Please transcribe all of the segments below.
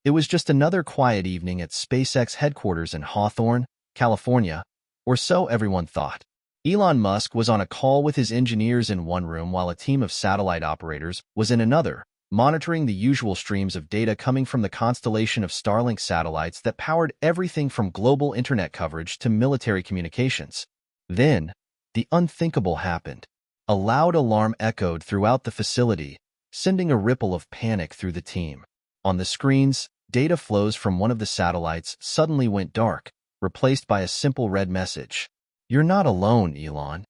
It was just another quiet evening at SpaceX headquarters in Hawthorne, California, or so everyone thought. Elon Musk was on a call with his engineers in one room while a team of satellite operators was in another, monitoring the usual streams of data coming from the constellation of Starlink satellites that powered everything from global internet coverage to military communications. Then, the unthinkable happened. A loud alarm echoed throughout the facility, sending a ripple of panic through the team. On the screens, data flows from one of the satellites suddenly went dark, replaced by a simple red message. "You're not alone, Elon."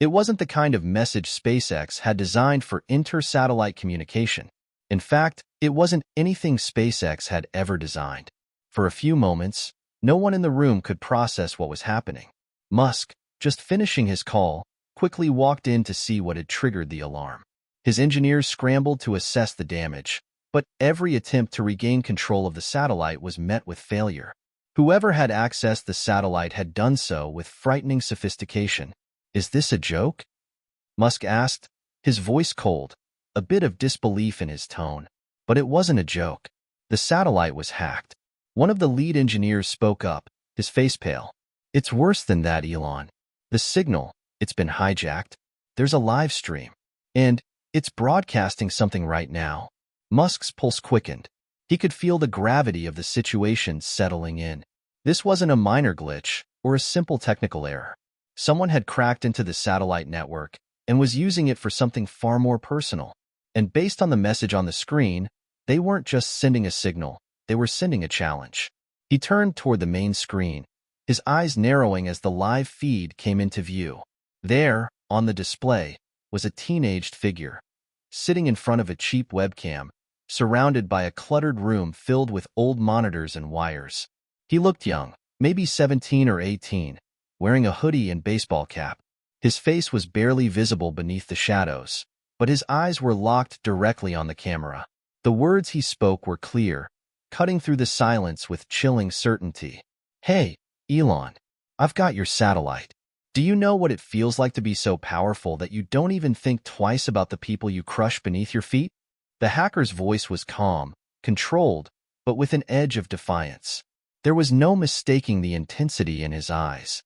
It wasn't the kind of message SpaceX had designed for inter-satellite communication. In fact, it wasn't anything SpaceX had ever designed. For a few moments, no one in the room could process what was happening. Musk, just finishing his call, quickly walked in to see what had triggered the alarm. His engineers scrambled to assess the damage, but every attempt to regain control of the satellite was met with failure. Whoever had accessed the satellite had done so with frightening sophistication. "Is this a joke?" Musk asked, his voice cold, a bit of disbelief in his tone. But it wasn't a joke. The satellite was hacked. One of the lead engineers spoke up, his face pale. "It's worse than that, Elon. The signal, it's been hijacked. There's a live stream. And it's broadcasting something right now." Musk's pulse quickened. He could feel the gravity of the situation settling in. This wasn't a minor glitch or a simple technical error. Someone had cracked into the satellite network and was using it for something far more personal. And based on the message on the screen, they weren't just sending a signal, they were sending a challenge. He turned toward the main screen, his eyes narrowing as the live feed came into view. There, on the display, was a teenaged figure, sitting in front of a cheap webcam, surrounded by a cluttered room filled with old monitors and wires. He looked young, maybe 17 or 18, wearing a hoodie and baseball cap. His face was barely visible beneath the shadows, but his eyes were locked directly on the camera. The words he spoke were clear, cutting through the silence with chilling certainty. "Hey, Elon, I've got your satellite. Do you know what it feels like to be so powerful that you don't even think twice about the people you crush beneath your feet?" The hacker's voice was calm, controlled, but with an edge of defiance. There was no mistaking the intensity in his eyes.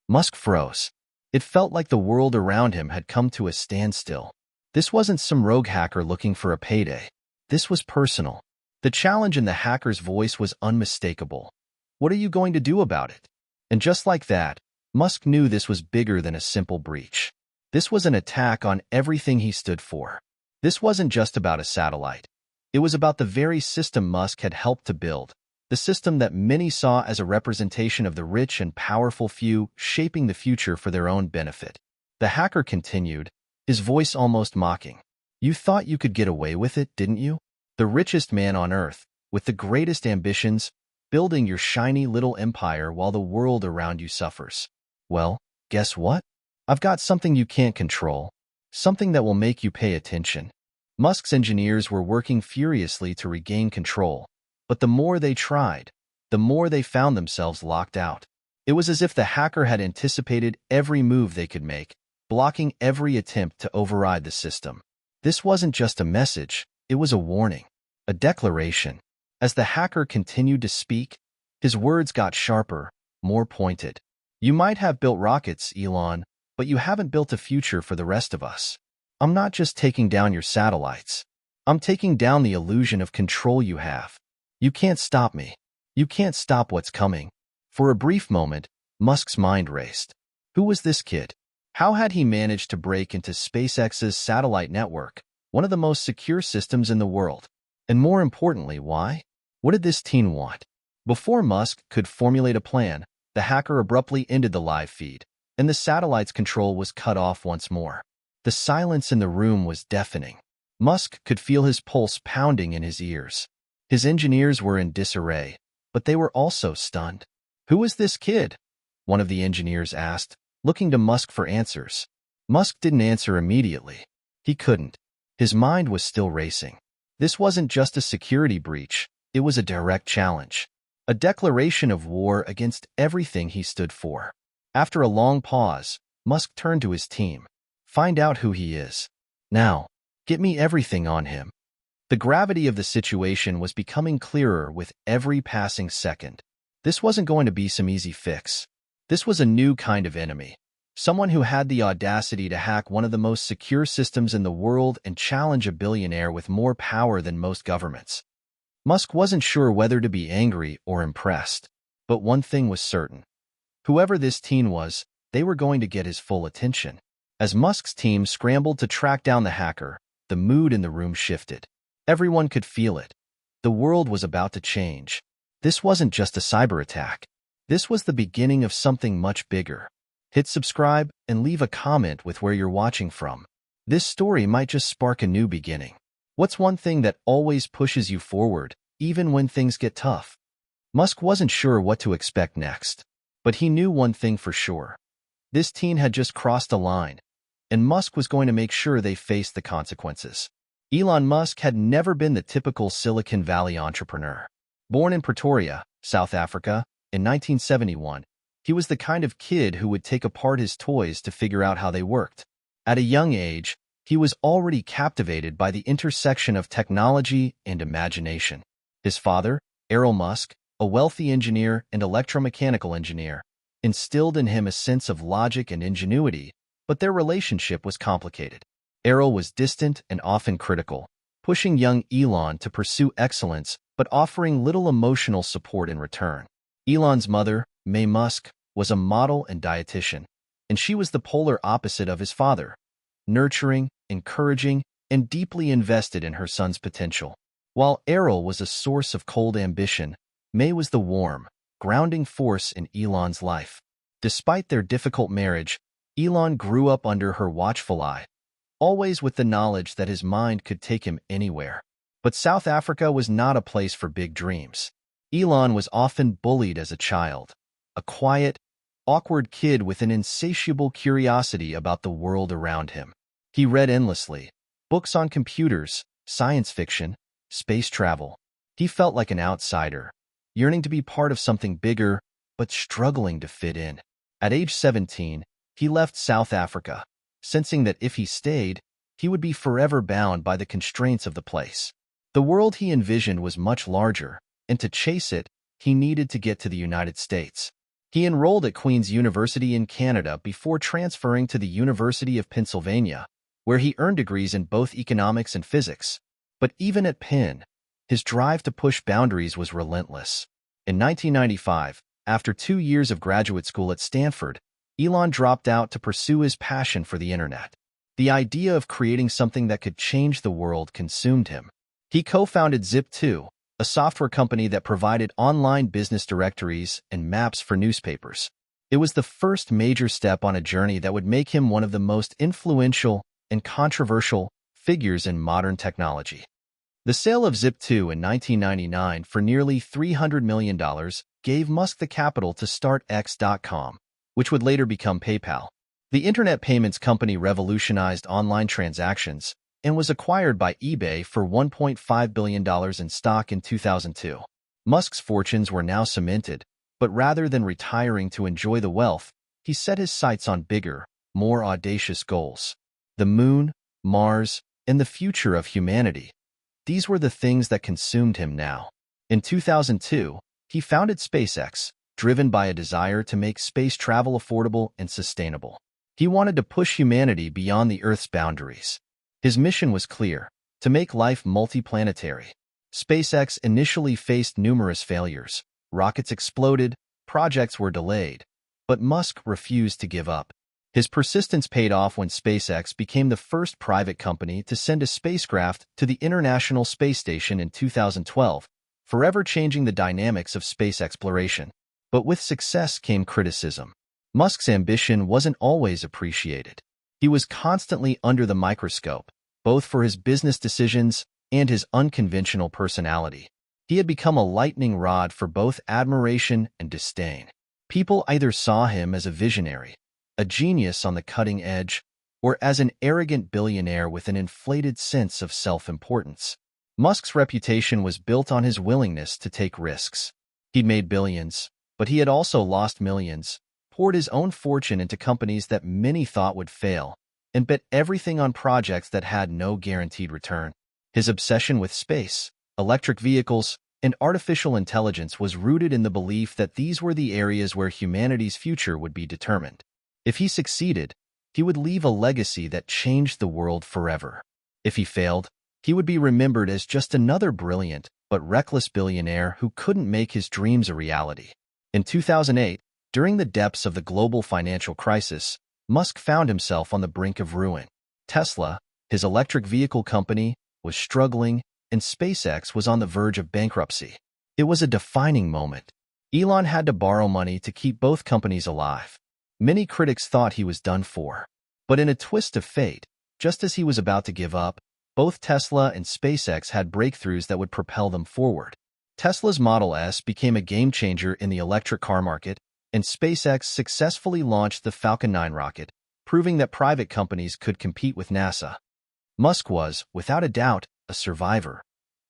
Musk froze. It felt like the world around him had come to a standstill. This wasn't some rogue hacker looking for a payday. This was personal. The challenge in the hacker's voice was unmistakable. "What are you going to do about it?" And just like that, Musk knew this was bigger than a simple breach. This was an attack on everything he stood for. This wasn't just about a satellite. It was about the very system Musk had helped to build, the system that many saw as a representation of the rich and powerful few shaping the future for their own benefit. The hacker continued, his voice almost mocking. "You thought you could get away with it, didn't you? The richest man on Earth, with the greatest ambitions, building your shiny little empire while the world around you suffers. Well, guess what? I've got something you can't control. Something that will make you pay attention." Musk's engineers were working furiously to regain control, but the more they tried, the more they found themselves locked out. It was as if the hacker had anticipated every move they could make, blocking every attempt to override the system. This wasn't just a message, it was a warning, a declaration. As the hacker continued to speak, his words got sharper, more pointed. "You might have built rockets, Elon, but you haven't built a future for the rest of us. I'm not just taking down your satellites. I'm taking down the illusion of control you have. You can't stop me. You can't stop what's coming." For a brief moment, Musk's mind raced. Who was this kid? How had he managed to break into SpaceX's satellite network, one of the most secure systems in the world? And more importantly, why? What did this teen want? Before Musk could formulate a plan, the hacker abruptly ended the live feed, and the satellite's control was cut off once more. The silence in the room was deafening. Musk could feel his pulse pounding in his ears. His engineers were in disarray, but they were also stunned. "Who was this kid?" one of the engineers asked, looking to Musk for answers. Musk didn't answer immediately. He couldn't. His mind was still racing. This wasn't just a security breach, it was a direct challenge. A declaration of war against everything he stood for. After a long pause, Musk turned to his team. "Find out who he is. Now, get me everything on him." The gravity of the situation was becoming clearer with every passing second. This wasn't going to be some easy fix. This was a new kind of enemy. Someone who had the audacity to hack one of the most secure systems in the world and challenge a billionaire with more power than most governments. Musk wasn't sure whether to be angry or impressed. But one thing was certain. Whoever this teen was, they were going to get his full attention. As Musk's team scrambled to track down the hacker, the mood in the room shifted. Everyone could feel it. The world was about to change. This wasn't just a cyber attack. This was the beginning of something much bigger. Hit subscribe and leave a comment with where you're watching from. This story might just spark a new beginning. What's one thing that always pushes you forward, even when things get tough? Musk wasn't sure what to expect next. But he knew one thing for sure. This teen had just crossed a line, and Musk was going to make sure they faced the consequences. Elon Musk had never been the typical Silicon Valley entrepreneur. Born in Pretoria, South Africa, in 1971, he was the kind of kid who would take apart his toys to figure out how they worked. At a young age, he was already captivated by the intersection of technology and imagination. His father, Elon Musk, a wealthy engineer and electromechanical engineer, instilled in him a sense of logic and ingenuity, but their relationship was complicated. Errol was distant and often critical, pushing young Elon to pursue excellence but offering little emotional support in return. Elon's mother, May Musk, was a model and dietitian, and she was the polar opposite of his father, nurturing, encouraging, and deeply invested in her son's potential. While Errol was a source of cold ambition, May was the warm, grounding force in Elon's life. Despite their difficult marriage, Elon grew up under her watchful eye, always with the knowledge that his mind could take him anywhere. But South Africa was not a place for big dreams. Elon was often bullied as a child, a quiet, awkward kid with an insatiable curiosity about the world around him. He read endlessly, books on computers, science fiction, space travel. He felt like an outsider, yearning to be part of something bigger, but struggling to fit in. At age 17, he left South Africa, sensing that if he stayed, he would be forever bound by the constraints of the place. The world he envisioned was much larger, and to chase it, he needed to get to the United States. He enrolled at Queen's University in Canada before transferring to the University of Pennsylvania, where he earned degrees in both economics and physics. But even at Penn, his drive to push boundaries was relentless. In 1995, after 2 years of graduate school at Stanford, Elon dropped out to pursue his passion for the internet. The idea of creating something that could change the world consumed him. He co-founded Zip2, a software company that provided online business directories and maps for newspapers. It was the first major step on a journey that would make him one of the most influential and controversial figures in modern technology. The sale of Zip2 in 1999 for nearly $300 million gave Musk the capital to start X.com, which would later become PayPal. The internet payments company revolutionized online transactions and was acquired by eBay for $1.5 billion in stock in 2002. Musk's fortunes were now cemented, but rather than retiring to enjoy the wealth, he set his sights on bigger, more audacious goals. The moon, Mars, and the future of humanity. These were the things that consumed him now. In 2002, he founded SpaceX, driven by a desire to make space travel affordable and sustainable. He wanted to push humanity beyond the Earth's boundaries. His mission was clear: to make life multiplanetary. SpaceX initially faced numerous failures. Rockets exploded, projects were delayed, but Musk refused to give up. His persistence paid off when SpaceX became the first private company to send a spacecraft to the International Space Station in 2012, forever changing the dynamics of space exploration. But with success came criticism. Musk's ambition wasn't always appreciated. He was constantly under the microscope, both for his business decisions and his unconventional personality. He had become a lightning rod for both admiration and disdain. People either saw him as a visionary, a genius on the cutting edge, or as an arrogant billionaire with an inflated sense of self-importance. Musk's reputation was built on his willingness to take risks. He'd made billions, but he had also lost millions, poured his own fortune into companies that many thought would fail, and bet everything on projects that had no guaranteed return. His obsession with space, electric vehicles, and artificial intelligence was rooted in the belief that these were the areas where humanity's future would be determined. If he succeeded, he would leave a legacy that changed the world forever. If he failed, he would be remembered as just another brilliant but reckless billionaire who couldn't make his dreams a reality. In 2008, during the depths of the global financial crisis, Musk found himself on the brink of ruin. Tesla, his electric vehicle company, was struggling, and SpaceX was on the verge of bankruptcy. It was a defining moment. Elon had to borrow money to keep both companies alive. Many critics thought he was done for. But in a twist of fate, just as he was about to give up, both Tesla and SpaceX had breakthroughs that would propel them forward. Tesla's Model S became a game-changer in the electric car market, and SpaceX successfully launched the Falcon 9 rocket, proving that private companies could compete with NASA. Musk was, without a doubt, a survivor.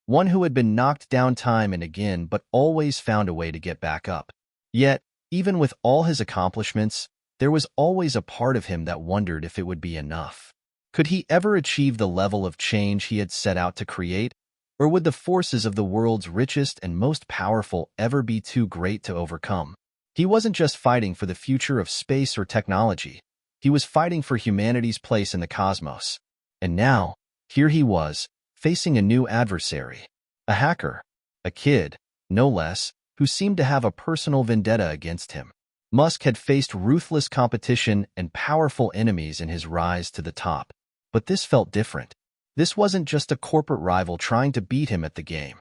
One who had been knocked down time and again but always found a way to get back up. Yet, even with all his accomplishments, there was always a part of him that wondered if it would be enough. Could he ever achieve the level of change he had set out to create? Or would the forces of the world's richest and most powerful ever be too great to overcome? He wasn't just fighting for the future of space or technology. He was fighting for humanity's place in the cosmos. And now, here he was, facing a new adversary. A hacker. A kid, no less, who seemed to have a personal vendetta against him. Musk had faced ruthless competition and powerful enemies in his rise to the top. But this felt different. This wasn't just a corporate rival trying to beat him at the game.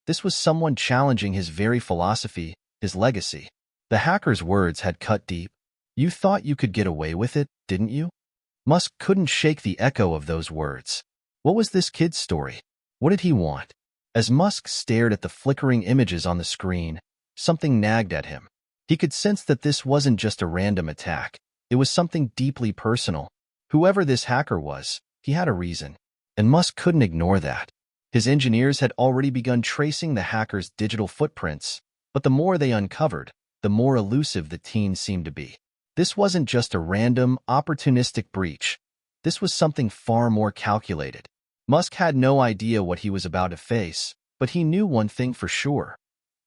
This was someone challenging his very philosophy, his legacy. The hacker's words had cut deep. You thought you could get away with it, didn't you? Musk couldn't shake the echo of those words. What was this kid's story? What did he want? As Musk stared at the flickering images on the screen, something nagged at him. He could sense that this wasn't just a random attack. It was something deeply personal. Whoever this hacker was, he had a reason. And Musk couldn't ignore that. His engineers had already begun tracing the hacker's digital footprints, but the more they uncovered, the more elusive the teen seemed to be. This wasn't just a random, opportunistic breach. This was something far more calculated. Musk had no idea what he was about to face, but he knew one thing for sure.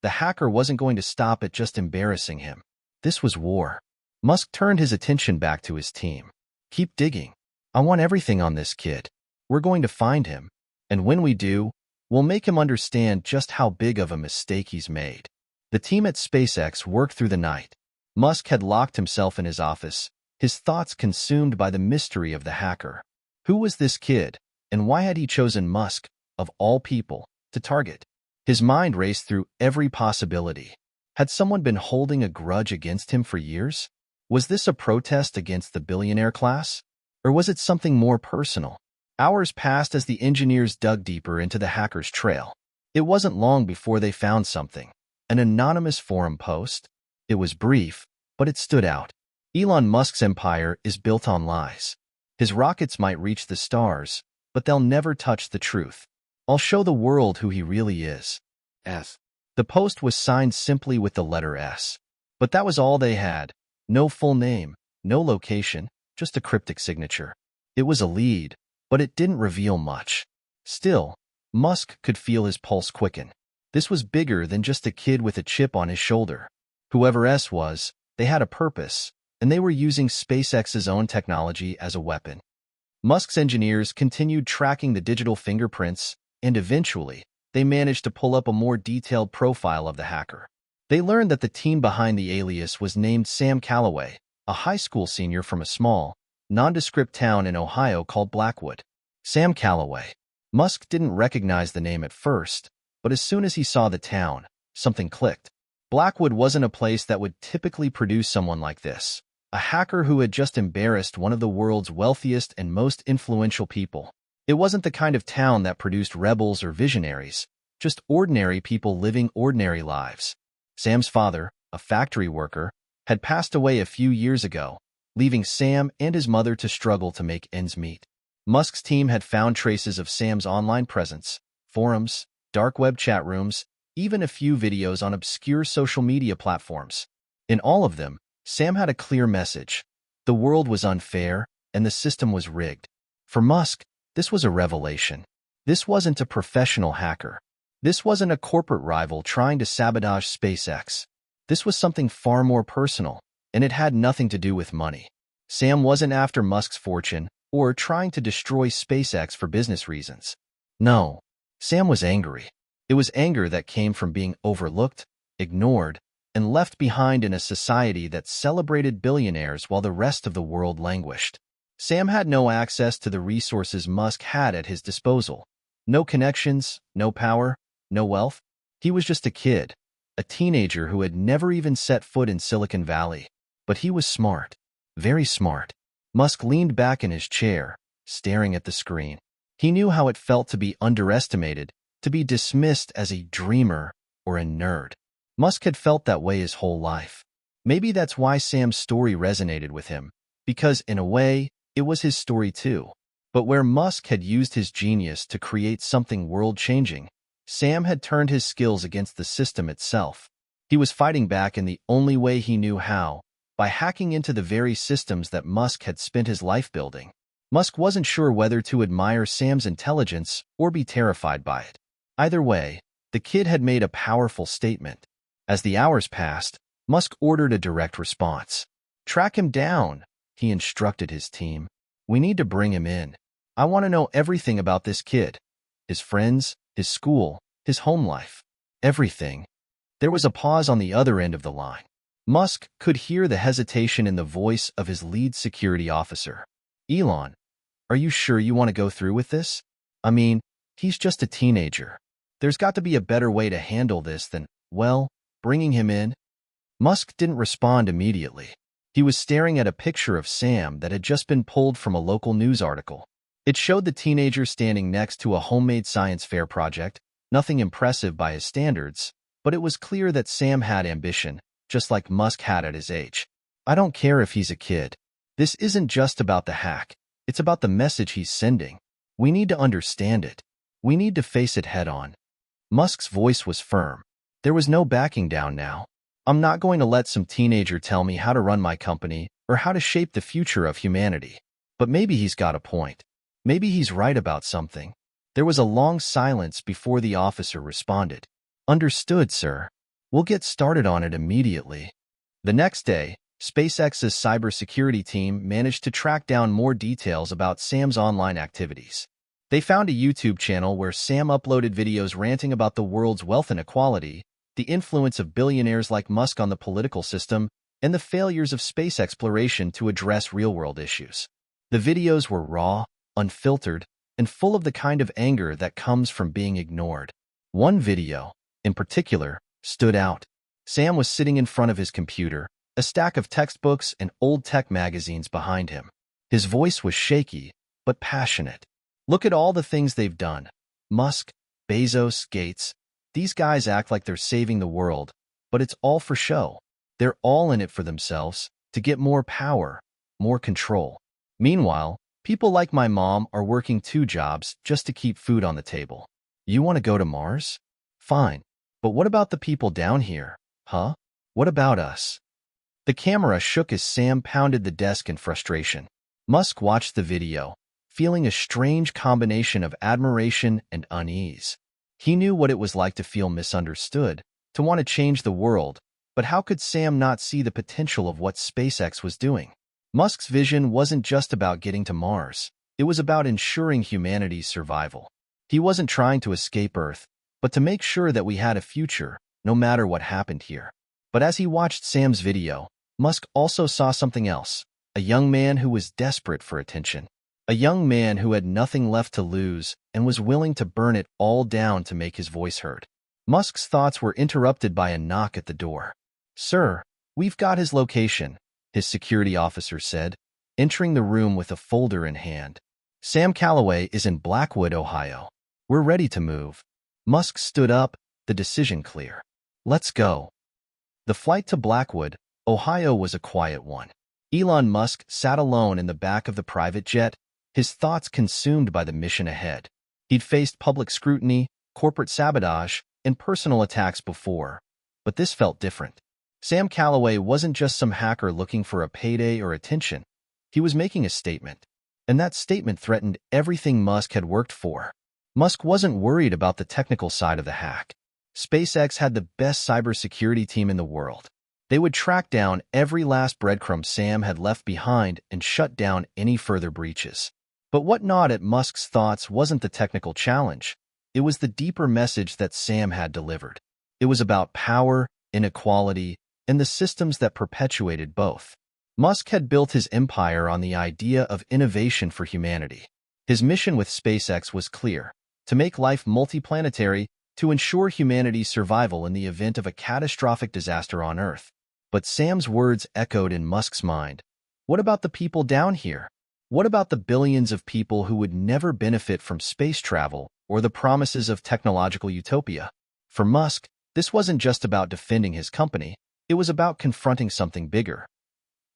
The hacker wasn't going to stop at just embarrassing him. This was war. Musk turned his attention back to his team. Keep digging. I want everything on this kid. We're going to find him. And when we do, we'll make him understand just how big of a mistake he's made. The team at SpaceX worked through the night. Musk had locked himself in his office, his thoughts consumed by the mystery of the hacker. Who was this kid, and why had he chosen Musk, of all people, to target? His mind raced through every possibility. Had someone been holding a grudge against him for years? Was this a protest against the billionaire class? Or was it something more personal? Hours passed as the engineers dug deeper into the hacker's trail. It wasn't long before they found something. An anonymous forum post. It was brief, but it stood out. Elon Musk's empire is built on lies. His rockets might reach the stars, but they'll never touch the truth. I'll show the world who he really is. S. The post was signed simply with the letter S. But that was all they had. No full name, no location, just a cryptic signature. It was a lead, but it didn't reveal much. Still, Musk could feel his pulse quicken. This was bigger than just a kid with a chip on his shoulder. Whoever S was, they had a purpose, and they were using SpaceX's own technology as a weapon. Musk's engineers continued tracking the digital fingerprints, and eventually, they managed to pull up a more detailed profile of the hacker. They learned that the team behind the alias was named Sam Calloway, a high school senior from a small, nondescript town in Ohio called Blackwood. Sam Calloway. Musk didn't recognize the name at first, but as soon as he saw the town, something clicked. Blackwood wasn't a place that would typically produce someone like this, a hacker who had just embarrassed one of the world's wealthiest and most influential people. It wasn't the kind of town that produced rebels or visionaries, just ordinary people living ordinary lives. Sam's father, a factory worker, had passed away a few years ago, leaving Sam and his mother to struggle to make ends meet. Musk's team had found traces of Sam's online presence, forums, dark web chat rooms, even a few videos on obscure social media platforms. In all of them, Sam had a clear message. The world was unfair, and the system was rigged. For Musk, this was a revelation. This wasn't a professional hacker. This wasn't a corporate rival trying to sabotage SpaceX. This was something far more personal, and it had nothing to do with money. Sam wasn't after Musk's fortune or trying to destroy SpaceX for business reasons. No, Sam was angry. It was anger that came from being overlooked, ignored, and left behind in a society that celebrated billionaires while the rest of the world languished. Sam had no access to the resources Musk had at his disposal. No connections, no power, no wealth. He was just a kid, a teenager who had never even set foot in Silicon Valley. But he was smart, very smart. Musk leaned back in his chair, staring at the screen. He knew how it felt to be underestimated, to be dismissed as a dreamer or a nerd. Musk had felt that way his whole life. Maybe that's why Sam's story resonated with him, because in a way, it was his story too. But where Musk had used his genius to create something world-changing, Sam had turned his skills against the system itself. He was fighting back in the only way he knew how, by hacking into the very systems that Musk had spent his life building. Musk wasn't sure whether to admire Sam's intelligence or be terrified by it. Either way, the kid had made a powerful statement. As the hours passed, Musk ordered a direct response. "Track him down," he instructed his team. "We need to bring him in. I want to know everything about this kid. His friends, his school, his home life. Everything." There was a pause on the other end of the line. Musk could hear the hesitation in the voice of his lead security officer. "Elon, are you sure you want to go through with this? I mean, he's just a teenager. There's got to be a better way to handle this than, well, bringing him in." Musk didn't respond immediately. He was staring at a picture of Sam that had just been pulled from a local news article. It showed the teenager standing next to a homemade science fair project, nothing impressive by his standards, but it was clear that Sam had ambition, just like Musk had at his age. "I don't care if he's a kid. This isn't just about the hack. It's about the message he's sending. We need to understand it. We need to face it head on." Musk's voice was firm. There was no backing down now. "I'm not going to let some teenager tell me how to run my company or how to shape the future of humanity." But maybe he's got a point. Maybe he's right about something. There was a long silence before the officer responded. "Understood, sir. We'll get started on it immediately." The next day, SpaceX's cybersecurity team managed to track down more details about Sam's online activities. They found a YouTube channel where Sam uploaded videos ranting about the world's wealth inequality, the influence of billionaires like Musk on the political system, and the failures of space exploration to address real-world issues. The videos were raw, unfiltered, and full of the kind of anger that comes from being ignored. One video, in particular, stood out. Sam was sitting in front of his computer, a stack of textbooks and old tech magazines behind him. His voice was shaky, but passionate. "Look at all the things they've done. Musk, Bezos, Gates. These guys act like they're saving the world, but it's all for show. They're all in it for themselves, to get more power, more control. Meanwhile, people like my mom are working 2 jobs just to keep food on the table. You want to go to Mars? Fine. But what about the people down here, huh? What about us?" The camera shook as Sam pounded the desk in frustration. Musk watched the video, feeling a strange combination of admiration and unease. He knew what it was like to feel misunderstood, to want to change the world, but how could Sam not see the potential of what SpaceX was doing? Musk's vision wasn't just about getting to Mars. It was about ensuring humanity's survival. He wasn't trying to escape Earth, but to make sure that we had a future, no matter what happened here. But as he watched Sam's video, Musk also saw something else, a young man who was desperate for attention. A young man who had nothing left to lose and was willing to burn it all down to make his voice heard. Musk's thoughts were interrupted by a knock at the door. "Sir, we've got his location," his security officer said, entering the room with a folder in hand. "Sam Calloway is in Blackwood, Ohio. We're ready to move." Musk stood up, the decision clear. "Let's go." The flight to Blackwood, Ohio was a quiet one. Elon Musk sat alone in the back of the private jet, his thoughts consumed by the mission ahead. He'd faced public scrutiny, corporate sabotage, and personal attacks before, but this felt different. Sam Calloway wasn't just some hacker looking for a payday or attention. He was making a statement, and that statement threatened everything Musk had worked for. Musk wasn't worried about the technical side of the hack. SpaceX had the best cybersecurity team in the world. They would track down every last breadcrumb Sam had left behind and shut down any further breaches. But what gnawed at Musk's thoughts wasn't the technical challenge. It was the deeper message that Sam had delivered. It was about power, inequality, and the systems that perpetuated both. Musk had built his empire on the idea of innovation for humanity. His mission with SpaceX was clear: to make life multiplanetary, to ensure humanity's survival in the event of a catastrophic disaster on Earth. But Sam's words echoed in Musk's mind. What about the people down here? What about the billions of people who would never benefit from space travel or the promises of technological utopia? For Musk, this wasn't just about defending his company, it was about confronting something bigger.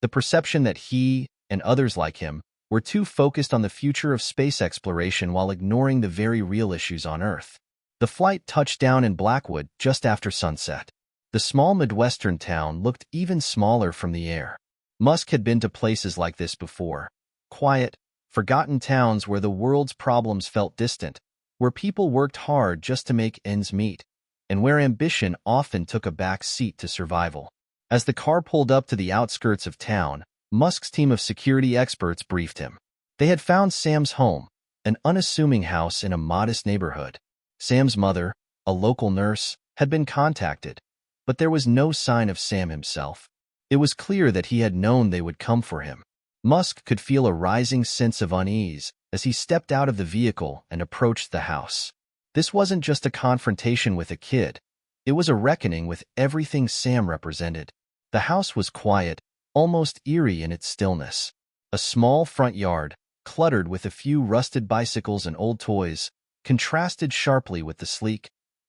The perception that he, and others like him, were too focused on the future of space exploration while ignoring the very real issues on Earth. The flight touched down in Blackwood just after sunset. The small Midwestern town looked even smaller from the air. Musk had been to places like this before. Quiet, forgotten towns where the world's problems felt distant, where people worked hard just to make ends meet, and where ambition often took a back seat to survival. As the car pulled up to the outskirts of town, Musk's team of security experts briefed him. They had found Sam's home, an unassuming house in a modest neighborhood. Sam's mother, a local nurse, had been contacted, but there was no sign of Sam himself. It was clear that he had known they would come for him. Musk could feel a rising sense of unease as he stepped out of the vehicle and approached the house. This wasn't just a confrontation with a kid. It was a reckoning with everything Sam represented. The house was quiet, almost eerie in its stillness. A small front yard, cluttered with a few rusted bicycles and old toys, contrasted sharply with the sleek,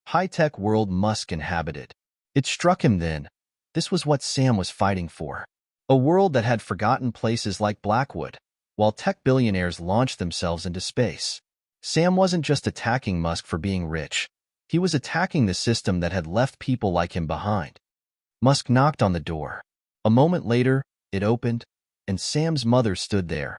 high-tech world Musk inhabited. It struck him then. This was what Sam was fighting for. A world that had forgotten places like Blackwood, while tech billionaires launched themselves into space. Sam wasn't just attacking Musk for being rich. He was attacking the system that had left people like him behind. Musk knocked on the door. A moment later, it opened, and Sam's mother stood there,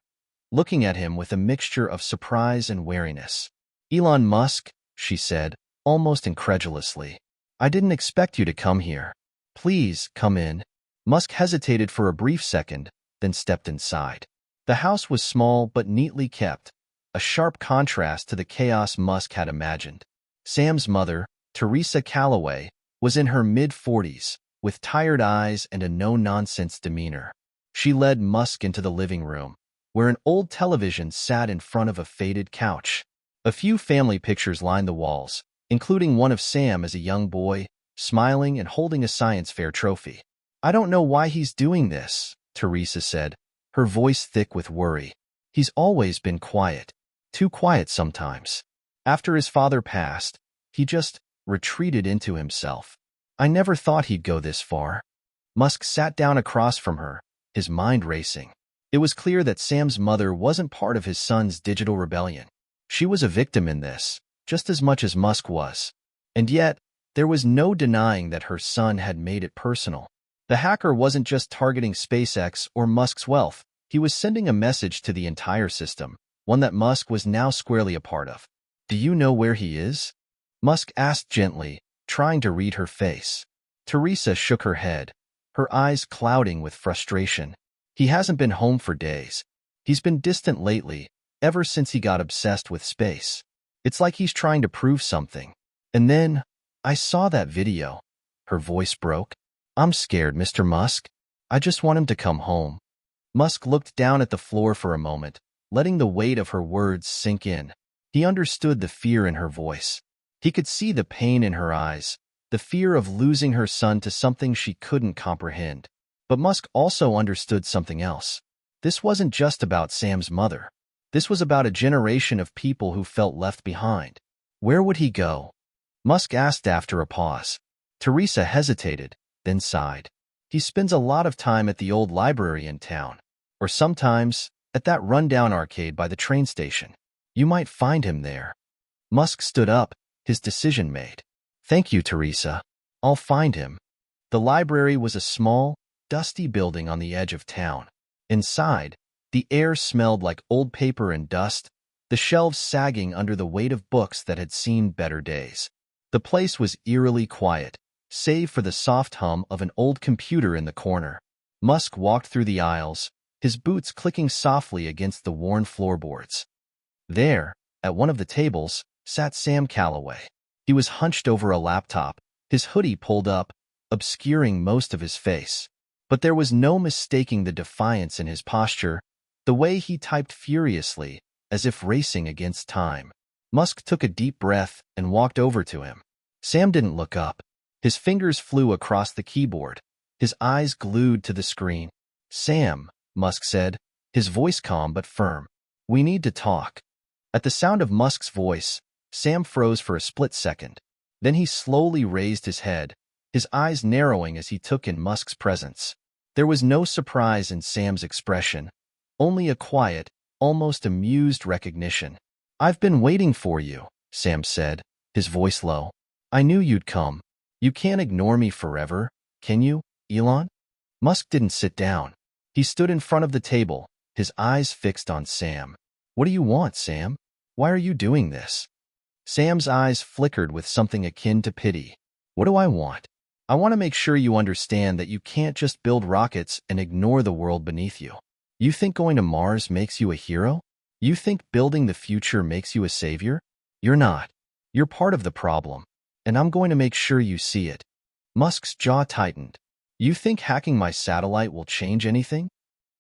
looking at him with a mixture of surprise and wariness. "Elon Musk," she said, almost incredulously. "I didn't expect you to come here. Please, come in." Musk hesitated for a brief second, then stepped inside. The house was small but neatly kept, a sharp contrast to the chaos Musk had imagined. Sam's mother, Teresa Calloway, was in her mid-40s, with tired eyes and a no-nonsense demeanor. She led Musk into the living room, where an old television sat in front of a faded couch. A few family pictures lined the walls, including one of Sam as a young boy, smiling and holding a science fair trophy. "I don't know why he's doing this," Teresa said, her voice thick with worry. "He's always been quiet. Too quiet sometimes. After his father passed, he just retreated into himself. I never thought he'd go this far." Musk sat down across from her, his mind racing. It was clear that Sam's mother wasn't part of his son's digital rebellion. She was a victim in this, just as much as Musk was. And yet, there was no denying that her son had made it personal. The hacker wasn't just targeting SpaceX or Musk's wealth. He was sending a message to the entire system, one that Musk was now squarely a part of. "Do you know where he is?" Musk asked gently, trying to read her face. Teresa shook her head, her eyes clouding with frustration. "He hasn't been home for days. He's been distant lately, ever since he got obsessed with space. It's like he's trying to prove something. And then, I saw that video." Her voice broke. "I'm scared, Mr. Musk. I just want him to come home." Musk looked down at the floor for a moment, letting the weight of her words sink in. He understood the fear in her voice. He could see the pain in her eyes, the fear of losing her son to something she couldn't comprehend. But Musk also understood something else. This wasn't just about Sam's mother. This was about a generation of people who felt left behind. Where would he go? Musk asked after a pause. Teresa hesitated, then sighed. "He spends a lot of time at the old library in town, or sometimes at that rundown arcade by the train station. You might find him there." Musk stood up, his decision made. "Thank you, Teresa. I'll find him." The library was a small, dusty building on the edge of town. Inside, the air smelled like old paper and dust, the shelves sagging under the weight of books that had seen better days. The place was eerily quiet, save for the soft hum of an old computer in the corner. Musk walked through the aisles, his boots clicking softly against the worn floorboards. There, at one of the tables, sat Sam Calloway. He was hunched over a laptop, his hoodie pulled up, obscuring most of his face. But there was no mistaking the defiance in his posture, the way he typed furiously, as if racing against time. Musk took a deep breath and walked over to him. Sam didn't look up. His fingers flew across the keyboard, his eyes glued to the screen. "Sam," Musk said, his voice calm but firm. "We need to talk." At the sound of Musk's voice, Sam froze for a split second. Then he slowly raised his head, his eyes narrowing as he took in Musk's presence. There was no surprise in Sam's expression, only a quiet, almost amused recognition. "I've been waiting for you," Sam said, his voice low. "I knew you'd come. You can't ignore me forever, can you, Elon?" Musk didn't sit down. He stood in front of the table, his eyes fixed on Sam. "What do you want, Sam? Why are you doing this?" Sam's eyes flickered with something akin to pity. "What do I want? I want to make sure you understand that you can't just build rockets and ignore the world beneath you. You think going to Mars makes you a hero? You think building the future makes you a savior? You're not. You're part of the problem, and I'm going to make sure you see it." Musk's jaw tightened. "You think hacking my satellite will change anything?"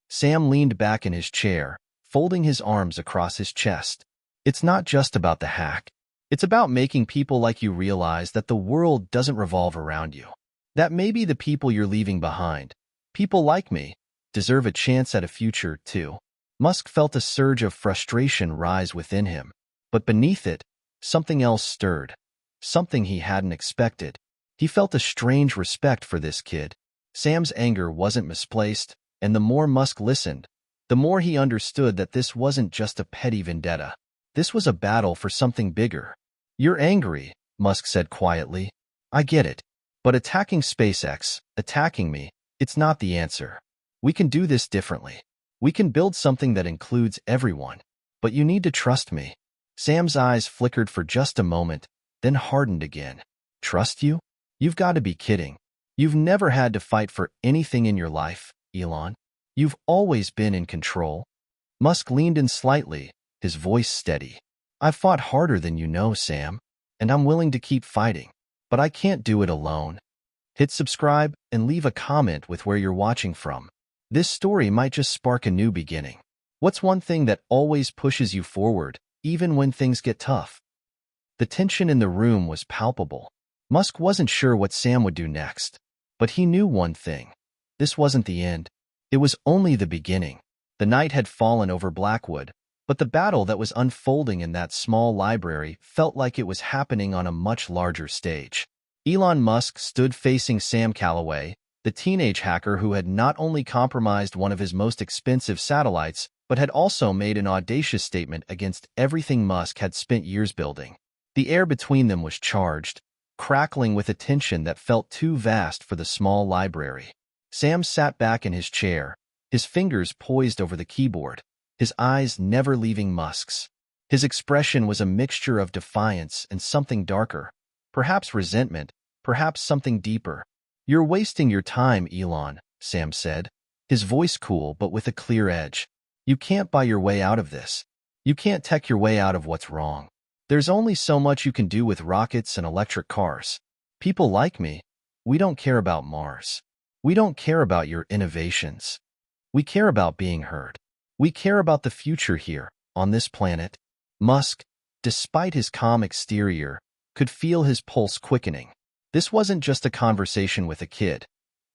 Sam leaned back in his chair, folding his arms across his chest. "It's not just about the hack. It's about making people like you realize that the world doesn't revolve around you. That maybe the people you're leaving behind, people like me, deserve a chance at a future, too." Musk felt a surge of frustration rise within him, but beneath it, something else stirred, something he hadn't expected. He felt a strange respect for this kid. Sam's anger wasn't misplaced, and the more Musk listened, the more he understood that this wasn't just a petty vendetta. This was a battle for something bigger. "You're angry," Musk said quietly. "I get it. But attacking SpaceX, attacking me, it's not the answer. We can do this differently. We can build something that includes everyone. But you need to trust me." Sam's eyes flickered for just a moment, then hardened again. "Trust you? You've got to be kidding. You've never had to fight for anything in your life, Elon. You've always been in control." Musk leaned in slightly, his voice steady. "I've fought harder than you know, Sam, and I'm willing to keep fighting. But I can't do it alone." Hit subscribe and leave a comment with where you're watching from. This story might just spark a new beginning. What's one thing that always pushes you forward, even when things get tough? The tension in the room was palpable. Musk wasn't sure what Sam would do next, but he knew one thing. This wasn't the end. It was only the beginning. The night had fallen over Blackwood, but the battle that was unfolding in that small library felt like it was happening on a much larger stage. Elon Musk stood facing Sam Calloway, the teenage hacker who had not only compromised one of his most expensive satellites, but had also made an audacious statement against everything Musk had spent years building. The air between them was charged, crackling with a tension that felt too vast for the small library. Sam sat back in his chair, his fingers poised over the keyboard, his eyes never leaving Musk's. His expression was a mixture of defiance and something darker, perhaps resentment, perhaps something deeper. "You're wasting your time, Elon," Sam said, his voice cool but with a clear edge. "You can't buy your way out of this. You can't tech your way out of what's wrong. There's only so much you can do with rockets and electric cars. People like me, we don't care about Mars. We don't care about your innovations. We care about being heard. We care about the future here, on this planet." Musk, despite his calm exterior, could feel his pulse quickening. This wasn't just a conversation with a kid.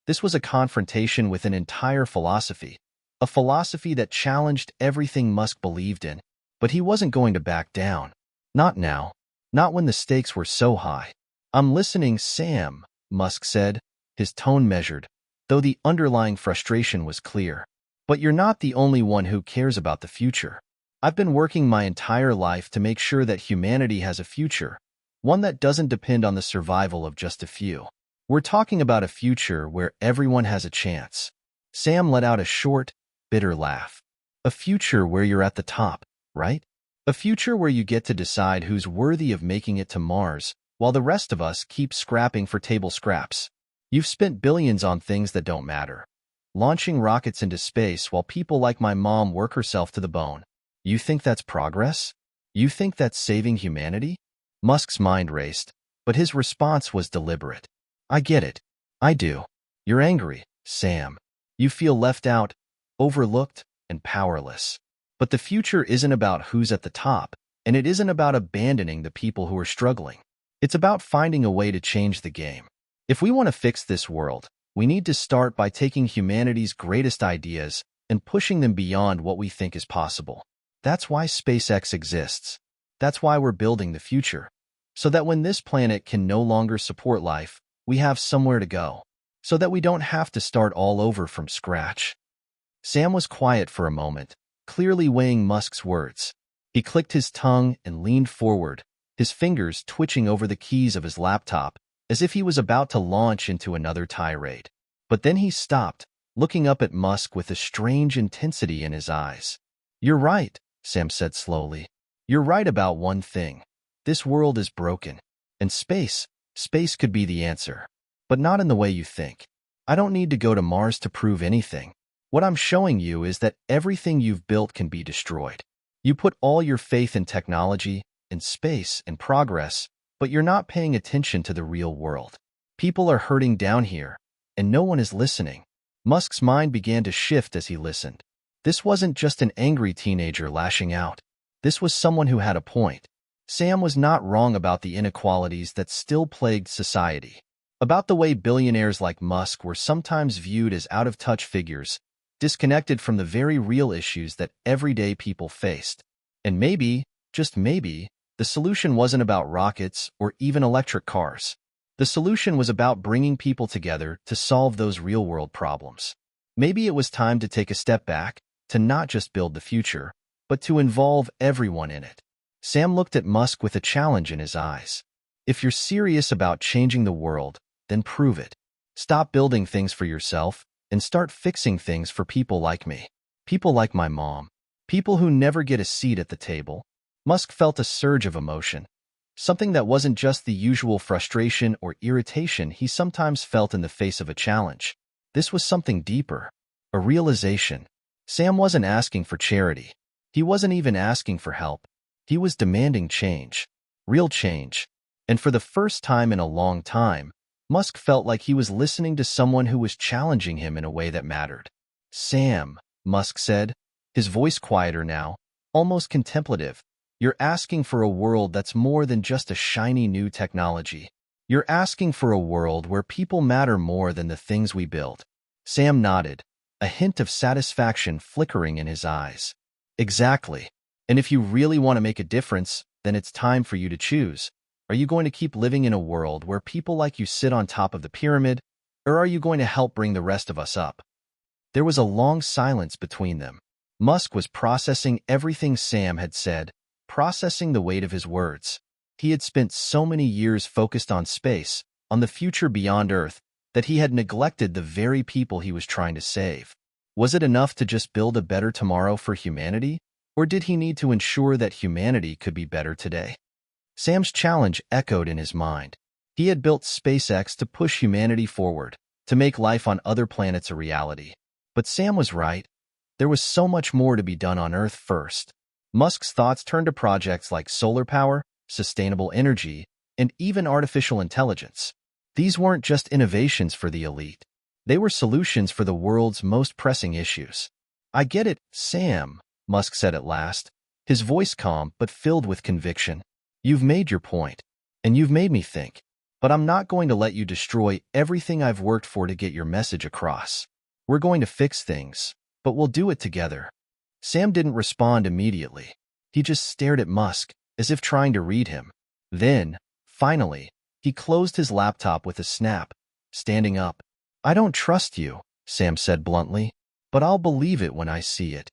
This was a confrontation with an entire philosophy, a philosophy that challenged everything Musk believed in. But he wasn't going to back down. Not now. Not when the stakes were so high. "I'm listening, Sam," Musk said, his tone measured, though the underlying frustration was clear. "But you're not the only one who cares about the future. I've been working my entire life to make sure that humanity has a future, one that doesn't depend on the survival of just a few. We're talking about a future where everyone has a chance." Sam let out a short, bitter laugh. "A future where you're at the top, right? A future where you get to decide who's worthy of making it to Mars, while the rest of us keep scrapping for table scraps. You've spent billions on things that don't matter, launching rockets into space while people like my mom work herself to the bone. You think that's progress? You think that's saving humanity? Musk's mind raced, but his response was deliberate. I get it. I do. You're angry, Sam. You feel left out, overlooked, and powerless. But the future isn't about who's at the top, and it isn't about abandoning the people who are struggling. It's about finding a way to change the game. If we want to fix this world, we need to start by taking humanity's greatest ideas and pushing them beyond what we think is possible. That's why SpaceX exists. That's why we're building the future. So that when this planet can no longer support life, we have somewhere to go. So that we don't have to start all over from scratch. Sam was quiet for a moment, clearly weighing Musk's words. He clicked his tongue and leaned forward, his fingers twitching over the keys of his laptop, as if he was about to launch into another tirade. But then he stopped, looking up at Musk with a strange intensity in his eyes. You're right, Sam said slowly. You're right about one thing. This world is broken. And space could be the answer. But not in the way you think. I don't need to go to Mars to prove anything. What I'm showing you is that everything you've built can be destroyed. You put all your faith in technology, in space, and progress, but you're not paying attention to the real world. People are hurting down here, and no one is listening. Musk's mind began to shift as he listened. This wasn't just an angry teenager lashing out. This was someone who had a point. Sam was not wrong about the inequalities that still plagued society, about the way billionaires like Musk were sometimes viewed as out-of-touch figures, disconnected from the very real issues that everyday people faced. And maybe, just maybe, the solution wasn't about rockets or even electric cars. The solution was about bringing people together to solve those real-world problems. Maybe it was time to take a step back, to not just build the future, but to involve everyone in it. Sam looked at Musk with a challenge in his eyes. If you're serious about changing the world, then prove it. Stop building things for yourself and start fixing things for people like me. People like my mom. People who never get a seat at the table. Musk felt a surge of emotion. Something that wasn't just the usual frustration or irritation he sometimes felt in the face of a challenge. This was something deeper. A realization. Sam wasn't asking for charity. He wasn't even asking for help. He was demanding change. Real change. And for the first time in a long time, Musk felt like he was listening to someone who was challenging him in a way that mattered. Sam, Musk said, his voice quieter now, almost contemplative. You're asking for a world that's more than just a shiny new technology. You're asking for a world where people matter more than the things we build. Sam nodded, a hint of satisfaction flickering in his eyes. Exactly. And if you really want to make a difference, then it's time for you to choose. Are you going to keep living in a world where people like you sit on top of the pyramid, or are you going to help bring the rest of us up? There was a long silence between them. Musk was processing everything Sam had said, processing the weight of his words. He had spent so many years focused on space, on the future beyond Earth, that he had neglected the very people he was trying to save. Was it enough to just build a better tomorrow for humanity? Or did he need to ensure that humanity could be better today? Sam's challenge echoed in his mind. He had built SpaceX to push humanity forward, to make life on other planets a reality. But Sam was right. There was so much more to be done on Earth first. Musk's thoughts turned to projects like solar power, sustainable energy, and even artificial intelligence. These weren't just innovations for the elite. They were solutions for the world's most pressing issues. I get it, Sam, Musk said at last, his voice calm but filled with conviction. You've made your point, and you've made me think. But I'm not going to let you destroy everything I've worked for to get your message across. We're going to fix things, but we'll do it together. Sam didn't respond immediately. He just stared at Musk, as if trying to read him. Then, finally, he closed his laptop with a snap, standing up. I don't trust you, Sam said bluntly, but I'll believe it when I see it.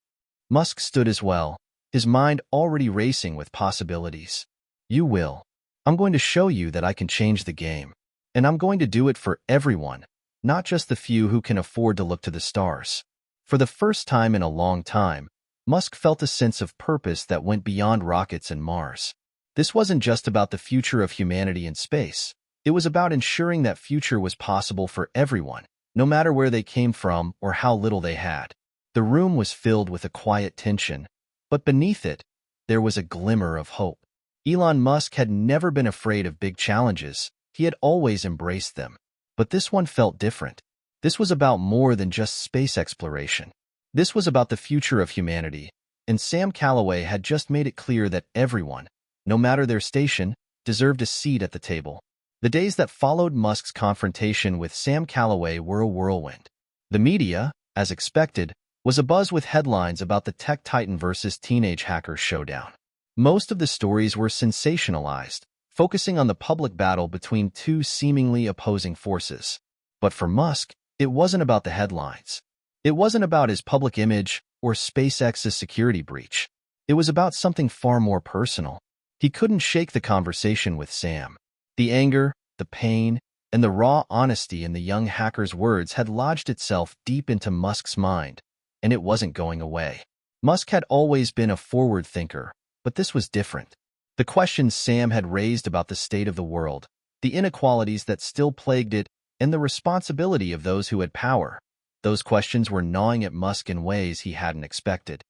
Musk stood as well, his mind already racing with possibilities. You will. I'm going to show you that I can change the game. And I'm going to do it for everyone, not just the few who can afford to look to the stars. For the first time in a long time, Musk felt a sense of purpose that went beyond rockets and Mars. This wasn't just about the future of humanity in space. It was about ensuring that future was possible for everyone, no matter where they came from or how little they had. The room was filled with a quiet tension, but beneath it, there was a glimmer of hope. Elon Musk had never been afraid of big challenges. He had always embraced them. But this one felt different. This was about more than just space exploration. This was about the future of humanity, and Sam Calloway had just made it clear that everyone, no matter their station, deserved a seat at the table. The days that followed Musk's confrontation with Sam Calloway were a whirlwind. The media, as expected, was abuzz with headlines about the tech titan versus teenage hacker showdown. Most of the stories were sensationalized, focusing on the public battle between two seemingly opposing forces. But for Musk, it wasn't about the headlines. It wasn't about his public image or SpaceX's security breach. It was about something far more personal. He couldn't shake the conversation with Sam. The anger, the pain, and the raw honesty in the young hacker's words had lodged itself deep into Musk's mind, and it wasn't going away. Musk had always been a forward thinker, but this was different. The questions Sam had raised about the state of the world, the inequalities that still plagued it, and the responsibility of those who had power, those questions were gnawing at Musk in ways he hadn't expected.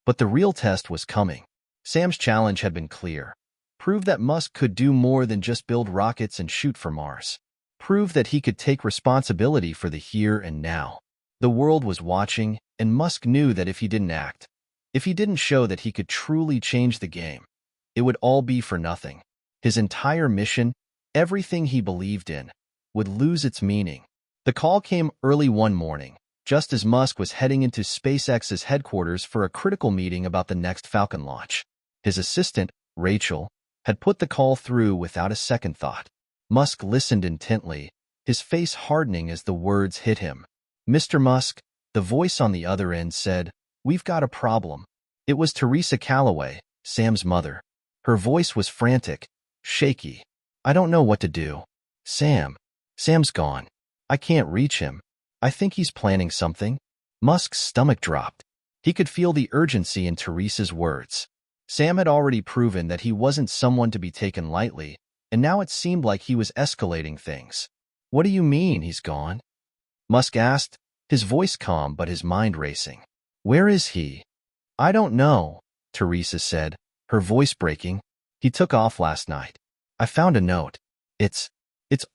But the real test was coming. Sam's challenge had been clear. Prove that Musk could do more than just build rockets and shoot for Mars. Prove that he could take responsibility for the here and now. The world was watching, and Musk knew that if he didn't act, if he didn't show that he could truly change the game, it would all be for nothing. His entire mission, everything he believed in, would lose its meaning. The call came early one morning, just as Musk was heading into SpaceX's headquarters for a critical meeting about the next Falcon launch. His assistant, Rachel, had put the call through without a second thought. Musk listened intently, his face hardening as the words hit him. "Mr. Musk," the voice on the other end said, "we've got a problem." It was Teresa Calloway, Sam's mother. Her voice was frantic, shaky. "I don't know what to do. Sam's gone. I can't reach him. I think he's planning something." Musk's stomach dropped. He could feel the urgency in Teresa's words. Sam had already proven that he wasn't someone to be taken lightly, and now it seemed like he was escalating things. "What do you mean he's gone?" Musk asked, his voice calm but his mind racing. "Where is he?" "I don't know," Teresa said, her voice breaking. "He took off last night. I found a note. It's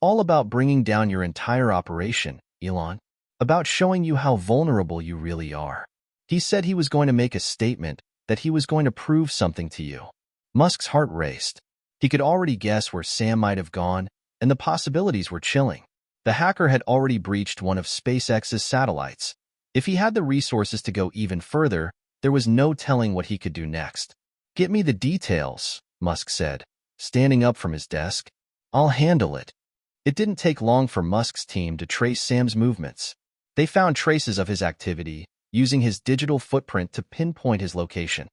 all about bringing down your entire operation, Elon. About showing you how vulnerable you really are. He said he was going to make a statement, that he was going to prove something to you." Musk's heart raced. He could already guess where Sam might have gone, and the possibilities were chilling. The hacker had already breached one of SpaceX's satellites. If he had the resources to go even further, there was no telling what he could do next. "Get me the details," Musk said, standing up from his desk. "I'll handle it." It didn't take long for Musk's team to trace Sam's movements. They found traces of his activity, using his digital footprint to pinpoint his location.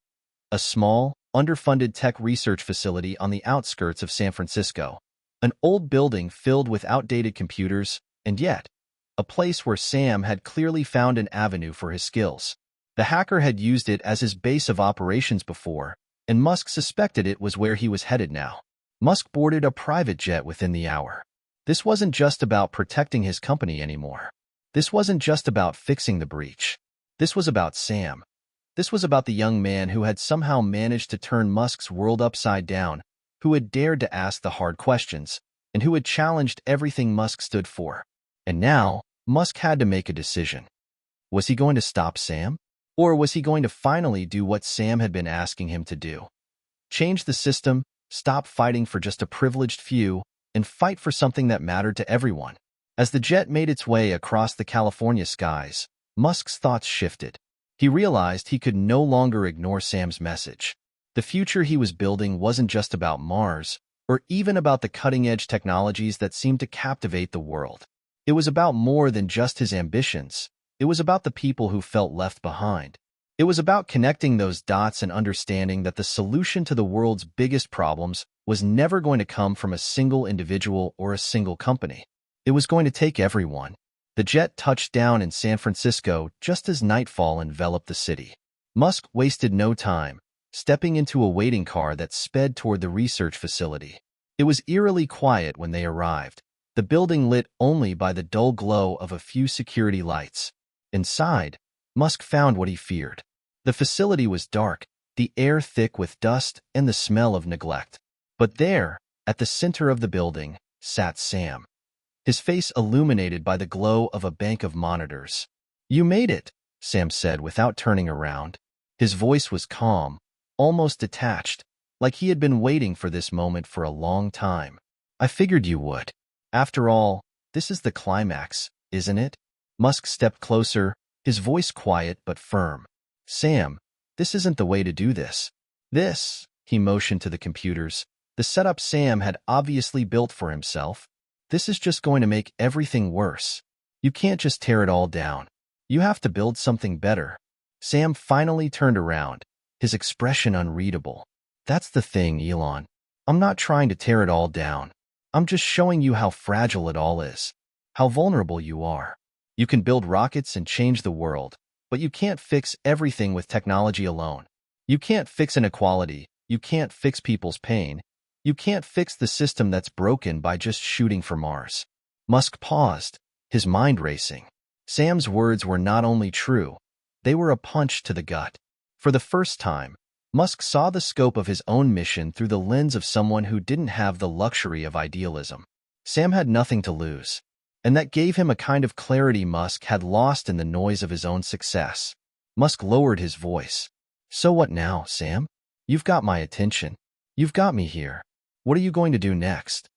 A small, underfunded tech research facility on the outskirts of San Francisco. An old building filled with outdated computers, and yet, a place where Sam had clearly found an avenue for his skills. The hacker had used it as his base of operations before, and Musk suspected it was where he was headed now. Musk boarded a private jet within the hour. This wasn't just about protecting his company anymore. This wasn't just about fixing the breach. This was about Sam. This was about the young man who had somehow managed to turn Musk's world upside down, who had dared to ask the hard questions, and who had challenged everything Musk stood for. And now, Musk had to make a decision. Was he going to stop Sam? Or was he going to finally do what Sam had been asking him to do? Change the system, stop fighting for just a privileged few, and fight for something that mattered to everyone. As the jet made its way across the California skies, Musk's thoughts shifted. He realized he could no longer ignore Sam's message. The future he was building wasn't just about Mars, or even about the cutting-edge technologies that seemed to captivate the world. It was about more than just his ambitions. It was about the people who felt left behind. It was about connecting those dots and understanding that the solution to the world's biggest problems was never going to come from a single individual or a single company. It was going to take everyone. The jet touched down in San Francisco just as nightfall enveloped the city. Musk wasted no time, stepping into a waiting car that sped toward the research facility. It was eerily quiet when they arrived, the building lit only by the dull glow of a few security lights. Inside, Musk found what he feared. The facility was dark, the air thick with dust and the smell of neglect. But there, at the center of the building, sat Sam, his face illuminated by the glow of a bank of monitors. "You made it," Sam said without turning around. His voice was calm, almost detached, like he had been waiting for this moment for a long time. "I figured you would. After all, this is the climax, isn't it?" Musk stepped closer, his voice quiet but firm. "Sam, this isn't the way to do this. This," he motioned to the computers, the setup Sam had obviously built for himself, "this is just going to make everything worse. You can't just tear it all down. You have to build something better." Sam finally turned around, his expression unreadable. "That's the thing, Elon. I'm not trying to tear it all down. I'm just showing you how fragile it all is, how vulnerable you are. You can build rockets and change the world, but you can't fix everything with technology alone. You can't fix inequality. You can't fix people's pain. You can't fix the system that's broken by just shooting for Mars." Musk paused, his mind racing. Sam's words were not only true, they were a punch to the gut. For the first time, Musk saw the scope of his own mission through the lens of someone who didn't have the luxury of idealism. Sam had nothing to lose, and that gave him a kind of clarity Musk had lost in the noise of his own success. Musk lowered his voice. "So what now, Sam? You've got my attention. You've got me here. What are you going to do next?"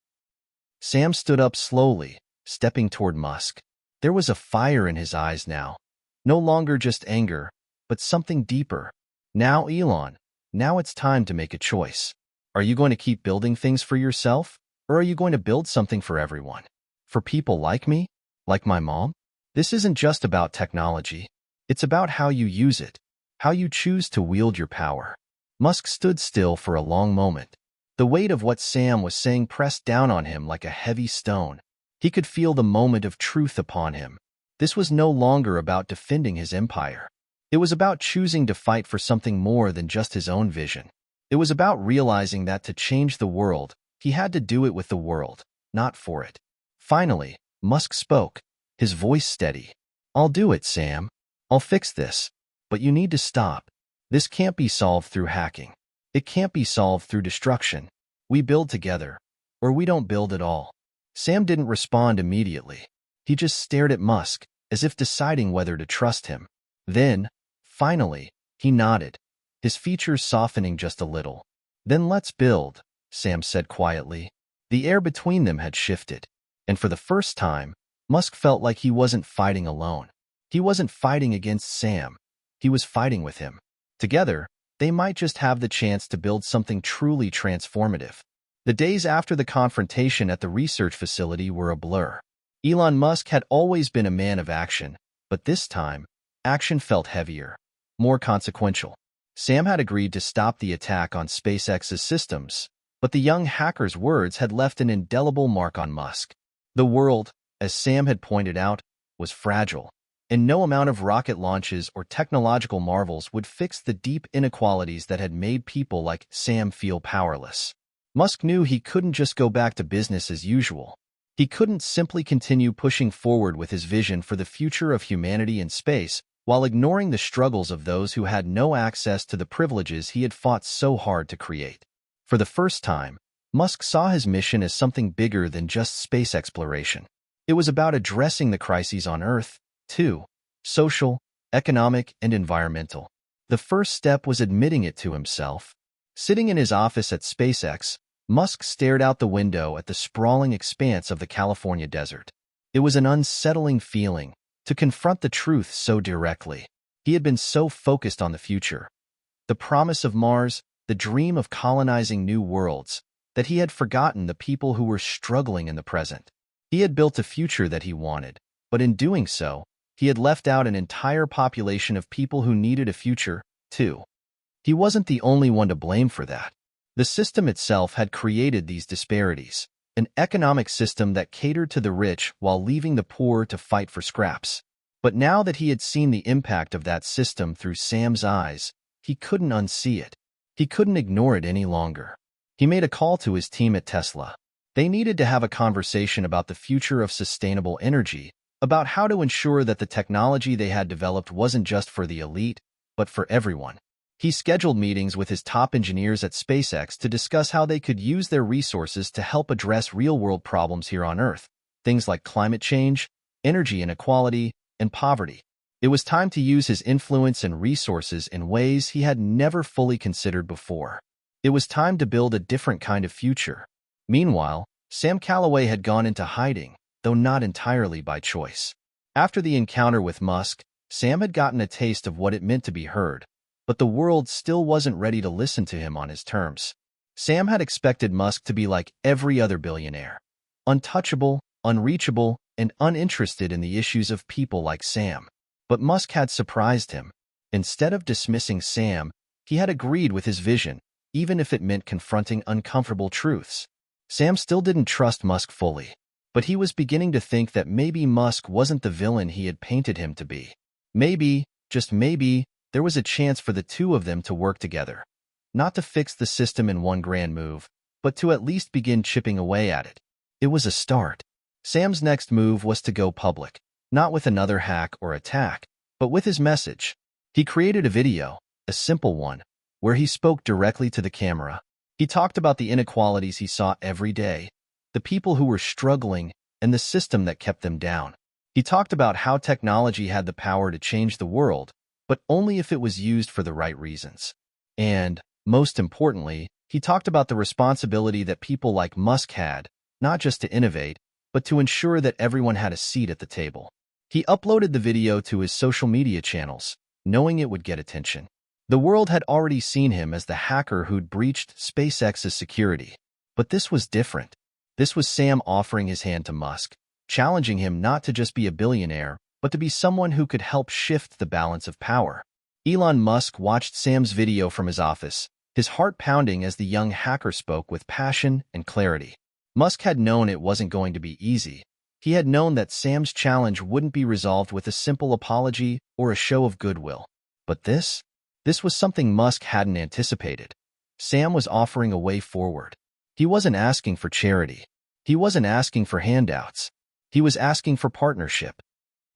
Sam stood up slowly, stepping toward Musk. There was a fire in his eyes now. No longer just anger, but something deeper. "Now, Elon, now it's time to make a choice. Are you going to keep building things for yourself, or are you going to build something for everyone? For people like me? Like my mom? This isn't just about technology. It's about how you use it, how you choose to wield your power." Musk stood still for a long moment. The weight of what Sam was saying pressed down on him like a heavy stone. He could feel the moment of truth upon him. This was no longer about defending his empire. It was about choosing to fight for something more than just his own vision. It was about realizing that to change the world, he had to do it with the world, not for it. Finally, Musk spoke, his voice steady. "I'll do it, Sam. I'll fix this. But you need to stop. This can't be solved through hacking. It can't be solved through destruction. We build together, or we don't build at all." Sam didn't respond immediately. He just stared at Musk, as if deciding whether to trust him. Then, finally, he nodded, his features softening just a little. "Then let's build," Sam said quietly. The air between them had shifted, and for the first time, Musk felt like he wasn't fighting alone. He wasn't fighting against Sam. He was fighting with him. Together, they might just have the chance to build something truly transformative. The days after the confrontation at the research facility were a blur. Elon Musk had always been a man of action, but this time, action felt heavier, more consequential. Sam had agreed to stop the attack on SpaceX's systems, but the young hacker's words had left an indelible mark on Musk. The world, as Sam had pointed out, was fragile, and no amount of rocket launches or technological marvels would fix the deep inequalities that had made people like Sam feel powerless. Musk knew he couldn't just go back to business as usual. He couldn't simply continue pushing forward with his vision for the future of humanity in space while ignoring the struggles of those who had no access to the privileges he had fought so hard to create. For the first time, Musk saw his mission as something bigger than just space exploration. It was about addressing the crises on Earth, too: social, economic, and environmental. The first step was admitting it to himself. Sitting in his office at SpaceX, Musk stared out the window at the sprawling expanse of the California desert. It was an unsettling feeling to confront the truth so directly. He had been so focused on the future, the promise of Mars, the dream of colonizing new worlds, that he had forgotten the people who were struggling in the present. He had built a future that he wanted, but in doing so, he had left out an entire population of people who needed a future, too. He wasn't the only one to blame for that. The system itself had created these disparities, an economic system that catered to the rich while leaving the poor to fight for scraps. But now that he had seen the impact of that system through Sam's eyes, he couldn't unsee it. He couldn't ignore it any longer. He made a call to his team at Tesla. They needed to have a conversation about the future of sustainable energy, about how to ensure that the technology they had developed wasn't just for the elite, but for everyone. He scheduled meetings with his top engineers at SpaceX to discuss how they could use their resources to help address real-world problems here on Earth, things like climate change, energy inequality, and poverty. It was time to use his influence and resources in ways he had never fully considered before. It was time to build a different kind of future. Meanwhile, Sam Calloway had gone into hiding, though not entirely by choice. After the encounter with Musk, Sam had gotten a taste of what it meant to be heard, but the world still wasn't ready to listen to him on his terms. Sam had expected Musk to be like every other billionaire, untouchable, unreachable, and uninterested in the issues of people like Sam. But Musk had surprised him. Instead of dismissing Sam, he had agreed with his vision, even if it meant confronting uncomfortable truths. Sam still didn't trust Musk fully, but he was beginning to think that maybe Musk wasn't the villain he had painted him to be. Maybe, just maybe, there was a chance for the two of them to work together. Not to fix the system in one grand move, but to at least begin chipping away at it. It was a start. Sam's next move was to go public, not with another hack or attack, but with his message. He created a video, a simple one, where he spoke directly to the camera. He talked about the inequalities he saw every day, the people who were struggling, and the system that kept them down. He talked about how technology had the power to change the world, but only if it was used for the right reasons. And, most importantly, he talked about the responsibility that people like Musk had, not just to innovate, but to ensure that everyone had a seat at the table. He uploaded the video to his social media channels, knowing it would get attention. The world had already seen him as the hacker who'd breached SpaceX's security. But this was different. This was Sam offering his hand to Musk, challenging him not to just be a billionaire, but to be someone who could help shift the balance of power. Elon Musk watched Sam's video from his office, his heart pounding as the young hacker spoke with passion and clarity. Musk had known it wasn't going to be easy. He had known that Sam's challenge wouldn't be resolved with a simple apology or a show of goodwill. But this was something Musk hadn't anticipated. Sam was offering a way forward. He wasn't asking for charity. He wasn't asking for handouts. He was asking for partnership.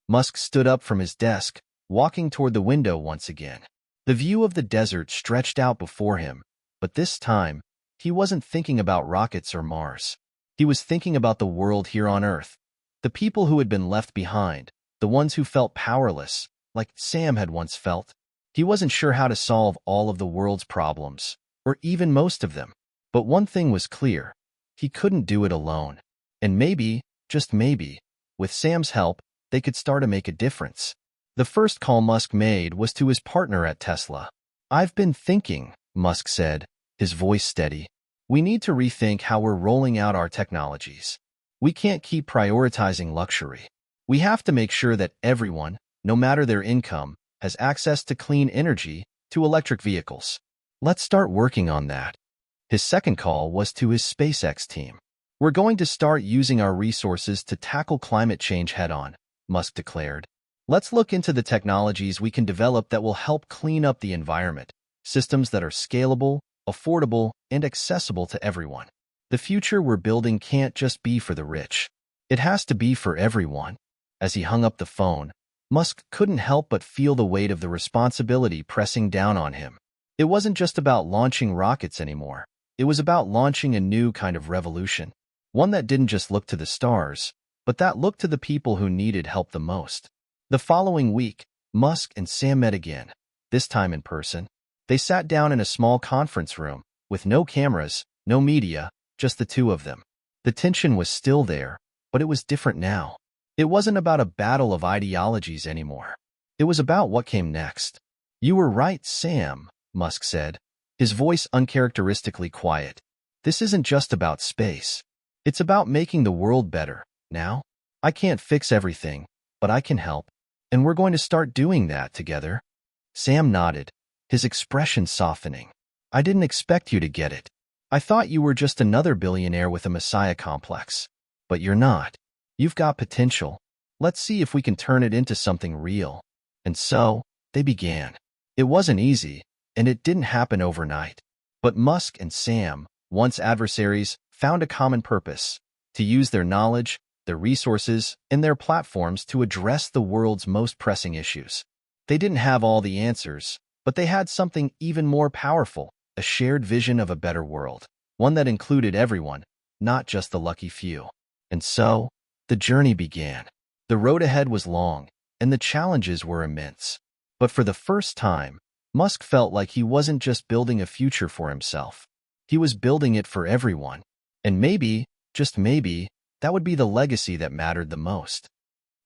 Musk stood up from his desk, walking toward the window once again. The view of the desert stretched out before him, but this time, he wasn't thinking about rockets or Mars. He was thinking about the world here on Earth, the people who had been left behind, the ones who felt powerless, like Sam had once felt. He wasn't sure how to solve all of the world's problems, or even most of them. But one thing was clear. He couldn't do it alone. And maybe, just maybe, with Sam's help, they could start to make a difference. The first call Musk made was to his partner at Tesla. "I've been thinking," Musk said, his voice steady. "We need to rethink how we're rolling out our technologies. We can't keep prioritizing luxury. We have to make sure that everyone, no matter their income, has access to clean energy, to electric vehicles. Let's start working on that." His second call was to his SpaceX team. "We're going to start using our resources to tackle climate change head-on," Musk declared. "Let's look into the technologies we can develop that will help clean up the environment, systems that are scalable, affordable, and accessible to everyone. The future we're building can't just be for the rich. It has to be for everyone." As he hung up the phone, Musk couldn't help but feel the weight of the responsibility pressing down on him. It wasn't just about launching rockets anymore. It was about launching a new kind of revolution, one that didn't just look to the stars, but that looked to the people who needed help the most. The following week, Musk and Sam met again, this time in person. They sat down in a small conference room, with no cameras, no media, just the two of them. The tension was still there, but it was different now. It wasn't about a battle of ideologies anymore. It was about what came next. "You were right, Sam," Musk said, his voice uncharacteristically quiet. "This isn't just about space. It's about making the world better, now. I can't fix everything, but I can help. And we're going to start doing that together." Sam nodded, his expression softening. "I didn't expect you to get it. I thought you were just another billionaire with a messiah complex. But you're not. You've got potential. Let's see if we can turn it into something real. And so, they began. It wasn't easy, and it didn't happen overnight. But Musk and Sam, once adversaries, found a common purpose: to use their knowledge, their resources, and their platforms to address the world's most pressing issues. They didn't have all the answers, but they had something even more powerful: a shared vision of a better world, one that included everyone, not just the lucky few. And so, the journey began. The road ahead was long, and the challenges were immense. But for the first time, Musk felt like he wasn't just building a future for himself. He was building it for everyone. And maybe, just maybe, that would be the legacy that mattered the most.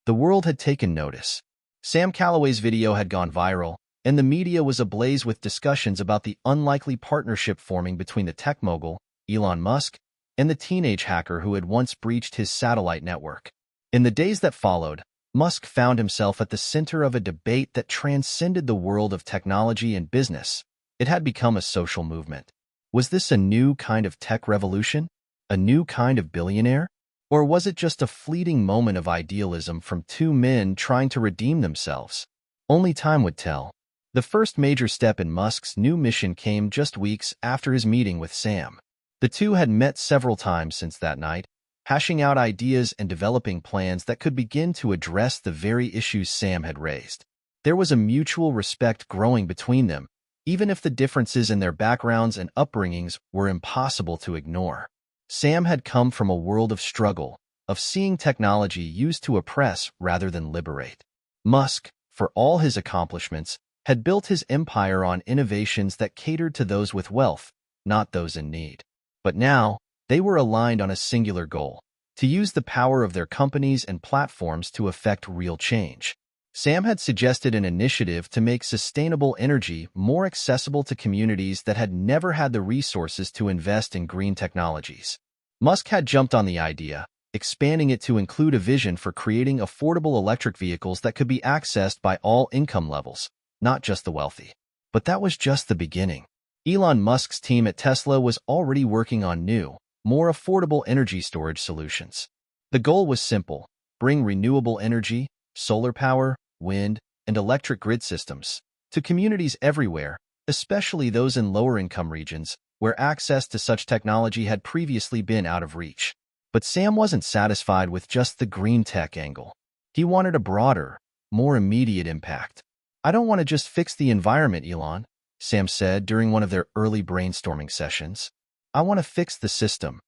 The world had taken notice. Sam Calloway's video had gone viral, and the media was ablaze with discussions about the unlikely partnership forming between the tech mogul, Elon Musk, and the teenage hacker who had once breached his satellite network. In the days that followed, Musk found himself at the center of a debate that transcended the world of technology and business. It had become a social movement. Was this a new kind of tech revolution? A new kind of billionaire? Or was it just a fleeting moment of idealism from two men trying to redeem themselves? Only time would tell. The first major step in Musk's new mission came just weeks after his meeting with Sam. The two had met several times since that night, hashing out ideas and developing plans that could begin to address the very issues Sam had raised. There was a mutual respect growing between them, even if the differences in their backgrounds and upbringings were impossible to ignore. Sam had come from a world of struggle, of seeing technology used to oppress rather than liberate. Musk, for all his accomplishments, had built his empire on innovations that catered to those with wealth, not those in need. But now, they were aligned on a singular goal: to use the power of their companies and platforms to effect real change. Sam had suggested an initiative to make sustainable energy more accessible to communities that had never had the resources to invest in green technologies. Musk had jumped on the idea, expanding it to include a vision for creating affordable electric vehicles that could be accessed by all income levels, not just the wealthy. But that was just the beginning. Elon Musk's team at Tesla was already working on new, more affordable energy storage solutions. The goal was simple: bring renewable energy, solar power, wind, and electric grid systems to communities everywhere, especially those in lower-income regions, where access to such technology had previously been out of reach. But Sam wasn't satisfied with just the green tech angle. He wanted a broader, more immediate impact. "I don't want to just fix the environment, Elon," Sam said during one of their early brainstorming sessions. "I want to fix the system.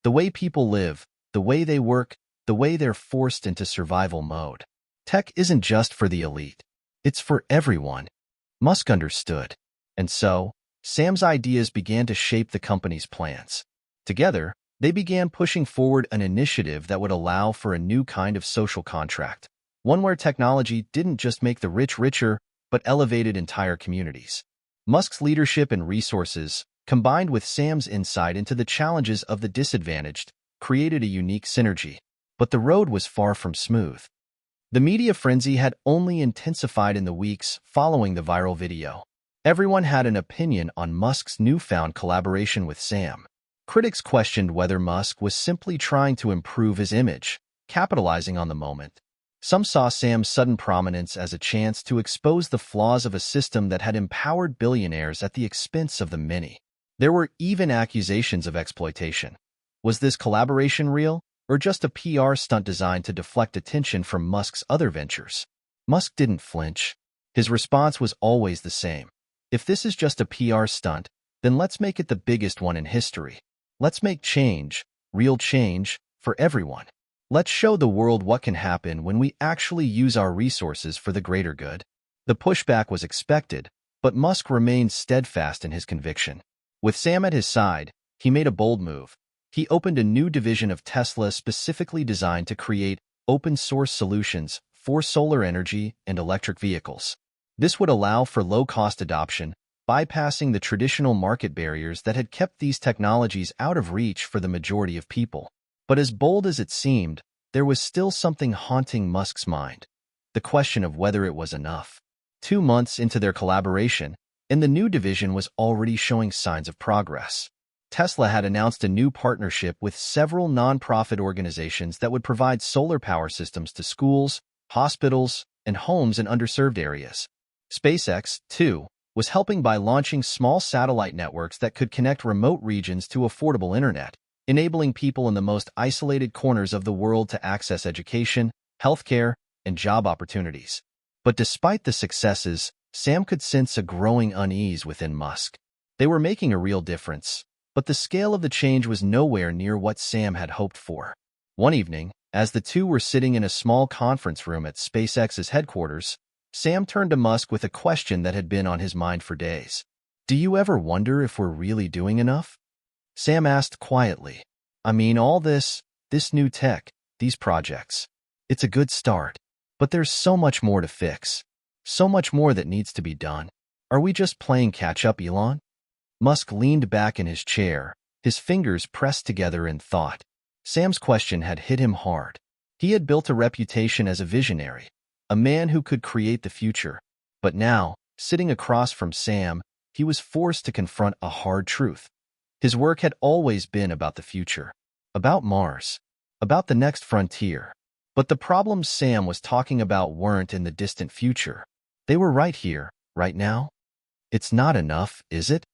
The way people live, the way they work, the way they're forced into survival mode. Tech isn't just for the elite. It's for everyone." Musk understood. And so, Sam's ideas began to shape the company's plans. Together, they began pushing forward an initiative that would allow for a new kind of social contract, one where technology didn't just make the rich richer, but elevated entire communities. Musk's leadership and resources, combined with Sam's insight into the challenges of the disadvantaged, created a unique synergy. But the road was far from smooth. The media frenzy had only intensified in the weeks following the viral video. Everyone had an opinion on Musk's newfound collaboration with Sam. Critics questioned whether Musk was simply trying to improve his image, capitalizing on the moment. Some saw Sam's sudden prominence as a chance to expose the flaws of a system that had empowered billionaires at the expense of the many. There were even accusations of exploitation. Was this collaboration real, or just a PR stunt designed to deflect attention from Musk's other ventures? Musk didn't flinch. His response was always the same: "If this is just a PR stunt, then let's make it the biggest one in history. Let's make change, real change, for everyone. Let's show the world what can happen when we actually use our resources for the greater good." The pushback was expected, but Musk remained steadfast in his conviction. With Sam at his side, he made a bold move. He opened a new division of Tesla specifically designed to create open-source solutions for solar energy and electric vehicles. This would allow for low-cost adoption, bypassing the traditional market barriers that had kept these technologies out of reach for the majority of people. But as bold as it seemed, there was still something haunting Musk's mind: the question of whether it was enough. 2 months into their collaboration, and the new division was already showing signs of progress. Tesla had announced a new partnership with several nonprofit organizations that would provide solar power systems to schools, hospitals, and homes in underserved areas. SpaceX, too, was helping by launching small satellite networks that could connect remote regions to affordable internet, enabling people in the most isolated corners of the world to access education, healthcare, and job opportunities. But despite the successes, Sam could sense a growing unease within Musk. They were making a real difference, but the scale of the change was nowhere near what Sam had hoped for. One evening, as the two were sitting in a small conference room at SpaceX's headquarters, Sam turned to Musk with a question that had been on his mind for days. "Do you ever wonder if we're really doing enough?" Sam asked quietly. "I mean, all this new tech, these projects. It's a good start, but there's so much more to fix. So much more that needs to be done. Are we just playing catch-up, Elon?" Musk leaned back in his chair, his fingers pressed together in thought. Sam's question had hit him hard. He had built a reputation as a visionary, a man who could create the future. But now, sitting across from Sam, he was forced to confront a hard truth. His work had always been about the future, about Mars, about the next frontier. But the problems Sam was talking about weren't in the distant future. They were right here, right now. "It's not enough, is it?"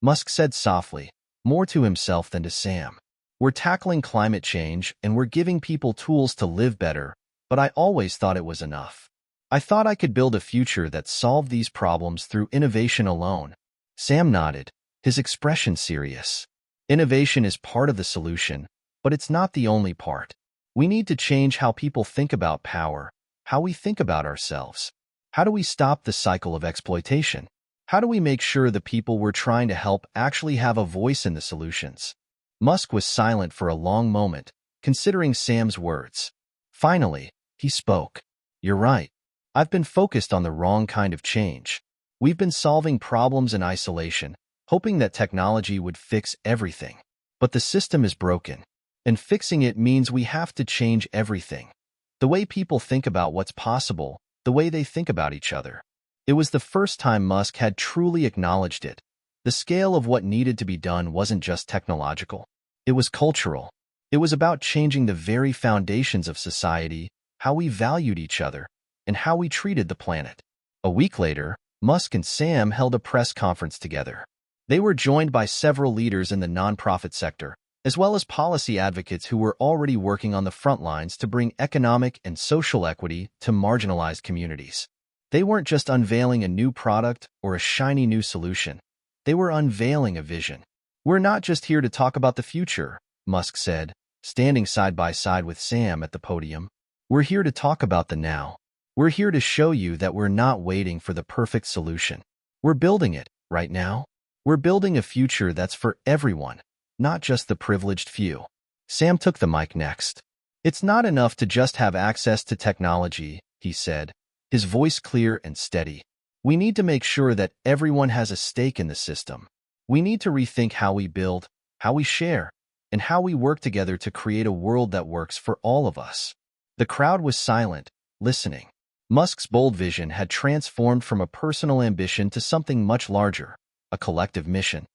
Musk said softly, more to himself than to Sam. "We're tackling climate change and we're giving people tools to live better, but I always thought it was enough. I thought I could build a future that solved these problems through innovation alone." Sam nodded, his expression serious. "Innovation is part of the solution, but it's not the only part. We need to change how people think about power, how we think about ourselves. How do we stop the cycle of exploitation? How do we make sure the people we're trying to help actually have a voice in the solutions?" Musk was silent for a long moment, considering Sam's words. Finally, he spoke. "You're right. I've been focused on the wrong kind of change. We've been solving problems in isolation, hoping that technology would fix everything. But the system is broken, and fixing it means we have to change everything. The way people think about what's possible, the way they think about each other." It was the first time Musk had truly acknowledged it. The scale of what needed to be done wasn't just technological. It was cultural. It was about changing the very foundations of society, how we valued each other, and how we treated the planet. A week later, Musk and Sam held a press conference together. They were joined by several leaders in the nonprofit sector, as well as policy advocates who were already working on the front lines to bring economic and social equity to marginalized communities. They weren't just unveiling a new product or a shiny new solution. They were unveiling a vision. "We're not just here to talk about the future," Musk said, standing side by side with Sam at the podium. "We're here to talk about the now. We're here to show you that we're not waiting for the perfect solution. We're building it right now. We're building a future that's for everyone, not just the privileged few." Sam took the mic next. "It's not enough to just have access to technology," he said, his voice clear and steady. "We need to make sure that everyone has a stake in the system. We need to rethink how we build, how we share, and how we work together to create a world that works for all of us." The crowd was silent, listening. Musk's bold vision had transformed from a personal ambition to something much larger, a collective mission.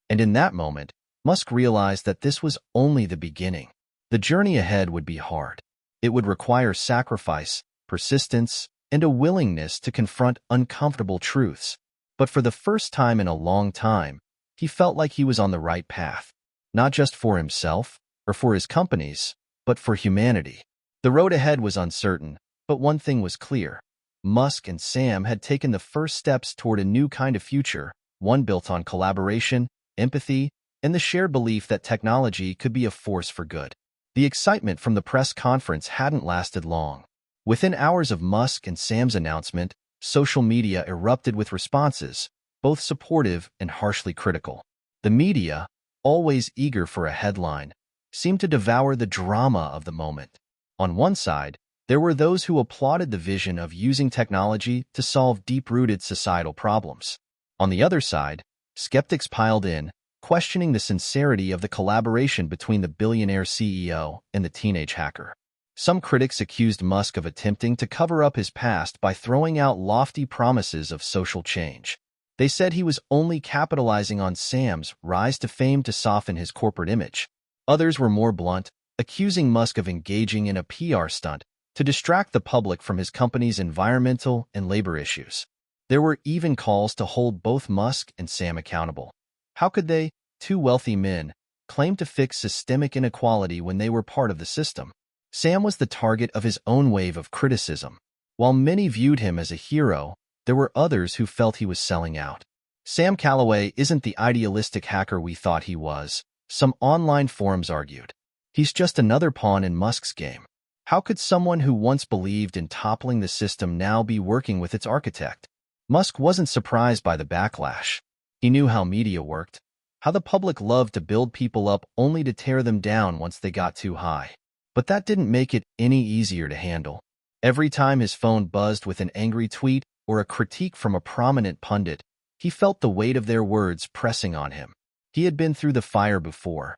And in that moment, Musk realized that this was only the beginning. The journey ahead would be hard. It would require sacrifice, persistence, and a willingness to confront uncomfortable truths. But for the first time in a long time, he felt like he was on the right path, not just for himself or for his companies, but for humanity. The road ahead was uncertain, but one thing was clear. Musk and Sam had taken the first steps toward a new kind of future, one built on collaboration, empathy, and the shared belief that technology could be a force for good. The excitement from the press conference hadn't lasted long. Within hours of Musk and Sam's announcement, social media erupted with responses, both supportive and harshly critical. The media, always eager for a headline, seemed to devour the drama of the moment. On one side, there were those who applauded the vision of using technology to solve deep-rooted societal problems. On the other side, skeptics piled in, questioning the sincerity of the collaboration between the billionaire CEO and the teenage hacker. Some critics accused Musk of attempting to cover up his past by throwing out lofty promises of social change. They said he was only capitalizing on Sam's rise to fame to soften his corporate image. Others were more blunt, accusing Musk of engaging in a PR stunt to distract the public from his company's environmental and labor issues. There were even calls to hold both Musk and Sam accountable. How could they, two wealthy men, claim to fix systemic inequality when they were part of the system? Sam was the target of his own wave of criticism. While many viewed him as a hero, there were others who felt he was selling out. Sam Calloway isn't the idealistic hacker we thought he was, some online forums argued. He's just another pawn in Musk's game. How could someone who once believed in toppling the system now be working with its architect? Musk wasn't surprised by the backlash. He knew how media worked, how the public loved to build people up only to tear them down once they got too high. But that didn't make it any easier to handle. Every time his phone buzzed with an angry tweet or a critique from a prominent pundit, he felt the weight of their words pressing on him. He had been through the fire before.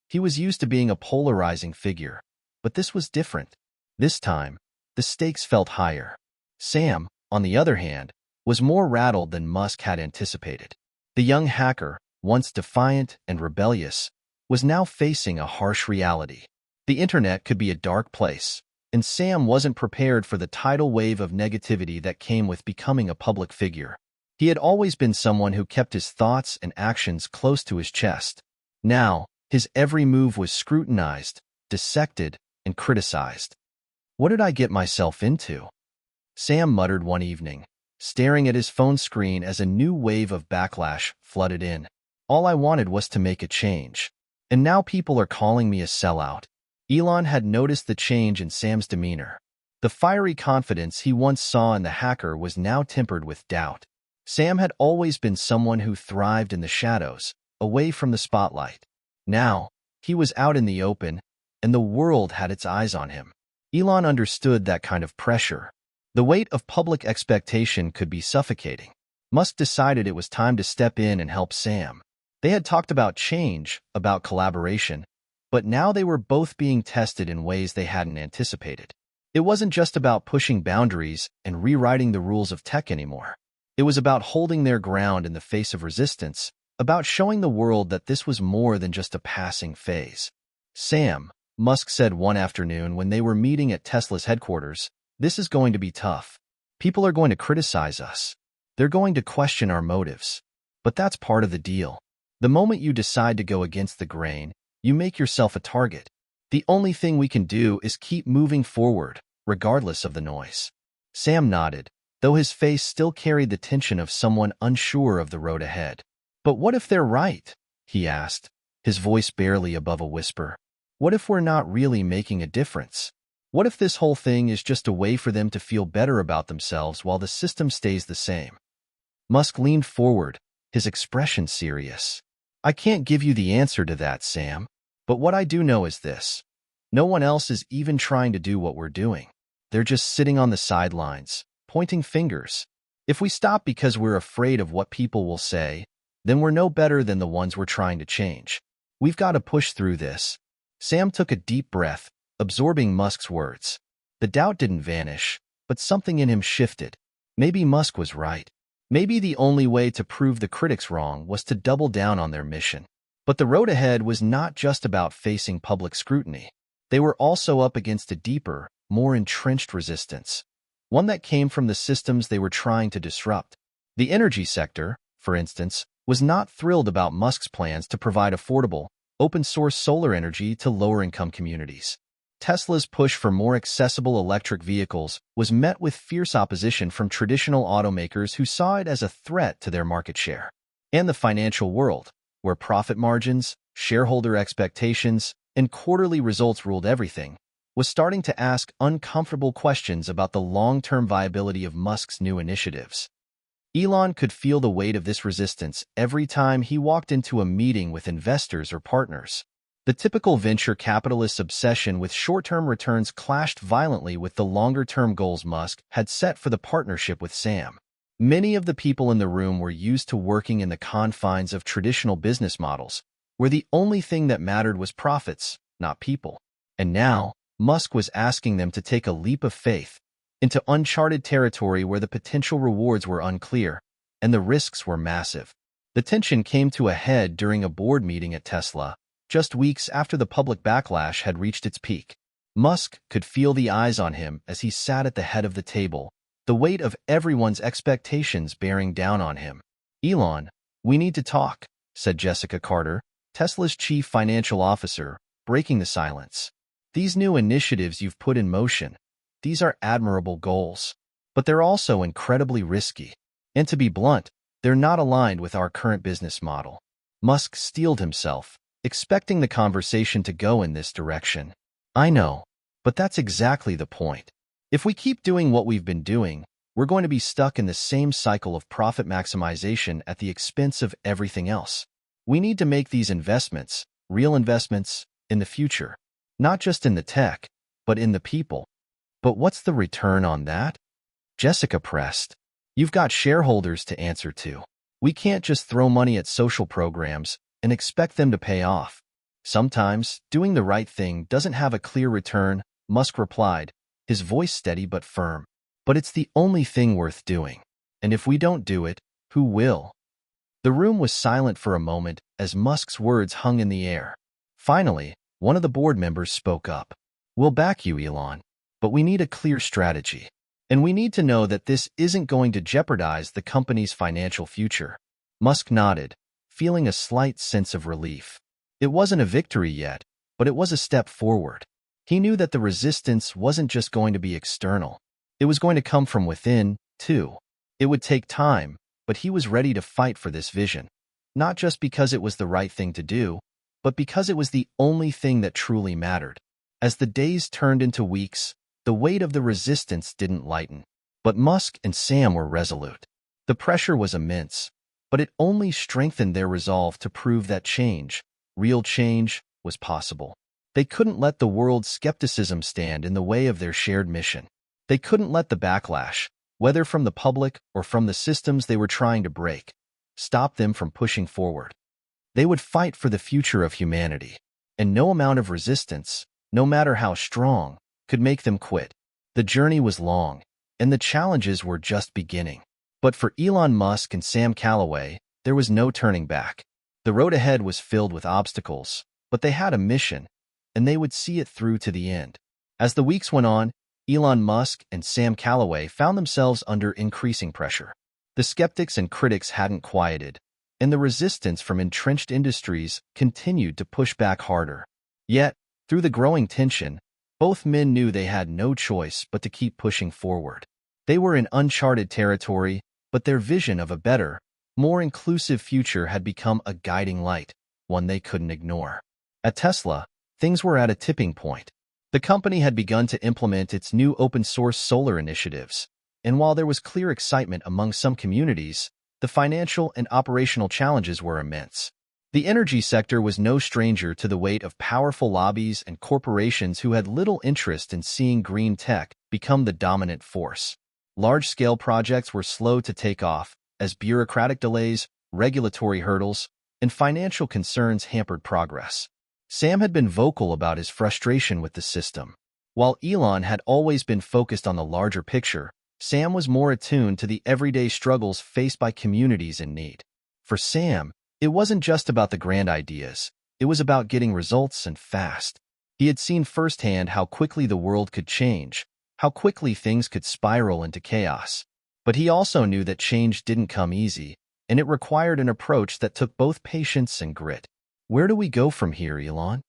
He was used to being a polarizing figure, but this was different. This time, the stakes felt higher. Sam, on the other hand, was more rattled than Musk had anticipated. The young hacker, once defiant and rebellious, was now facing a harsh reality. The internet could be a dark place, and Sam wasn't prepared for the tidal wave of negativity that came with becoming a public figure. He had always been someone who kept his thoughts and actions close to his chest. Now, his every move was scrutinized, dissected, and criticized. What did I get myself into? Sam muttered one evening, staring at his phone screen as a new wave of backlash flooded in. All I wanted was to make a change. And now people are calling me a sellout. Elon had noticed the change in Sam's demeanor. The fiery confidence he once saw in the hacker was now tempered with doubt. Sam had always been someone who thrived in the shadows, away from the spotlight. Now, he was out in the open, and the world had its eyes on him. Elon understood that kind of pressure. The weight of public expectation could be suffocating. Musk decided it was time to step in and help Sam. They had talked about change, about collaboration, but now they were both being tested in ways they hadn't anticipated. It wasn't just about pushing boundaries and rewriting the rules of tech anymore. It was about holding their ground in the face of resistance, about showing the world that this was more than just a passing phase. Sam, Musk said one afternoon when they were meeting at Tesla's headquarters, this is going to be tough. People are going to criticize us. They're going to question our motives. But that's part of the deal. The moment you decide to go against the grain, you make yourself a target. The only thing we can do is keep moving forward, regardless of the noise. Sam nodded, though his face still carried the tension of someone unsure of the road ahead. But what if they're right? He asked, his voice barely above a whisper. What if we're not really making a difference? What if this whole thing is just a way for them to feel better about themselves while the system stays the same? Musk leaned forward, his expression serious. I can't give you the answer to that, Sam. But what I do know is this. No one else is even trying to do what we're doing. They're just sitting on the sidelines, pointing fingers. If we stop because we're afraid of what people will say, then we're no better than the ones we're trying to change. We've got to push through this. Sam took a deep breath, absorbing Musk's words. The doubt didn't vanish, but something in him shifted. Maybe Musk was right. Maybe the only way to prove the critics wrong was to double down on their mission. But the road ahead was not just about facing public scrutiny. They were also up against a deeper, more entrenched resistance, one that came from the systems they were trying to disrupt. The energy sector, for instance, was not thrilled about Musk's plans to provide affordable, open-source solar energy to lower-income communities. Tesla's push for more accessible electric vehicles was met with fierce opposition from traditional automakers who saw it as a threat to their market share. And the financial world, where profit margins, shareholder expectations, and quarterly results ruled everything, was starting to ask uncomfortable questions about the long-term viability of Musk's new initiatives. Elon could feel the weight of this resistance every time he walked into a meeting with investors or partners. The typical venture capitalist's obsession with short-term returns clashed violently with the longer-term goals Musk had set for the partnership with Sam. Many of the people in the room were used to working in the confines of traditional business models, where the only thing that mattered was profits, not people. And now, Musk was asking them to take a leap of faith into uncharted territory where the potential rewards were unclear, and the risks were massive. The tension came to a head during a board meeting at Tesla, just weeks after the public backlash had reached its peak. Musk could feel the eyes on him as he sat at the head of the table, the weight of everyone's expectations bearing down on him. "Elon, we need to talk," said Jessica Carter, Tesla's chief financial officer, breaking the silence. "These new initiatives you've put in motion, these are admirable goals, but they're also incredibly risky. And to be blunt, they're not aligned with our current business model." Musk steeled himself, expecting the conversation to go in this direction. "I know, but that's exactly the point. If we keep doing what we've been doing, we're going to be stuck in the same cycle of profit maximization at the expense of everything else. We need to make these investments, real investments, in the future, not just in the tech, but in the people." "But what's the return on that?" Jessica pressed. "You've got shareholders to answer to. We can't just throw money at social programs and expect them to pay off." "Sometimes, doing the right thing doesn't have a clear return," Musk replied, his voice steady but firm. "But it's the only thing worth doing. And if we don't do it, who will?" The room was silent for a moment as Musk's words hung in the air. Finally, one of the board members spoke up. "We'll back you, Elon, but we need a clear strategy. And we need to know that this isn't going to jeopardize the company's financial future." Musk nodded, feeling a slight sense of relief. It wasn't a victory yet, but it was a step forward. He knew that the resistance wasn't just going to be external. It was going to come from within, too. It would take time, but he was ready to fight for this vision, not just because it was the right thing to do, but because it was the only thing that truly mattered. As the days turned into weeks, the weight of the resistance didn't lighten. But Musk and Sam were resolute. The pressure was immense, but it only strengthened their resolve to prove that change, real change, was possible. They couldn't let the world's skepticism stand in the way of their shared mission. They couldn't let the backlash, whether from the public or from the systems they were trying to break, stop them from pushing forward. They would fight for the future of humanity, and no amount of resistance, no matter how strong, could make them quit. The journey was long, and the challenges were just beginning. But for Elon Musk and Sam Calloway, there was no turning back. The road ahead was filled with obstacles, but they had a mission, and they would see it through to the end. As the weeks went on, Elon Musk and Sam Calloway found themselves under increasing pressure. The skeptics and critics hadn't quieted, and the resistance from entrenched industries continued to push back harder. Yet, through the growing tension, both men knew they had no choice but to keep pushing forward. They were in uncharted territory, but their vision of a better, more inclusive future had become a guiding light, one they couldn't ignore. At Tesla, things were at a tipping point. The company had begun to implement its new open-source solar initiatives, and while there was clear excitement among some communities, the financial and operational challenges were immense. The energy sector was no stranger to the weight of powerful lobbies and corporations who had little interest in seeing green tech become the dominant force. Large-scale projects were slow to take off, as bureaucratic delays, regulatory hurdles, and financial concerns hampered progress. Sam had been vocal about his frustration with the system. While Elon had always been focused on the larger picture, Sam was more attuned to the everyday struggles faced by communities in need. For Sam, it wasn't just about the grand ideas. It was about getting results and fast. He had seen firsthand how quickly the world could change, how quickly things could spiral into chaos. But he also knew that change didn't come easy, and it required an approach that took both patience and grit. "Where do we go from here, Elon?"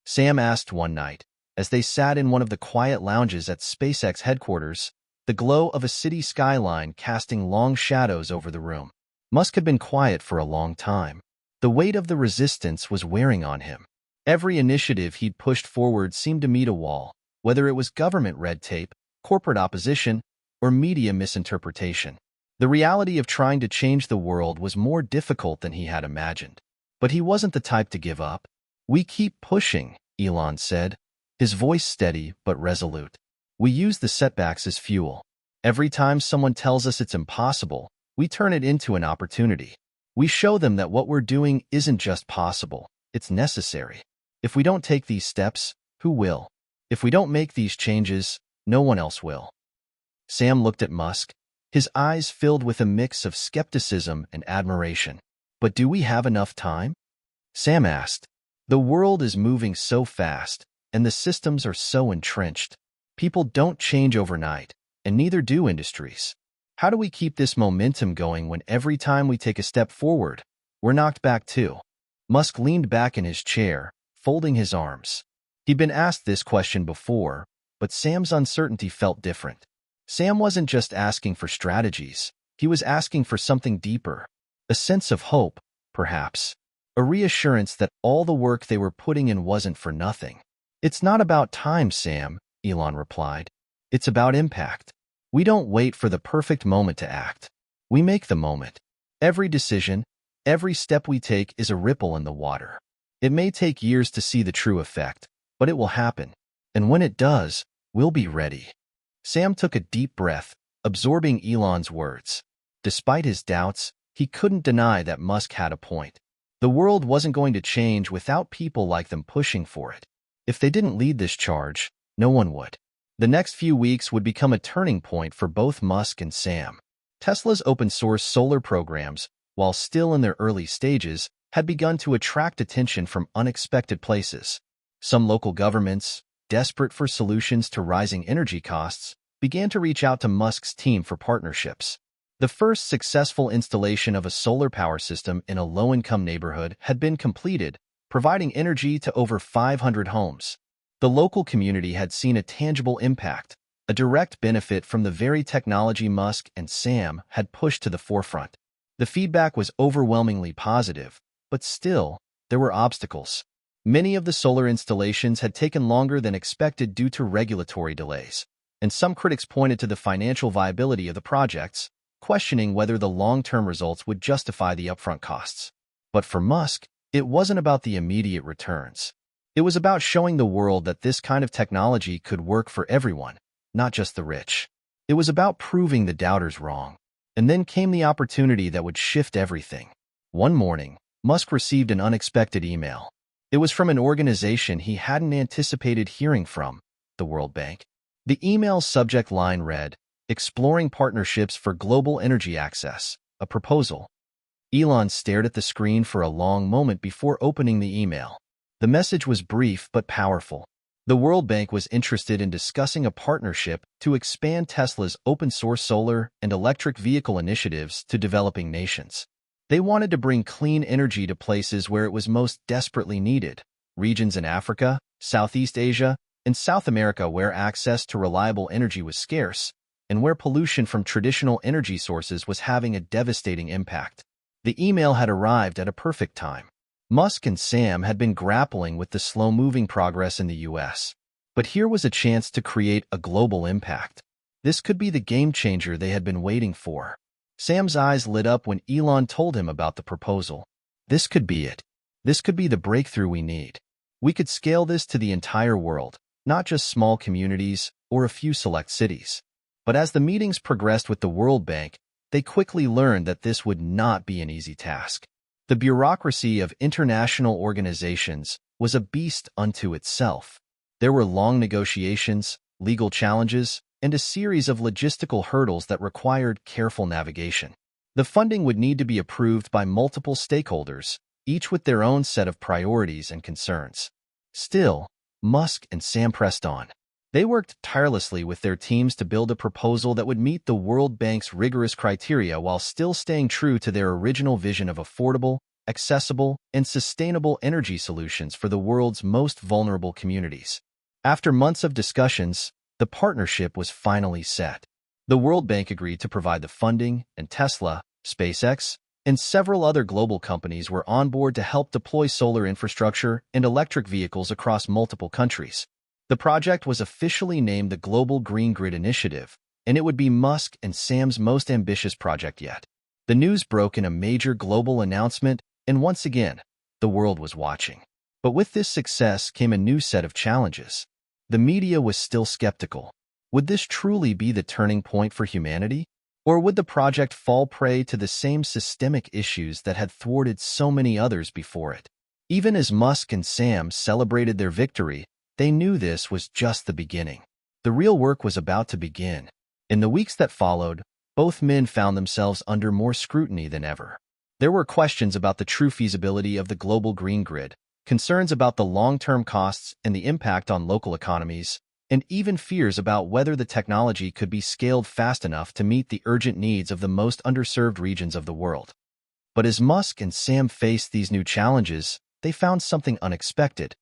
Sam asked one night, as they sat in one of the quiet lounges at SpaceX headquarters, the glow of a city skyline casting long shadows over the room. Musk had been quiet for a long time. The weight of the resistance was wearing on him. Every initiative he'd pushed forward seemed to meet a wall, whether it was government red tape, corporate opposition, or media misinterpretation. The reality of trying to change the world was more difficult than he had imagined. But he wasn't the type to give up. "We keep pushing," Elon said, his voice steady but resolute. "We use the setbacks as fuel. Every time someone tells us it's impossible, we turn it into an opportunity. We show them that what we're doing isn't just possible, it's necessary. If we don't take these steps, who will? If we don't make these changes, no one else will." Sam looked at Musk, his eyes filled with a mix of skepticism and admiration. "But do we have enough time?" Sam asked. "The world is moving so fast, and the systems are so entrenched. People don't change overnight, and neither do industries. How do we keep this momentum going when every time we take a step forward, we're knocked back too?" Musk leaned back in his chair, folding his arms. He'd been asked this question before, but Sam's uncertainty felt different. Sam wasn't just asking for strategies. He was asking for something deeper. A sense of hope, perhaps. A reassurance that all the work they were putting in wasn't for nothing. "It's not about time, Sam," Elon replied. "It's about impact. We don't wait for the perfect moment to act. We make the moment. Every decision, every step we take is a ripple in the water. It may take years to see the true effect, but it will happen. And when it does, we'll be ready." Sam took a deep breath, absorbing Elon's words. Despite his doubts, he couldn't deny that Musk had a point. The world wasn't going to change without people like them pushing for it. If they didn't lead this charge, no one would. The next few weeks would become a turning point for both Musk and Sam. Tesla's open-source solar programs, while still in their early stages, had begun to attract attention from unexpected places. Some local governments, desperate for solutions to rising energy costs, began to reach out to Musk's team for partnerships. The first successful installation of a solar power system in a low-income neighborhood had been completed, providing energy to over 500 homes. The local community had seen a tangible impact, a direct benefit from the very technology Musk and Sam had pushed to the forefront. The feedback was overwhelmingly positive, but still, there were obstacles. Many of the solar installations had taken longer than expected due to regulatory delays, and some critics pointed to the financial viability of the projects, questioning whether the long-term results would justify the upfront costs. But for Musk, it wasn't about the immediate returns. It was about showing the world that this kind of technology could work for everyone, not just the rich. It was about proving the doubters wrong. And then came the opportunity that would shift everything. One morning, Musk received an unexpected email. It was from an organization he hadn't anticipated hearing from, the World Bank. The email's subject line read, "Exploring Partnerships for Global Energy Access, a Proposal." Elon stared at the screen for a long moment before opening the email. The message was brief but powerful. The World Bank was interested in discussing a partnership to expand Tesla's open-source solar and electric vehicle initiatives to developing nations. They wanted to bring clean energy to places where it was most desperately needed, regions in Africa, Southeast Asia, and South America where access to reliable energy was scarce, and where pollution from traditional energy sources was having a devastating impact. The email had arrived at a perfect time. Musk and Sam had been grappling with the slow-moving progress in the U.S., but here was a chance to create a global impact. This could be the game-changer they had been waiting for. Sam's eyes lit up when Elon told him about the proposal. This could be it. This could be the breakthrough we need. We could scale this to the entire world, not just small communities or a few select cities. But as the meetings progressed with the World Bank, they quickly learned that this would not be an easy task. The bureaucracy of international organizations was a beast unto itself. There were long negotiations, legal challenges, and a series of logistical hurdles that required careful navigation. The funding would need to be approved by multiple stakeholders, each with their own set of priorities and concerns. Still, Musk and Sam pressed on. They worked tirelessly with their teams to build a proposal that would meet the World Bank's rigorous criteria while still staying true to their original vision of affordable, accessible, and sustainable energy solutions for the world's most vulnerable communities. After months of discussions, the partnership was finally set. The World Bank agreed to provide the funding, and Tesla, SpaceX, and several other global companies were on board to help deploy solar infrastructure and electric vehicles across multiple countries. The project was officially named the Global Green Grid Initiative, and it would be Musk and Sam's most ambitious project yet. The news broke in a major global announcement, and once again, the world was watching. But with this success came a new set of challenges. The media was still skeptical. Would this truly be the turning point for humanity? Or would the project fall prey to the same systemic issues that had thwarted so many others before it? Even as Musk and Sam celebrated their victory, they knew this was just the beginning. The real work was about to begin. In the weeks that followed, both men found themselves under more scrutiny than ever. There were questions about the true feasibility of the global green grid, concerns about the long-term costs and the impact on local economies, and even fears about whether the technology could be scaled fast enough to meet the urgent needs of the most underserved regions of the world. But as Musk and Sam faced these new challenges, they found something unexpected.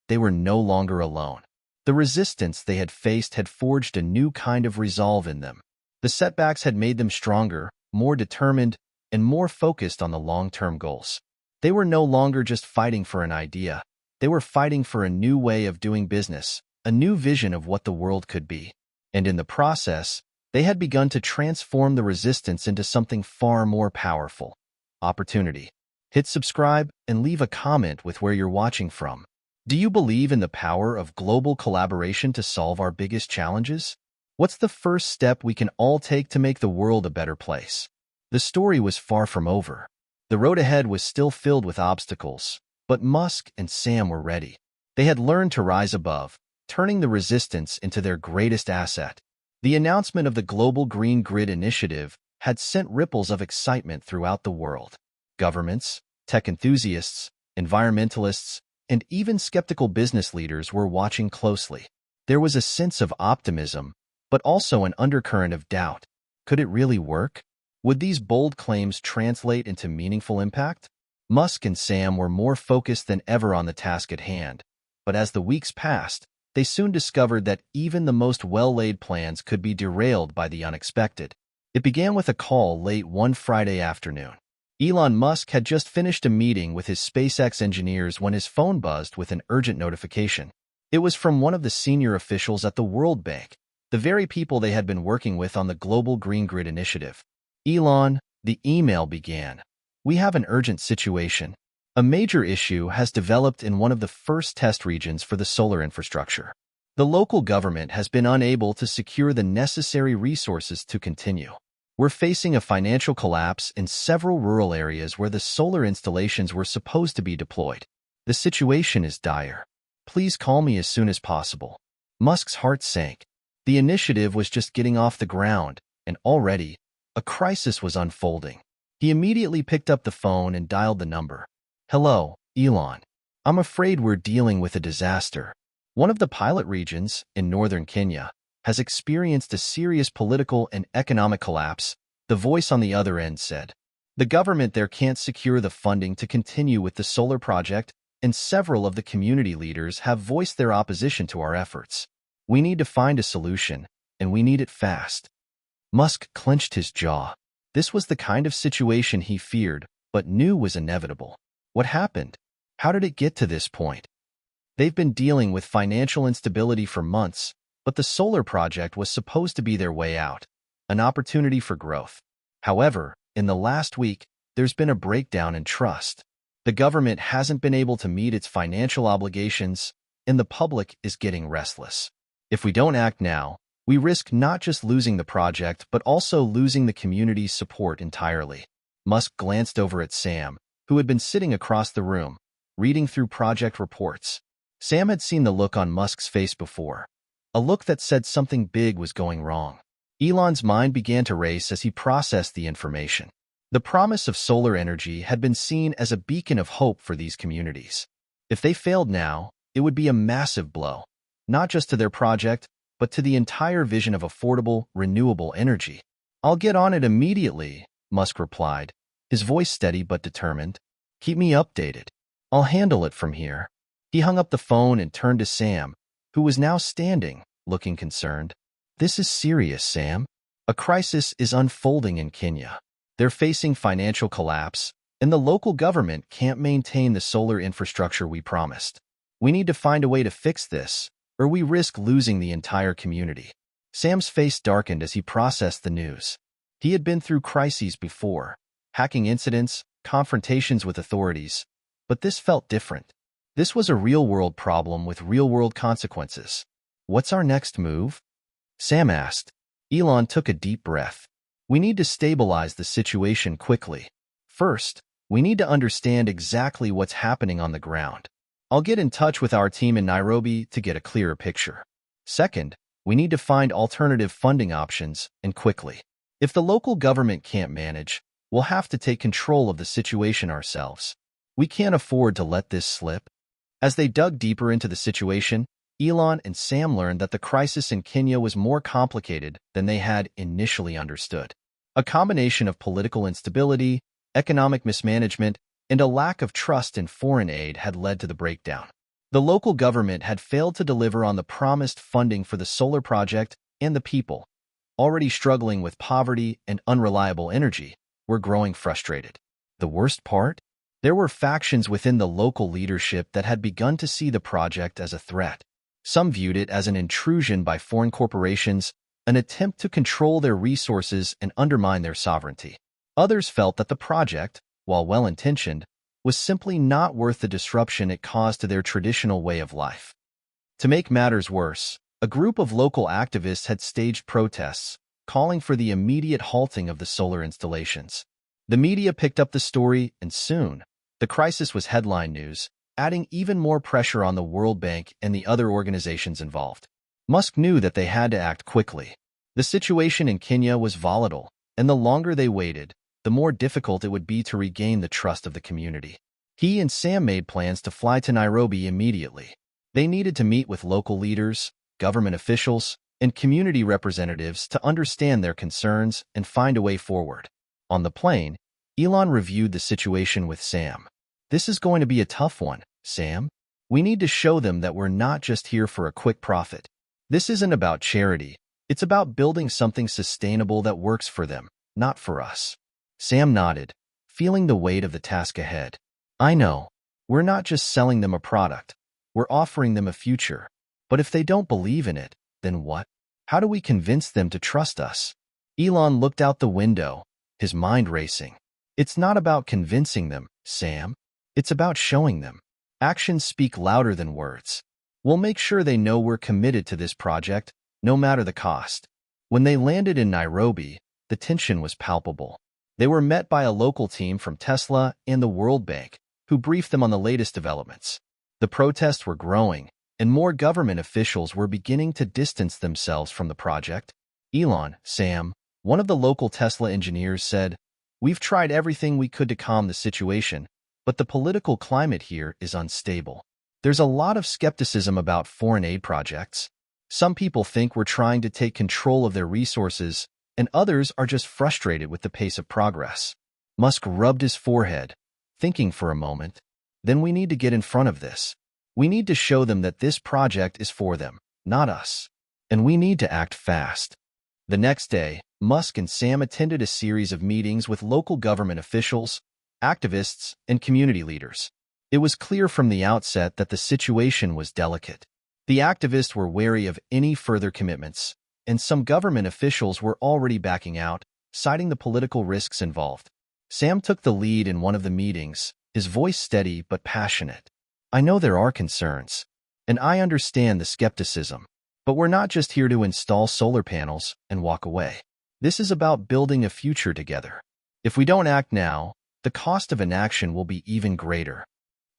They were no longer alone. The resistance they had faced had forged a new kind of resolve in them. The setbacks had made them stronger, more determined, and more focused on the long-term goals. They were no longer just fighting for an idea. They were fighting for a new way of doing business, a new vision of what the world could be. And in the process, they had begun to transform the resistance into something far more powerful: opportunity. Hit subscribe and leave a comment with where you're watching from. Do you believe in the power of global collaboration to solve our biggest challenges? What's the first step we can all take to make the world a better place? The story was far from over. The road ahead was still filled with obstacles, but Musk and Sam were ready. They had learned to rise above, turning the resistance into their greatest asset. The announcement of the Global Green Grid Initiative had sent ripples of excitement throughout the world. Governments, tech enthusiasts, environmentalists, and even skeptical business leaders were watching closely. There was a sense of optimism, but also an undercurrent of doubt. Could it really work? Would these bold claims translate into meaningful impact? Musk and Sam were more focused than ever on the task at hand, but as the weeks passed, they soon discovered that even the most well-laid plans could be derailed by the unexpected. It began with a call late one Friday afternoon. Elon Musk had just finished a meeting with his SpaceX engineers when his phone buzzed with an urgent notification. It was from one of the senior officials at the World Bank, the very people they had been working with on the Global Green Grid Initiative. Elon, the email began. We have an urgent situation. A major issue has developed in one of the first test regions for the solar infrastructure. The local government has been unable to secure the necessary resources to continue. We're facing a financial collapse in several rural areas where the solar installations were supposed to be deployed. The situation is dire. Please call me as soon as possible. Musk's heart sank. The initiative was just getting off the ground, and already, a crisis was unfolding. He immediately picked up the phone and dialed the number. Hello, Elon. I'm afraid we're dealing with a disaster. One of the pilot regions, in northern Kenya, has experienced a serious political and economic collapse, the voice on the other end said. The government there can't secure the funding to continue with the solar project, and several of the community leaders have voiced their opposition to our efforts. We need to find a solution, and we need it fast. Musk clenched his jaw. This was the kind of situation he feared, but knew was inevitable. What happened? How did it get to this point? They've been dealing with financial instability for months, but the solar project was supposed to be their way out, an opportunity for growth. However, in the last week, there's been a breakdown in trust. The government hasn't been able to meet its financial obligations, and the public is getting restless. If we don't act now, we risk not just losing the project, but also losing the community's support entirely. Musk glanced over at Sam, who had been sitting across the room, reading through project reports. Sam had seen the look on Musk's face before, a look that said something big was going wrong. Elon's mind began to race as he processed the information. The promise of solar energy had been seen as a beacon of hope for these communities. If they failed now, it would be a massive blow, not just to their project, but to the entire vision of affordable, renewable energy. I'll get on it immediately, Musk replied, his voice steady but determined. Keep me updated. I'll handle it from here. He hung up the phone and turned to Sam, who was now standing, looking concerned. This is serious, Sam. A crisis is unfolding in Kenya. They're facing financial collapse, and the local government can't maintain the solar infrastructure we promised. We need to find a way to fix this, or we risk losing the entire community. Sam's face darkened as he processed the news. He had been through crises before, hacking incidents, confrontations with authorities, but this felt different. This was a real-world problem with real-world consequences. What's our next move? Sam asked. Elon took a deep breath. We need to stabilize the situation quickly. First, we need to understand exactly what's happening on the ground. I'll get in touch with our team in Nairobi to get a clearer picture. Second, we need to find alternative funding options, and quickly. If the local government can't manage, we'll have to take control of the situation ourselves. We can't afford to let this slip. As they dug deeper into the situation, Elon and Sam learned that the crisis in Kenya was more complicated than they had initially understood. A combination of political instability, economic mismanagement, and a lack of trust in foreign aid had led to the breakdown. The local government had failed to deliver on the promised funding for the solar project, and the people, already struggling with poverty and unreliable energy, were growing frustrated. The worst part? There were factions within the local leadership that had begun to see the project as a threat. Some viewed it as an intrusion by foreign corporations, an attempt to control their resources and undermine their sovereignty. Others felt that the project, while well-intentioned, was simply not worth the disruption it caused to their traditional way of life. To make matters worse, a group of local activists had staged protests, calling for the immediate halting of the solar installations. The media picked up the story, and soon, the crisis was headline news, adding even more pressure on the World Bank and the other organizations involved. Musk knew that they had to act quickly. The situation in Kenya was volatile, and the longer they waited, the more difficult it would be to regain the trust of the community. He and Sam made plans to fly to Nairobi immediately. They needed to meet with local leaders, government officials, and community representatives to understand their concerns and find a way forward. On the plane, Elon reviewed the situation with Sam. "This is going to be a tough one, Sam. We need to show them that we're not just here for a quick profit. This isn't about charity. It's about building something sustainable that works for them, not for us." Sam nodded, feeling the weight of the task ahead. "I know. We're not just selling them a product. We're offering them a future. But if they don't believe in it, then what? How do we convince them to trust us?" Elon looked out the window, his mind racing. "It's not about convincing them, Sam. It's about showing them. Actions speak louder than words. We'll make sure they know we're committed to this project, no matter the cost." When they landed in Nairobi, the tension was palpable. They were met by a local team from Tesla and the World Bank, who briefed them on the latest developments. The protests were growing, and more government officials were beginning to distance themselves from the project. Elon, Sam, one of the local Tesla engineers, said, "We've tried everything we could to calm the situation, but the political climate here is unstable. There's a lot of skepticism about foreign aid projects. Some people think we're trying to take control of their resources, and others are just frustrated with the pace of progress." Musk rubbed his forehead, thinking for a moment. "Then we need to get in front of this. We need to show them that this project is for them, not us. And we need to act fast." The next day, Musk and Sam attended a series of meetings with local government officials, activists, and community leaders. It was clear from the outset that the situation was delicate. The activists were wary of any further commitments, and some government officials were already backing out, citing the political risks involved. Sam took the lead in one of the meetings, his voice steady but passionate. "I know there are concerns, and I understand the skepticism, but we're not just here to install solar panels and walk away. This is about building a future together. If we don't act now, the cost of inaction will be even greater."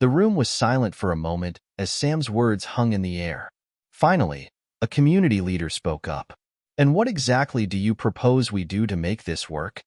The room was silent for a moment as Sam's words hung in the air. Finally, a community leader spoke up. "And what exactly do you propose we do to make this work?"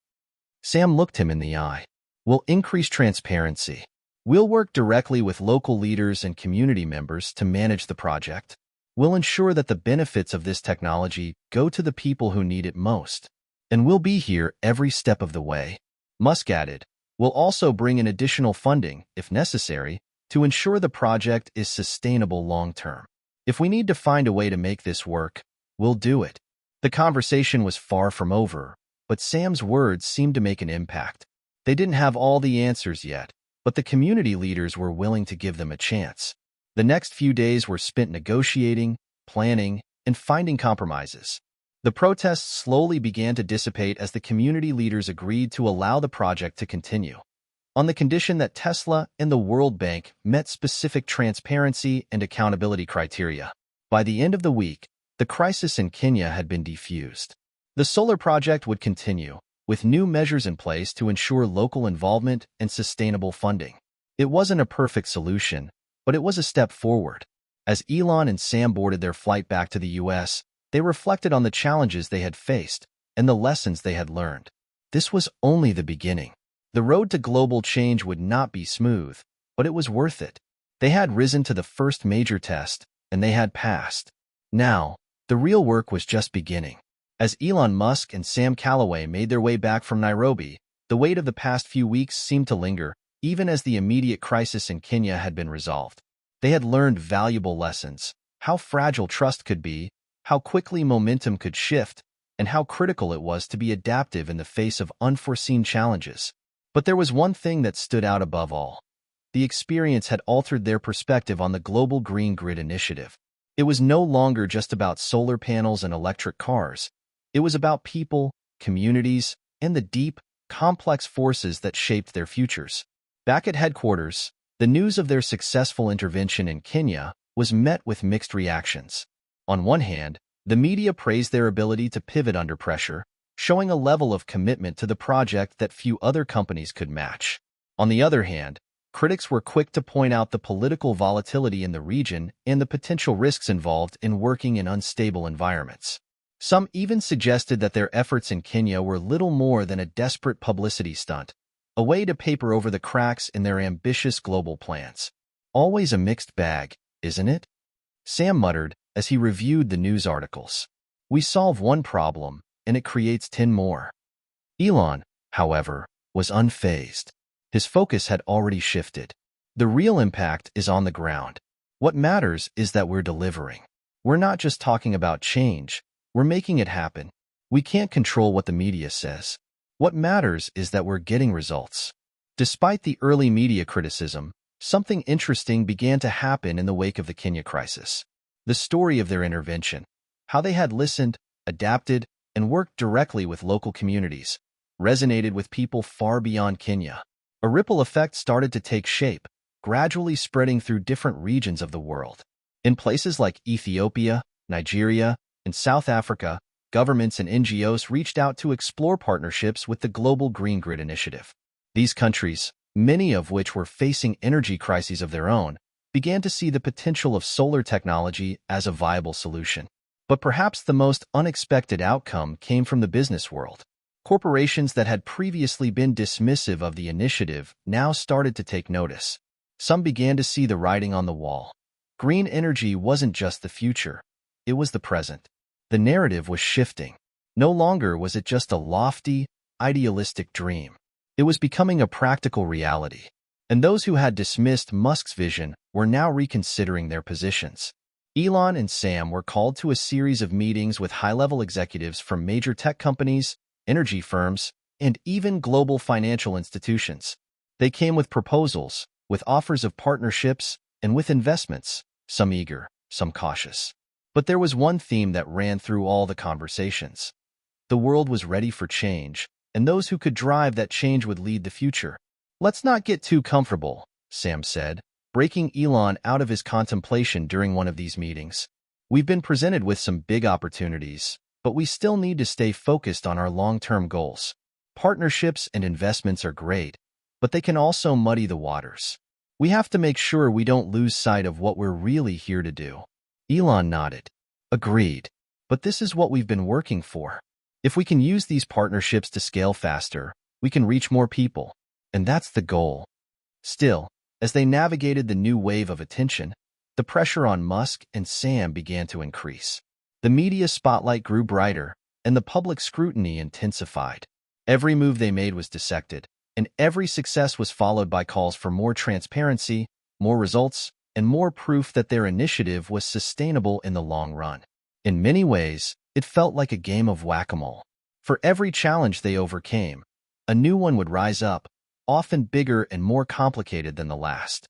Sam looked him in the eye. "We'll increase transparency. We'll work directly with local leaders and community members to manage the project. We'll ensure that the benefits of this technology go to the people who need it most. And we'll be here every step of the way." Musk added, "We'll also bring in additional funding, if necessary, to ensure the project is sustainable long-term. If we need to find a way to make this work, we'll do it." The conversation was far from over, but Sam's words seemed to make an impact. They didn't have all the answers yet, but the community leaders were willing to give them a chance. The next few days were spent negotiating, planning, and finding compromises. The protests slowly began to dissipate as the community leaders agreed to allow the project to continue, on the condition that Tesla and the World Bank met specific transparency and accountability criteria. By the end of the week, the crisis in Kenya had been defused. The solar project would continue, with new measures in place to ensure local involvement and sustainable funding. It wasn't a perfect solution, but it was a step forward. As Elon and Sam boarded their flight back to the U.S., they reflected on the challenges they had faced, and the lessons they had learned. This was only the beginning. The road to global change would not be smooth, but it was worth it. They had risen to the first major test, and they had passed. Now, the real work was just beginning. As Elon Musk and Sam Calloway made their way back from Nairobi, the weight of the past few weeks seemed to linger, even as the immediate crisis in Kenya had been resolved. They had learned valuable lessons: how fragile trust could be, how quickly momentum could shift, and how critical it was to be adaptive in the face of unforeseen challenges. But there was one thing that stood out above all. The experience had altered their perspective on the global green grid initiative. It was no longer just about solar panels and electric cars. It was about people, communities, and the deep, complex forces that shaped their futures. Back at headquarters, the news of their successful intervention in Kenya was met with mixed reactions. On one hand, the media praised their ability to pivot under pressure, showing a level of commitment to the project that few other companies could match. On the other hand, critics were quick to point out the political volatility in the region and the potential risks involved in working in unstable environments. Some even suggested that their efforts in Kenya were little more than a desperate publicity stunt, a way to paper over the cracks in their ambitious global plans. Always a mixed bag, isn't it? Sam muttered as he reviewed the news articles. We solve one problem, and it creates 10 more. Elon, however, was unfazed. His focus had already shifted. The real impact is on the ground. What matters is that we're delivering. We're not just talking about change, we're making it happen. We can't control what the media says. What matters is that we're getting results. Despite the early media criticism, something interesting began to happen in the wake of the Kenya crisis. The story of their intervention, how they had listened, adapted, and worked directly with local communities, resonated with people far beyond Kenya. A ripple effect started to take shape, gradually spreading through different regions of the world. In places like Ethiopia, Nigeria, and South Africa, governments and NGOs reached out to explore partnerships with the Global Green Grid Initiative. These countries, many of which were facing energy crises of their own, began to see the potential of solar technology as a viable solution. But perhaps the most unexpected outcome came from the business world. Corporations that had previously been dismissive of the initiative now started to take notice. Some began to see the writing on the wall. Green energy wasn't just the future, it was the present. The narrative was shifting. No longer was it just a lofty, idealistic dream. It was becoming a practical reality. And those who had dismissed Musk's vision were now reconsidering their positions. Elon and Sam were called to a series of meetings with high-level executives from major tech companies, energy firms, and even global financial institutions. They came with proposals, with offers of partnerships, and with investments, some eager, some cautious. But there was one theme that ran through all the conversations. The world was ready for change, and those who could drive that change would lead the future. Let's not get too comfortable, Sam said, breaking Elon out of his contemplation during one of these meetings. We've been presented with some big opportunities, but we still need to stay focused on our long-term goals. Partnerships and investments are great, but they can also muddy the waters. We have to make sure we don't lose sight of what we're really here to do. Elon nodded. Agreed. But this is what we've been working for. If we can use these partnerships to scale faster, we can reach more people. And that's the goal. Still, as they navigated the new wave of attention, the pressure on Musk and Sam began to increase. The media spotlight grew brighter, and the public scrutiny intensified. Every move they made was dissected, and every success was followed by calls for more transparency, more results, and more proof that their initiative was sustainable in the long run. In many ways, it felt like a game of whack-a-mole. For every challenge they overcame, a new one would rise up, often bigger and more complicated than the last.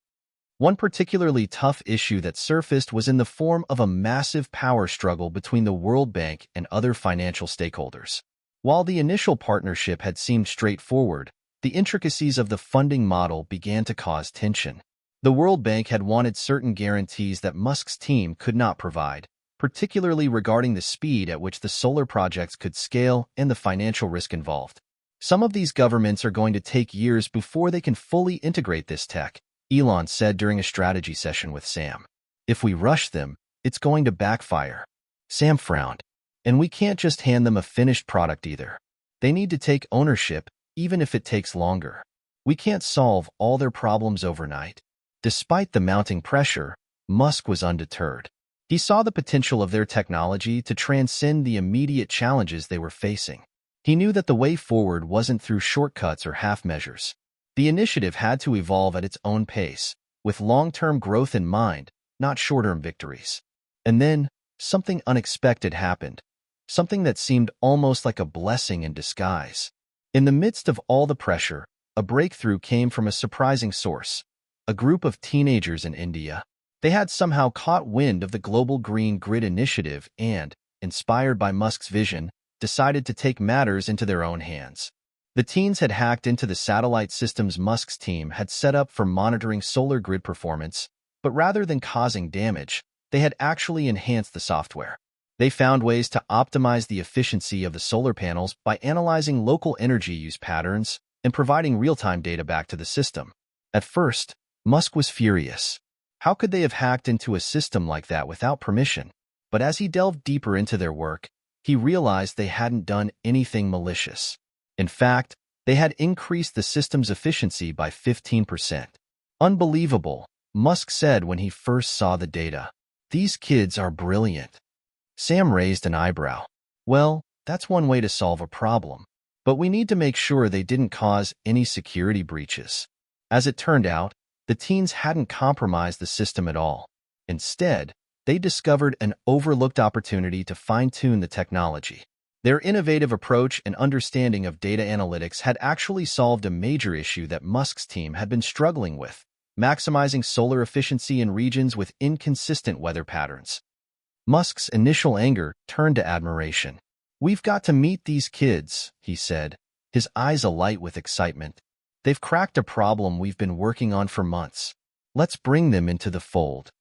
One particularly tough issue that surfaced was in the form of a massive power struggle between the World Bank and other financial stakeholders. While the initial partnership had seemed straightforward, the intricacies of the funding model began to cause tension. The World Bank had wanted certain guarantees that Musk's team could not provide, particularly regarding the speed at which the solar projects could scale and the financial risk involved. Some of these governments are going to take years before they can fully integrate this tech, Elon said during a strategy session with Sam. If we rush them, it's going to backfire. Sam frowned. And we can't just hand them a finished product either. They need to take ownership, even if it takes longer. We can't solve all their problems overnight. Despite the mounting pressure, Musk was undeterred. He saw the potential of their technology to transcend the immediate challenges they were facing. He knew that the way forward wasn't through shortcuts or half measures. The initiative had to evolve at its own pace, with long-term growth in mind, not short-term victories. And then, something unexpected happened, something that seemed almost like a blessing in disguise. In the midst of all the pressure, a breakthrough came from a surprising source, a group of teenagers in India. They had somehow caught wind of the global green grid initiative and, inspired by Musk's vision, decided to take matters into their own hands. The teens had hacked into the satellite systems Musk's team had set up for monitoring solar grid performance, but rather than causing damage, they had actually enhanced the software. They found ways to optimize the efficiency of the solar panels by analyzing local energy use patterns and providing real-time data back to the system. At first, Musk was furious. How could they have hacked into a system like that without permission? But as he delved deeper into their work, he realized they hadn't done anything malicious. In fact, they had increased the system's efficiency by 15%. Unbelievable, Musk said when he first saw the data. These kids are brilliant. Sam raised an eyebrow. Well, that's one way to solve a problem. But we need to make sure they didn't cause any security breaches. As it turned out, the teens hadn't compromised the system at all. Instead, they discovered an overlooked opportunity to fine-tune the technology. Their innovative approach and understanding of data analytics had actually solved a major issue that Musk's team had been struggling with, maximizing solar efficiency in regions with inconsistent weather patterns. Musk's initial anger turned to admiration. "We've got to meet these kids," he said, his eyes alight with excitement. "They've cracked a problem we've been working on for months. Let's bring them into the fold."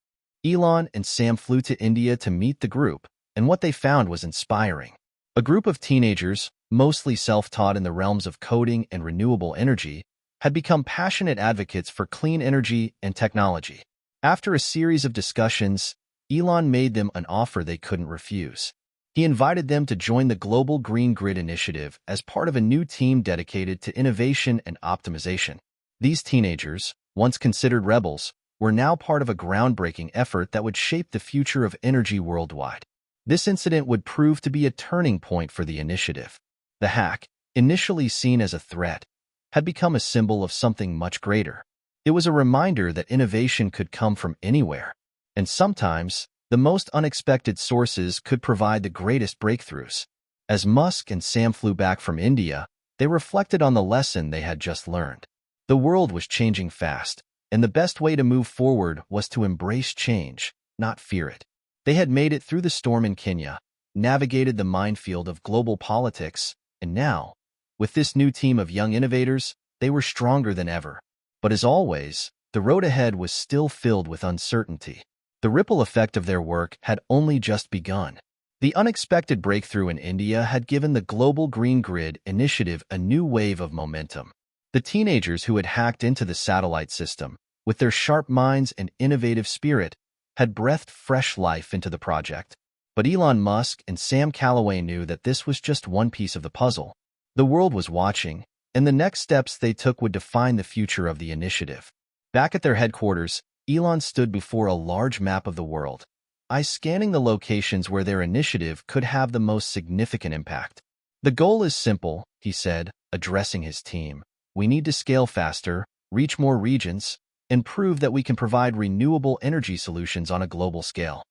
Elon and Sam flew to India to meet the group, and what they found was inspiring. A group of teenagers, mostly self-taught in the realms of coding and renewable energy, had become passionate advocates for clean energy and technology. After a series of discussions, Elon made them an offer they couldn't refuse. He invited them to join the Global Green Grid Initiative as part of a new team dedicated to innovation and optimization. These teenagers, once considered rebels, were now part of a groundbreaking effort that would shape the future of energy worldwide. This incident would prove to be a turning point for the initiative. The hack, initially seen as a threat, had become a symbol of something much greater. It was a reminder that innovation could come from anywhere, and sometimes, the most unexpected sources could provide the greatest breakthroughs. As Musk and Sam flew back from India, they reflected on the lesson they had just learned. The world was changing fast, and the best way to move forward was to embrace change, not fear it. They had made it through the storm in Kenya, navigated the minefield of global politics, and now, with this new team of young innovators, they were stronger than ever. But as always, the road ahead was still filled with uncertainty. The ripple effect of their work had only just begun. The unexpected breakthrough in India had given the Global Green Grid Initiative a new wave of momentum. The teenagers who had hacked into the satellite system, with their sharp minds and innovative spirit, had breathed fresh life into the project. But Elon Musk and Sam Calloway knew that this was just one piece of the puzzle. The world was watching, and the next steps they took would define the future of the initiative. Back at their headquarters, Elon stood before a large map of the world, eyes scanning the locations where their initiative could have the most significant impact. "The goal is simple," he said, addressing his team. "We need to scale faster, reach more regions, and prove that we can provide renewable energy solutions on a global scale."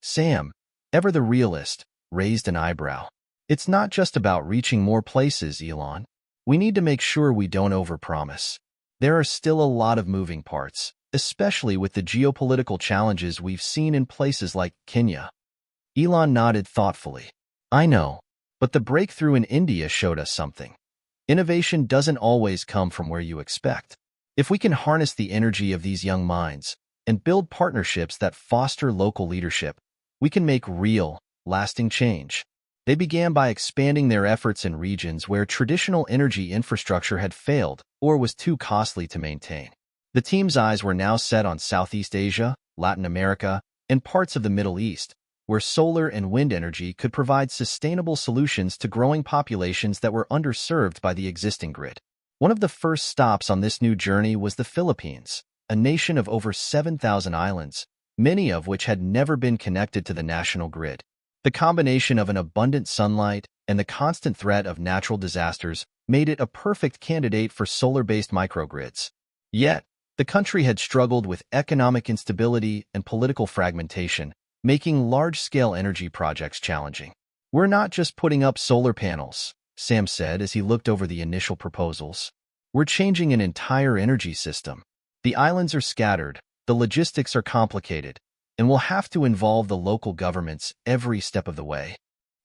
Sam, ever the realist, raised an eyebrow. "It's not just about reaching more places, Elon. We need to make sure we don't overpromise. There are still a lot of moving parts, especially with the geopolitical challenges we've seen in places like Kenya." Elon nodded thoughtfully. "I know, but the breakthrough in India showed us something. Innovation doesn't always come from where you expect. If we can harness the energy of these young minds and build partnerships that foster local leadership, we can make real, lasting change." They began by expanding their efforts in regions where traditional energy infrastructure had failed or was too costly to maintain. The team's eyes were now set on Southeast Asia, Latin America, and parts of the Middle East, where solar and wind energy could provide sustainable solutions to growing populations that were underserved by the existing grid. One of the first stops on this new journey was the Philippines, a nation of over 7,000 islands, many of which had never been connected to the national grid. The combination of an abundant sunlight and the constant threat of natural disasters made it a perfect candidate for solar-based microgrids. Yet, the country had struggled with economic instability and political fragmentation, making large-scale energy projects challenging. "We're not just putting up solar panels," Sam said as he looked over the initial proposals. "We're changing an entire energy system. The islands are scattered, the logistics are complicated, and we'll have to involve the local governments every step of the way."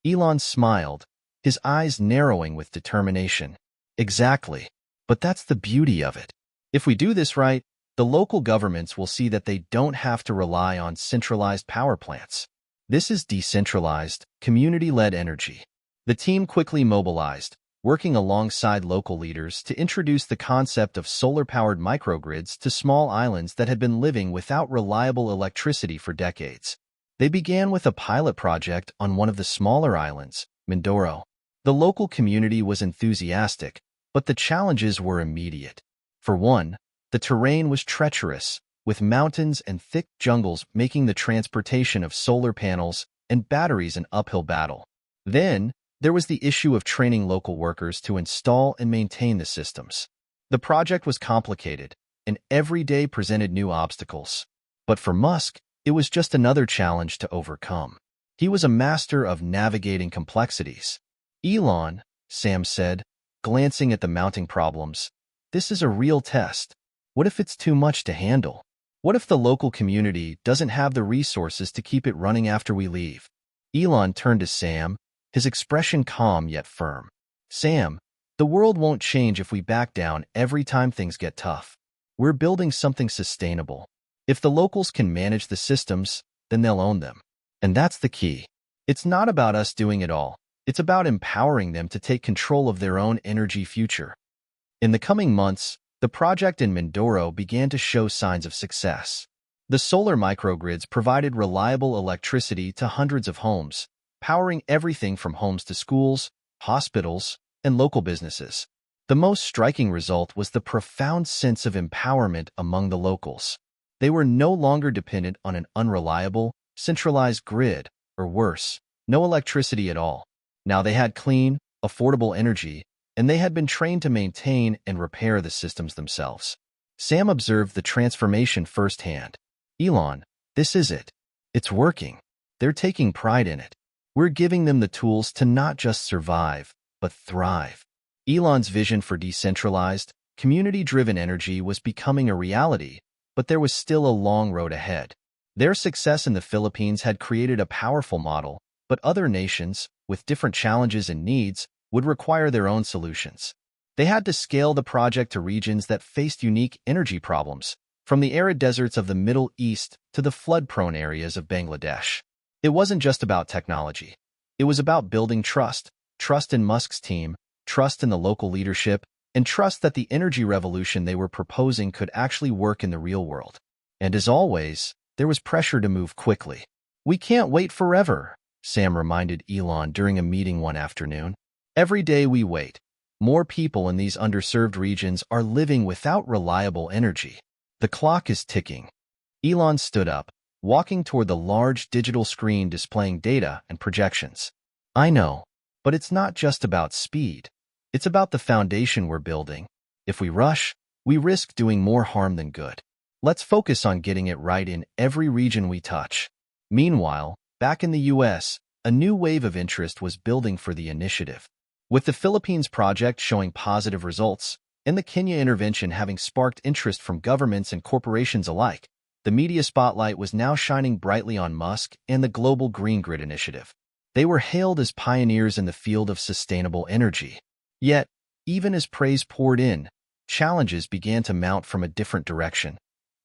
Elon smiled, his eyes narrowing with determination. "Exactly. But that's the beauty of it. If we do this right, the local governments will see that they don't have to rely on centralized power plants. This is decentralized, community-led energy." The team quickly mobilized, working alongside local leaders to introduce the concept of solar-powered microgrids to small islands that had been living without reliable electricity for decades. They began with a pilot project on one of the smaller islands, Mindoro. The local community was enthusiastic, but the challenges were immediate. For one, the terrain was treacherous, with mountains and thick jungles making the transportation of solar panels and batteries an uphill battle. Then, there was the issue of training local workers to install and maintain the systems. The project was complicated, and every day presented new obstacles. But for Musk, it was just another challenge to overcome. He was a master of navigating complexities. "Elon," Sam said, glancing at the mounting problems, "this is a real test. What if it's too much to handle? What if the local community doesn't have the resources to keep it running after we leave?" Elon turned to Sam, his expression calm yet firm. "Sam, the world won't change if we back down every time things get tough. We're building something sustainable. If the locals can manage the systems, then they'll own them. And that's the key. It's not about us doing it all. It's about empowering them to take control of their own energy future." In the coming months, the project in Mindoro began to show signs of success. The solar microgrids provided reliable electricity to hundreds of homes, powering everything from homes to schools, hospitals, and local businesses. The most striking result was the profound sense of empowerment among the locals. They were no longer dependent on an unreliable, centralized grid, or worse, no electricity at all. Now they had clean, affordable energy, and they had been trained to maintain and repair the systems themselves. Sam observed the transformation firsthand. "Elon, this is it. It's working. They're taking pride in it. We're giving them the tools to not just survive, but thrive." Elon's vision for decentralized, community-driven energy was becoming a reality, but there was still a long road ahead. Their success in the Philippines had created a powerful model, but other nations, with different challenges and needs, would require their own solutions. They had to scale the project to regions that faced unique energy problems, from the arid deserts of the Middle East to the flood-prone areas of Bangladesh. It wasn't just about technology. It was about building trust in Musk's team, trust in the local leadership, and trust that the energy revolution they were proposing could actually work in the real world. And as always, there was pressure to move quickly. "We can't wait forever," Sam reminded Elon during a meeting one afternoon. "Every day we wait, more people in these underserved regions are living without reliable energy. The clock is ticking." Elon stood up, walking toward the large digital screen displaying data and projections. "I know, but it's not just about speed. It's about the foundation we're building. If we rush, we risk doing more harm than good. Let's focus on getting it right in every region we touch." Meanwhile, back in the U.S., a new wave of interest was building for the initiative. With the Philippines project showing positive results, and the Kenya intervention having sparked interest from governments and corporations alike, the media spotlight was now shining brightly on Musk and the Global Green Grid Initiative. They were hailed as pioneers in the field of sustainable energy. Yet, even as praise poured in, challenges began to mount from a different direction: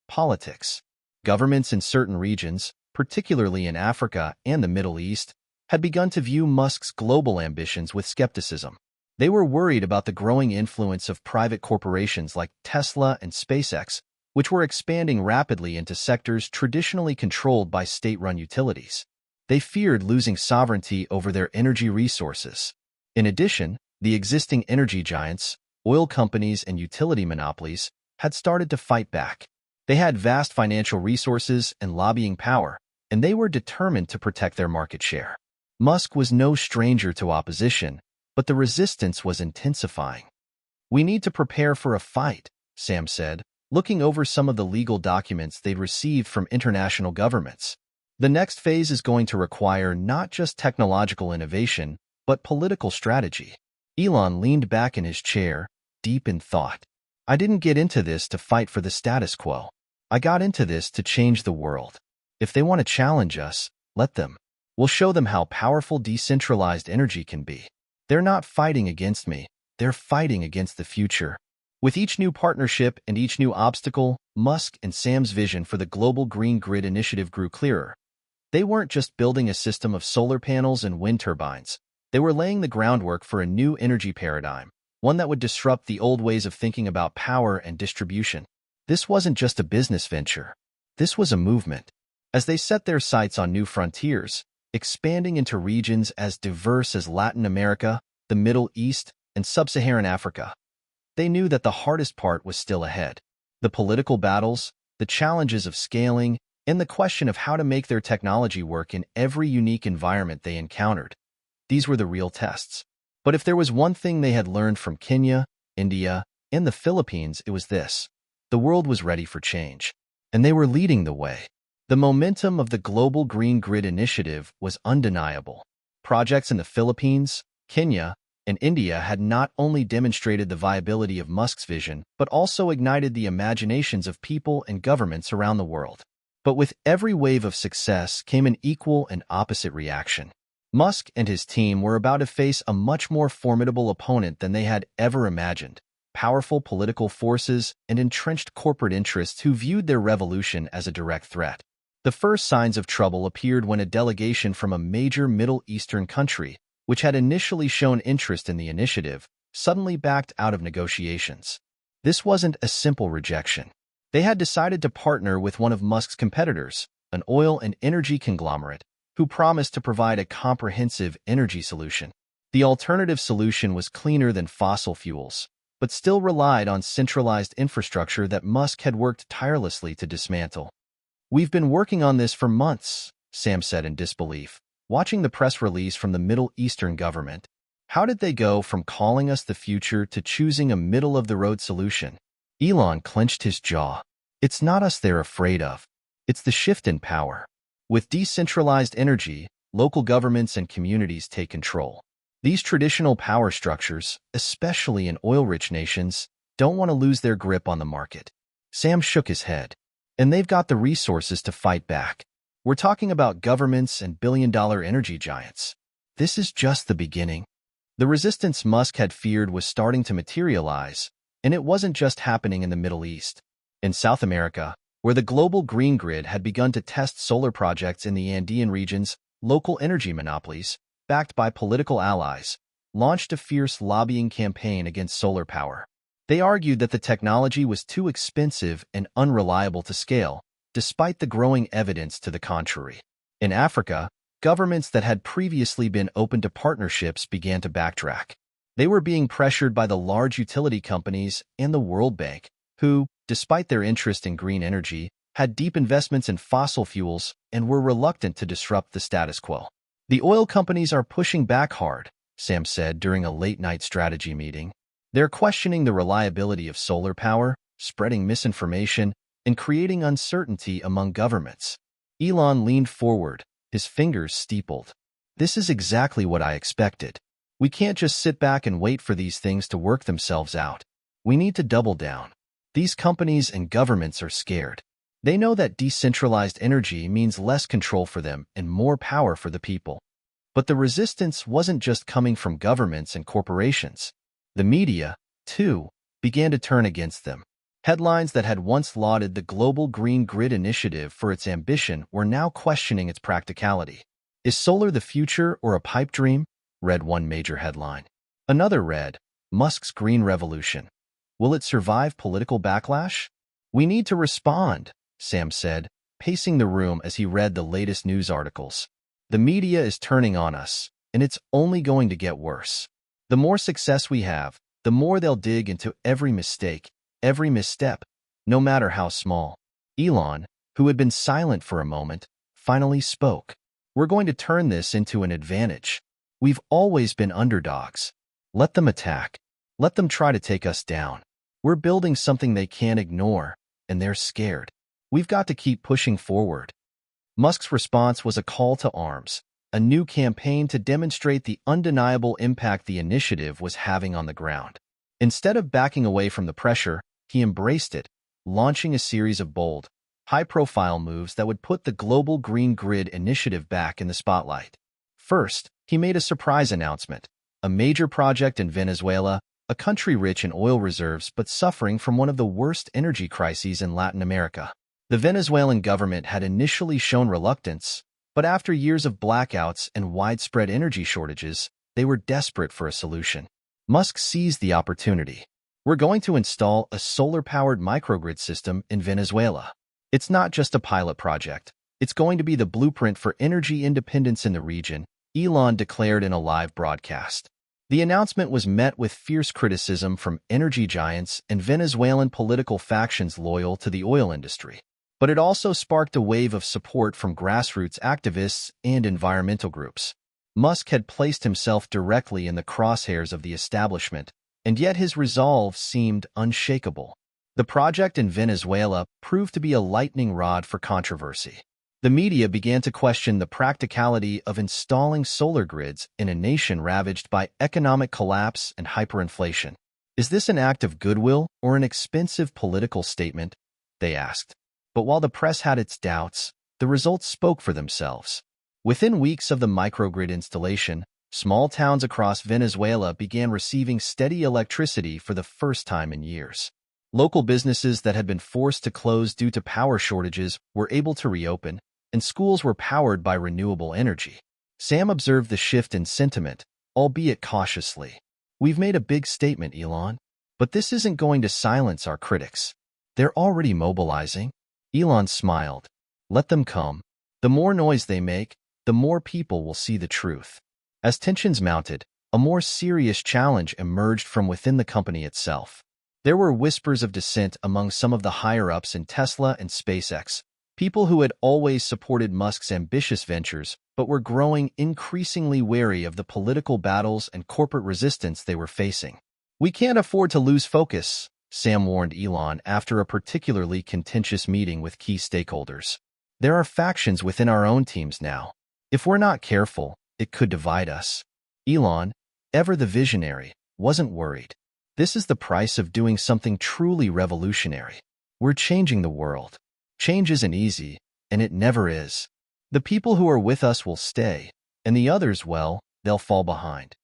politics. Governments in certain regions, particularly in Africa and the Middle East, had begun to view Musk's global ambitions with skepticism. They were worried about the growing influence of private corporations like Tesla and SpaceX, which were expanding rapidly into sectors traditionally controlled by state-run utilities. They feared losing sovereignty over their energy resources. In addition, the existing energy giants, oil companies, and utility monopolies had started to fight back. They had vast financial resources and lobbying power, and they were determined to protect their market share. Musk was no stranger to opposition, but the resistance was intensifying. "We need to prepare for a fight," Sam said, looking over some of the legal documents they'd received from international governments. "The next phase is going to require not just technological innovation, but political strategy." Elon leaned back in his chair, deep in thought. "I didn't get into this to fight for the status quo. I got into this to change the world. If they want to challenge us, let them. We'll show them how powerful decentralized energy can be. They're not fighting against me. They're fighting against the future." With each new partnership and each new obstacle, Musk and Sam's vision for the global green grid initiative grew clearer. They weren't just building a system of solar panels and wind turbines. They were laying the groundwork for a new energy paradigm, one that would disrupt the old ways of thinking about power and distribution. This wasn't just a business venture. This was a movement. As they set their sights on new frontiers, expanding into regions as diverse as Latin America, the Middle East, and Sub-Saharan Africa, they knew that the hardest part was still ahead. The political battles, the challenges of scaling, and the question of how to make their technology work in every unique environment they encountered. These were the real tests. But if there was one thing they had learned from Kenya, India, and the Philippines, it was this: the world was ready for change, and they were leading the way. The momentum of the Global Green Grid Initiative was undeniable. Projects in the Philippines, Kenya, and India had not only demonstrated the viability of Musk's vision, but also ignited the imaginations of people and governments around the world. But with every wave of success came an equal and opposite reaction. Musk and his team were about to face a much more formidable opponent than they had ever imagined: powerful political forces and entrenched corporate interests who viewed their revolution as a direct threat. The first signs of trouble appeared when a delegation from a major Middle Eastern country, which had initially shown interest in the initiative, suddenly backed out of negotiations. This wasn't a simple rejection. They had decided to partner with one of Musk's competitors, an oil and energy conglomerate, who promised to provide a comprehensive energy solution. The alternative solution was cleaner than fossil fuels, but still relied on centralized infrastructure that Musk had worked tirelessly to dismantle. "We've been working on this for months," Sam said in disbelief, watching the press release from the Middle Eastern government. "How did they go from calling us the future to choosing a middle-of-the-road solution?" Elon clenched his jaw. "It's not us they're afraid of. It's the shift in power. With decentralized energy, local governments and communities take control. These traditional power structures, especially in oil-rich nations, don't want to lose their grip on the market." Sam shook his head. "And they've got the resources to fight back. We're talking about governments and billion-dollar energy giants. This is just the beginning." The resistance Musk had feared was starting to materialize, and it wasn't just happening in the Middle East. In South America, where the global green grid had begun to test solar projects in the Andean regions, local energy monopolies, backed by political allies, launched a fierce lobbying campaign against solar power. They argued that the technology was too expensive and unreliable to scale, despite the growing evidence to the contrary. In Africa, governments that had previously been open to partnerships began to backtrack. They were being pressured by the large utility companies and the World Bank, who, despite their interest in green energy, had deep investments in fossil fuels and were reluctant to disrupt the status quo. "The oil companies are pushing back hard," Sam said during a late-night strategy meeting. "They're questioning the reliability of solar power, spreading misinformation, and creating uncertainty among governments." Elon leaned forward, his fingers steepled. "This is exactly what I expected. We can't just sit back and wait for these things to work themselves out. We need to double down. These companies and governments are scared. They know that decentralized energy means less control for them and more power for the people." But the resistance wasn't just coming from governments and corporations. The media, too, began to turn against them. Headlines that had once lauded the Global Green Grid Initiative for its ambition were now questioning its practicality. "Is solar the future or a pipe dream?" read one major headline. Another read, "Musk's Green Revolution. Will it survive political backlash?" "We need to respond," Sam said, pacing the room as he read the latest news articles. The media is turning on us, and it's only going to get worse. The more success we have, the more they'll dig into every mistake, every misstep, no matter how small. Elon, who had been silent for a moment, finally spoke. We're going to turn this into an advantage. We've always been underdogs. Let them attack. Let them try to take us down. We're building something they can't ignore, and they're scared. We've got to keep pushing forward. Musk's response was a call to arms, a new campaign to demonstrate the undeniable impact the initiative was having on the ground. Instead of backing away from the pressure, he embraced it, launching a series of bold, high-profile moves that would put the global green grid initiative back in the spotlight. First, he made a surprise announcement, a major project in Venezuela, a country rich in oil reserves but suffering from one of the worst energy crises in Latin America. The Venezuelan government had initially shown reluctance, but after years of blackouts and widespread energy shortages, they were desperate for a solution. Musk seized the opportunity. We're going to install a solar-powered microgrid system in Venezuela. It's not just a pilot project. It's going to be the blueprint for energy independence in the region, Elon declared in a live broadcast. The announcement was met with fierce criticism from energy giants and Venezuelan political factions loyal to the oil industry. But it also sparked a wave of support from grassroots activists and environmental groups. Musk had placed himself directly in the crosshairs of the establishment, and yet his resolve seemed unshakable. The project in Venezuela proved to be a lightning rod for controversy. The media began to question the practicality of installing solar grids in a nation ravaged by economic collapse and hyperinflation. Is this an act of goodwill or an expensive political statement? They asked. But while the press had its doubts, the results spoke for themselves. Within weeks of the microgrid installation, small towns across Venezuela began receiving steady electricity for the first time in years. Local businesses that had been forced to close due to power shortages were able to reopen, and schools were powered by renewable energy. Sam observed the shift in sentiment, albeit cautiously. We've made a big statement, Elon, but this isn't going to silence our critics. They're already mobilizing. Elon smiled. Let them come. The more noise they make, the more people will see the truth. As tensions mounted, a more serious challenge emerged from within the company itself. There were whispers of dissent among some of the higher-ups in Tesla and SpaceX, people who had always supported Musk's ambitious ventures but were growing increasingly wary of the political battles and corporate resistance they were facing. We can't afford to lose focus, Sam warned Elon after a particularly contentious meeting with key stakeholders. There are factions within our own teams now. If we're not careful, it could divide us. Elon, ever the visionary, wasn't worried. This is the price of doing something truly revolutionary. We're changing the world. Change isn't easy, and it never is. The people who are with us will stay, and the others, well, they'll fall behind.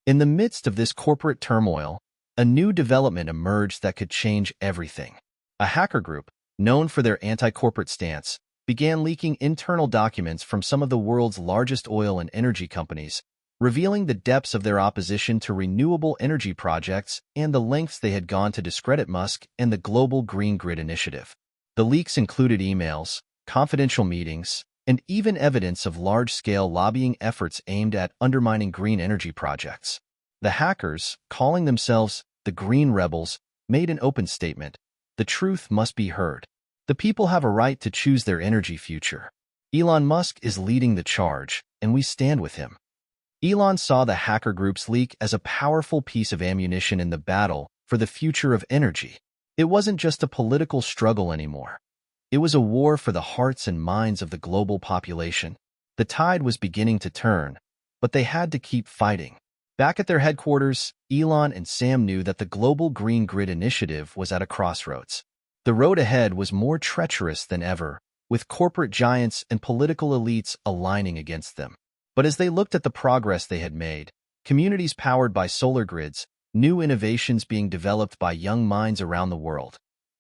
In the midst of this corporate turmoil, a new development emerged that could change everything. A hacker group, known for their anti-corporate stance, began leaking internal documents from some of the world's largest oil and energy companies, revealing the depths of their opposition to renewable energy projects and the lengths they had gone to discredit Musk and the global green grid initiative. The leaks included emails, confidential meetings, and even evidence of large-scale lobbying efforts aimed at undermining green energy projects. The hackers, calling themselves the Green Rebels, made an open statement. The truth must be heard. The people have a right to choose their energy future. Elon Musk is leading the charge, and we stand with him. Elon saw the hacker group's leak as a powerful piece of ammunition in the battle for the future of energy. It wasn't just a political struggle anymore. It was a war for the hearts and minds of the global population. The tide was beginning to turn, but they had to keep fighting. Back at their headquarters, Elon and Sam knew that the global green grid initiative was at a crossroads. The road ahead was more treacherous than ever, with corporate giants and political elites aligning against them. But as they looked at the progress they had made, communities powered by solar grids, new innovations being developed by young minds around the world,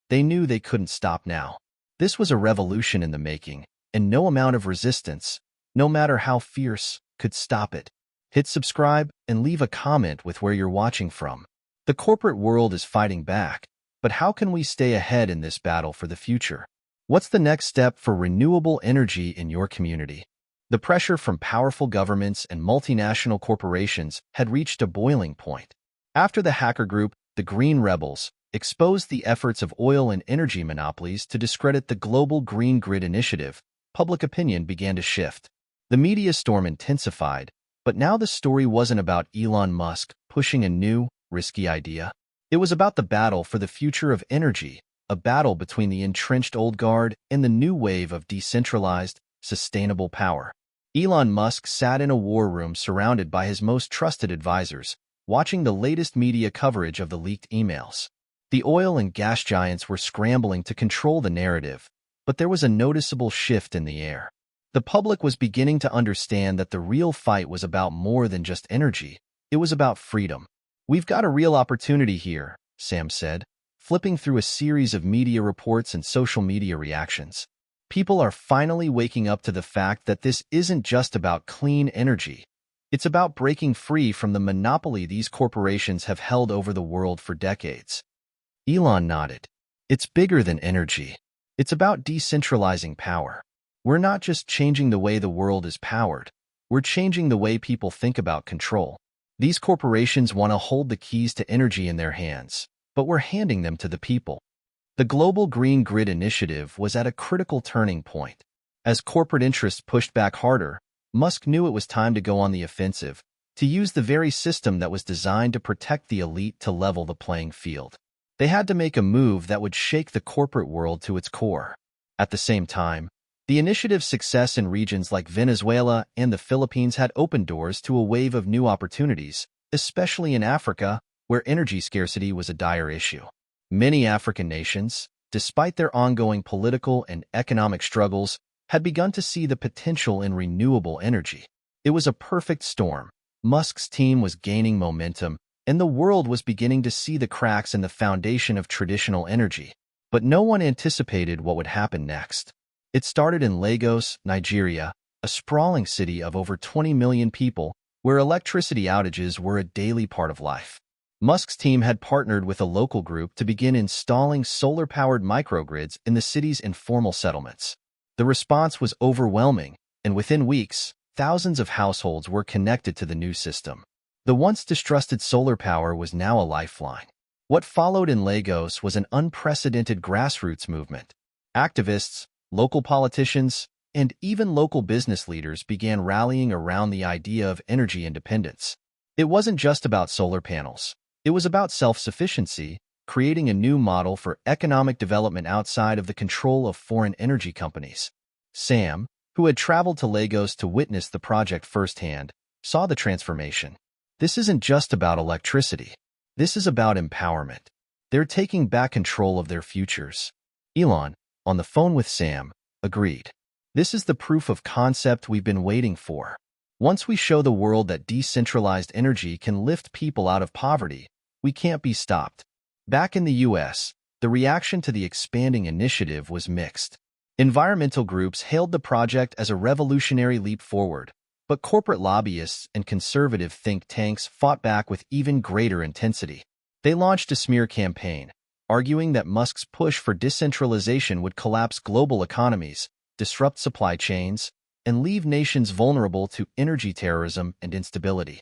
they knew they couldn't stop now. This was a revolution in the making, and no amount of resistance, no matter how fierce, could stop it. Hit subscribe and leave a comment with where you're watching from. The corporate world is fighting back, but how can we stay ahead in this battle for the future? What's the next step for renewable energy in your community? The pressure from powerful governments and multinational corporations had reached a boiling point. After the hacker group, the Green Rebels, exposed the efforts of oil and energy monopolies to discredit the global Green Grid initiative, public opinion began to shift. The media storm intensified, but now the story wasn't about Elon Musk pushing a new, risky idea. It was about the battle for the future of energy, a battle between the entrenched old guard and the new wave of decentralized, sustainable power. Elon Musk sat in a war room surrounded by his most trusted advisors, watching the latest media coverage of the leaked emails. The oil and gas giants were scrambling to control the narrative, but there was a noticeable shift in the air. The public was beginning to understand that the real fight was about more than just energy. It was about freedom. "We've got a real opportunity here," Sam said, flipping through a series of media reports and social media reactions. People are finally waking up to the fact that this isn't just about clean energy. It's about breaking free from the monopoly these corporations have held over the world for decades. Elon nodded. "It's bigger than energy. It's about decentralizing power. We're not just changing the way the world is powered. We're changing the way people think about control. These corporations want to hold the keys to energy in their hands, but we're handing them to the people." The global Green Grid initiative was at a critical turning point. As corporate interests pushed back harder, Musk knew it was time to go on the offensive, to use the very system that was designed to protect the elite to level the playing field. They had to make a move that would shake the corporate world to its core. At the same time, the initiative's success in regions like Venezuela and the Philippines had opened doors to a wave of new opportunities, especially in Africa, where energy scarcity was a dire issue. Many African nations, despite their ongoing political and economic struggles, had begun to see the potential in renewable energy. It was a perfect storm. Musk's team was gaining momentum, and the world was beginning to see the cracks in the foundation of traditional energy. But no one anticipated what would happen next. It started in Lagos, Nigeria, a sprawling city of over 20 million people, where electricity outages were a daily part of life. Musk's team had partnered with a local group to begin installing solar-powered microgrids in the city's informal settlements. The response was overwhelming, and within weeks, thousands of households were connected to the new system. The once distrusted solar power was now a lifeline. What followed in Lagos was an unprecedented grassroots movement. Activists, local politicians, and even local business leaders began rallying around the idea of energy independence. It wasn't just about solar panels. It was about self-sufficiency, creating a new model for economic development outside of the control of foreign energy companies. Sam, who had traveled to Lagos to witness the project firsthand, saw the transformation. This isn't just about electricity. This is about empowerment. They're taking back control of their futures. Elon, on the phone with Sam, agreed. "This is the proof of concept we've been waiting for. Once we show the world that decentralized energy can lift people out of poverty, we can't be stopped." Back in the U.S., the reaction to the expanding initiative was mixed. Environmental groups hailed the project as a revolutionary leap forward, but corporate lobbyists and conservative think tanks fought back with even greater intensity. They launched a smear campaign, arguing that Musk's push for decentralization would collapse global economies, disrupt supply chains, and leave nations vulnerable to energy terrorism and instability.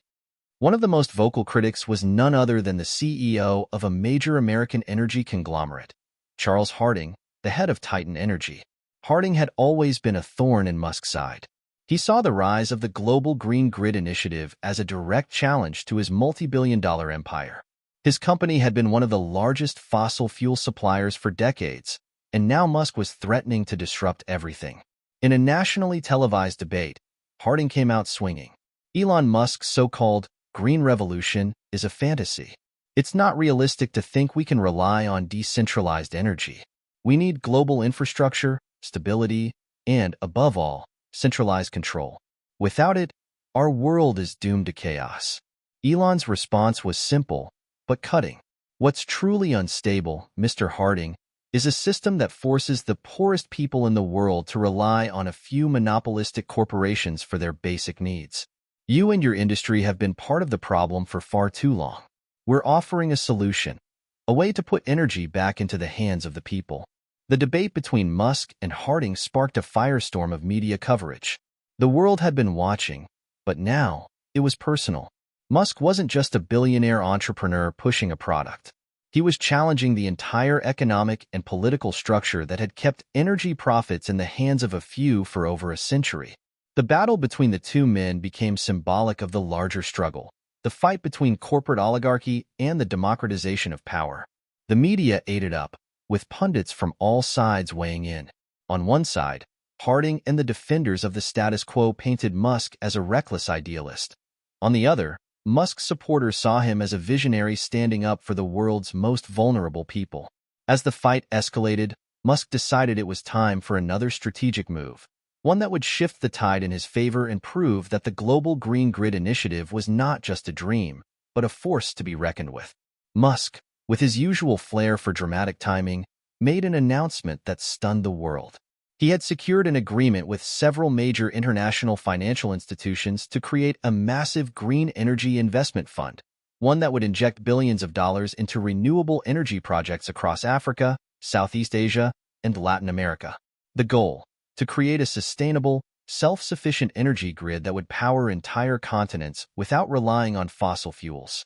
One of the most vocal critics was none other than the CEO of a major American energy conglomerate, Charles Harding, the head of Titan Energy. Harding had always been a thorn in Musk's side. He saw the rise of the global Green Grid initiative as a direct challenge to his multi-billion-dollar empire. His company had been one of the largest fossil fuel suppliers for decades, and now Musk was threatening to disrupt everything. In a nationally televised debate, Harding came out swinging. "Elon Musk's so-called green revolution is a fantasy. It's not realistic to think we can rely on decentralized energy. We need global infrastructure, stability, and, above all, centralized control. Without it, our world is doomed to chaos." Elon's response was simple, but cutting. "What's truly unstable, Mr. Harding, is a system that forces the poorest people in the world to rely on a few monopolistic corporations for their basic needs. You and your industry have been part of the problem for far too long. We're offering a solution, a way to put energy back into the hands of the people." The debate between Musk and Harding sparked a firestorm of media coverage. The world had been watching, but now it was personal. Musk wasn't just a billionaire entrepreneur pushing a product. He was challenging the entire economic and political structure that had kept energy profits in the hands of a few for over a century. The battle between the two men became symbolic of the larger struggle, the fight between corporate oligarchy and the democratization of power. The media ate it up, with pundits from all sides weighing in. On one side, Harding and the defenders of the status quo painted Musk as a reckless idealist. On the other, Musk's supporters saw him as a visionary standing up for the world's most vulnerable people. As the fight escalated, Musk decided it was time for another strategic move, one that would shift the tide in his favor and prove that the global green grid initiative was not just a dream, but a force to be reckoned with. Musk, with his usual flair for dramatic timing, made an announcement that stunned the world. He had secured an agreement with several major international financial institutions to create a massive green energy investment fund, one that would inject billions of dollars into renewable energy projects across Africa, Southeast Asia, and Latin America. The goal: to create a sustainable, self-sufficient energy grid that would power entire continents without relying on fossil fuels.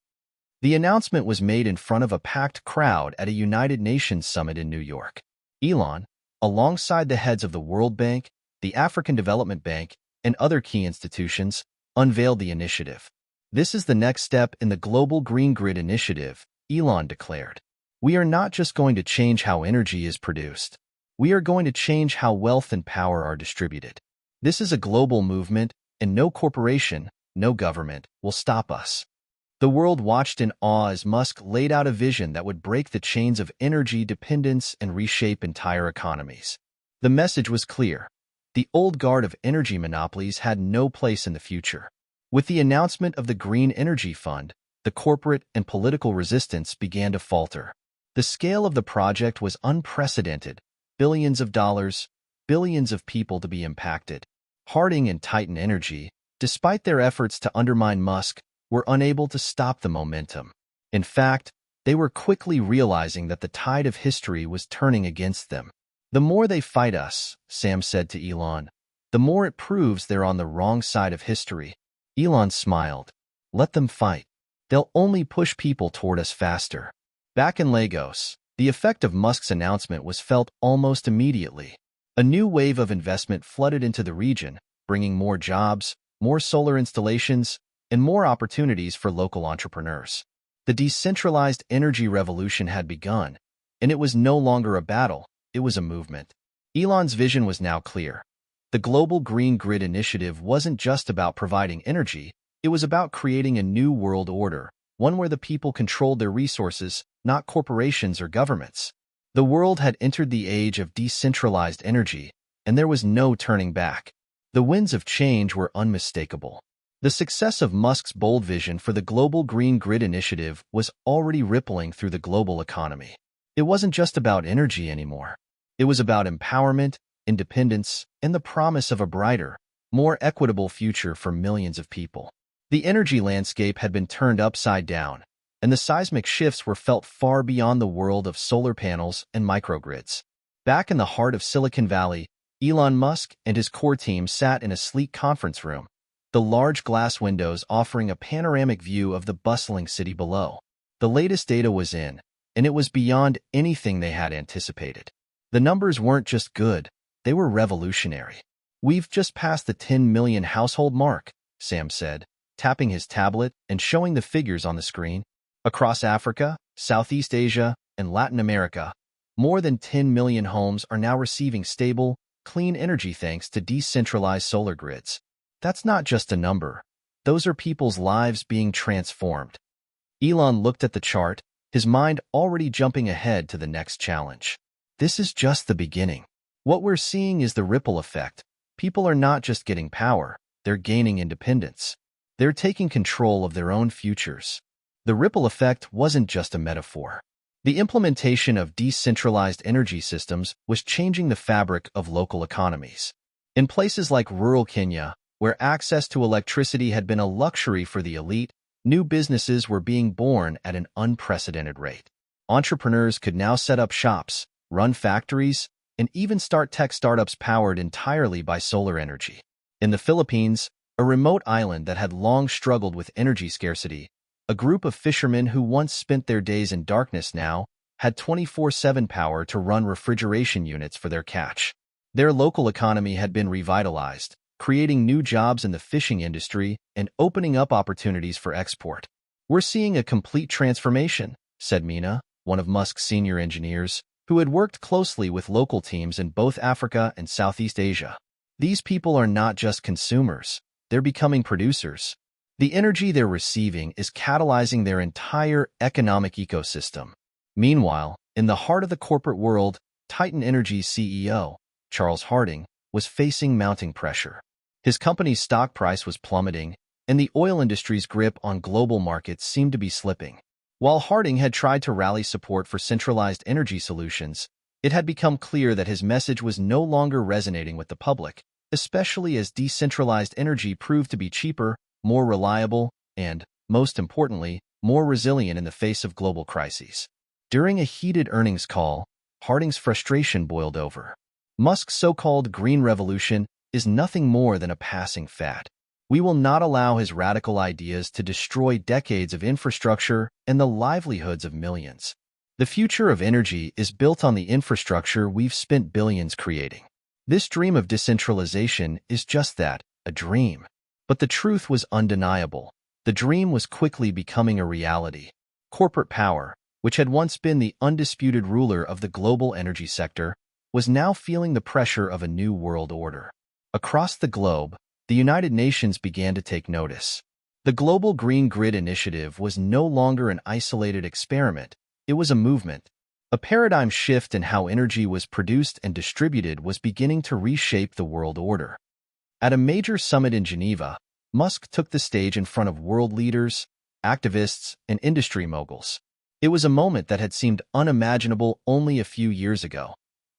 The announcement was made in front of a packed crowd at a United Nations summit in New York. Elon, alongside the heads of the World Bank, the African Development Bank, and other key institutions, unveiled the initiative. "This is the next step in the global green grid initiative," Elon declared. "We are not just going to change how energy is produced. We are going to change how wealth and power are distributed. This is a global movement, and no corporation, no government, will stop us." The world watched in awe as Musk laid out a vision that would break the chains of energy dependence and reshape entire economies. The message was clear: the old guard of energy monopolies had no place in the future. With the announcement of the Green Energy Fund, the corporate and political resistance began to falter. The scale of the project was unprecedented: billions of dollars, billions of people to be impacted. Harding and Titan Energy, despite their efforts to undermine Musk, were unable to stop the momentum. In fact, they were quickly realizing that the tide of history was turning against them. "The more they fight us," Sam said to Elon, "the more it proves they're on the wrong side of history." Elon smiled. "Let them fight. They'll only push people toward us faster." Back in Lagos, the effect of Musk's announcement was felt almost immediately. A new wave of investment flooded into the region, bringing more jobs, more solar installations, and more opportunities for local entrepreneurs. The decentralized energy revolution had begun, and it was no longer a battle, it was a movement. Elon's vision was now clear. The Global Green Grid Initiative wasn't just about providing energy, it was about creating a new world order, one where the people controlled their resources, not corporations or governments. The world had entered the age of decentralized energy, and there was no turning back. The winds of change were unmistakable. The success of Musk's bold vision for the Global Green Grid Initiative was already rippling through the global economy. It wasn't just about energy anymore. It was about empowerment, independence, and the promise of a brighter, more equitable future for millions of people. The energy landscape had been turned upside down, and the seismic shifts were felt far beyond the world of solar panels and microgrids. Back in the heart of Silicon Valley, Elon Musk and his core team sat in a sleek conference room, the large glass windows offering a panoramic view of the bustling city below. The latest data was in, and it was beyond anything they had anticipated. The numbers weren't just good, they were revolutionary. "We've just passed the 10 million household mark," Sam said, tapping his tablet and showing the figures on the screen. Across Africa, Southeast Asia, and Latin America, more than 10 million homes are now receiving stable, clean energy thanks to decentralized solar grids. That's not just a number. Those are people's lives being transformed. Elon looked at the chart, his mind already jumping ahead to the next challenge. This is just the beginning. What we're seeing is the ripple effect. People are not just getting power, they're gaining independence. They're taking control of their own futures. The ripple effect wasn't just a metaphor. The implementation of decentralized energy systems was changing the fabric of local economies. In places like rural Kenya, where access to electricity had been a luxury for the elite, new businesses were being born at an unprecedented rate. Entrepreneurs could now set up shops, run factories, and even start tech startups powered entirely by solar energy. In the Philippines, a remote island that had long struggled with energy scarcity, a group of fishermen who once spent their days in darkness now had 24/7 power to run refrigeration units for their catch. Their local economy had been revitalized, creating new jobs in the fishing industry and opening up opportunities for export. "We're seeing a complete transformation," said Mina, one of Musk's senior engineers, who had worked closely with local teams in both Africa and Southeast Asia. "These people are not just consumers, they're becoming producers. The energy they're receiving is catalyzing their entire economic ecosystem." Meanwhile, in the heart of the corporate world, Titan Energy's CEO, Charles Harding, was facing mounting pressure. His company's stock price was plummeting, and the oil industry's grip on global markets seemed to be slipping. While Harding had tried to rally support for centralized energy solutions, it had become clear that his message was no longer resonating with the public, especially as decentralized energy proved to be cheaper, more reliable, and, most importantly, more resilient in the face of global crises. During a heated earnings call, Harding's frustration boiled over. Musk's so-called green revolution is nothing more than a passing fad. We will not allow his radical ideas to destroy decades of infrastructure and the livelihoods of millions. The future of energy is built on the infrastructure we've spent billions creating. This dream of decentralization is just that, a dream. But the truth was undeniable. The dream was quickly becoming a reality. Corporate power, which had once been the undisputed ruler of the global energy sector, was now feeling the pressure of a new world order. Across the globe, the United Nations began to take notice. The Global Green Grid Initiative was no longer an isolated experiment. It was a movement. A paradigm shift in how energy was produced and distributed was beginning to reshape the world order. At a major summit in Geneva, Musk took the stage in front of world leaders, activists, and industry moguls. It was a moment that had seemed unimaginable only a few years ago.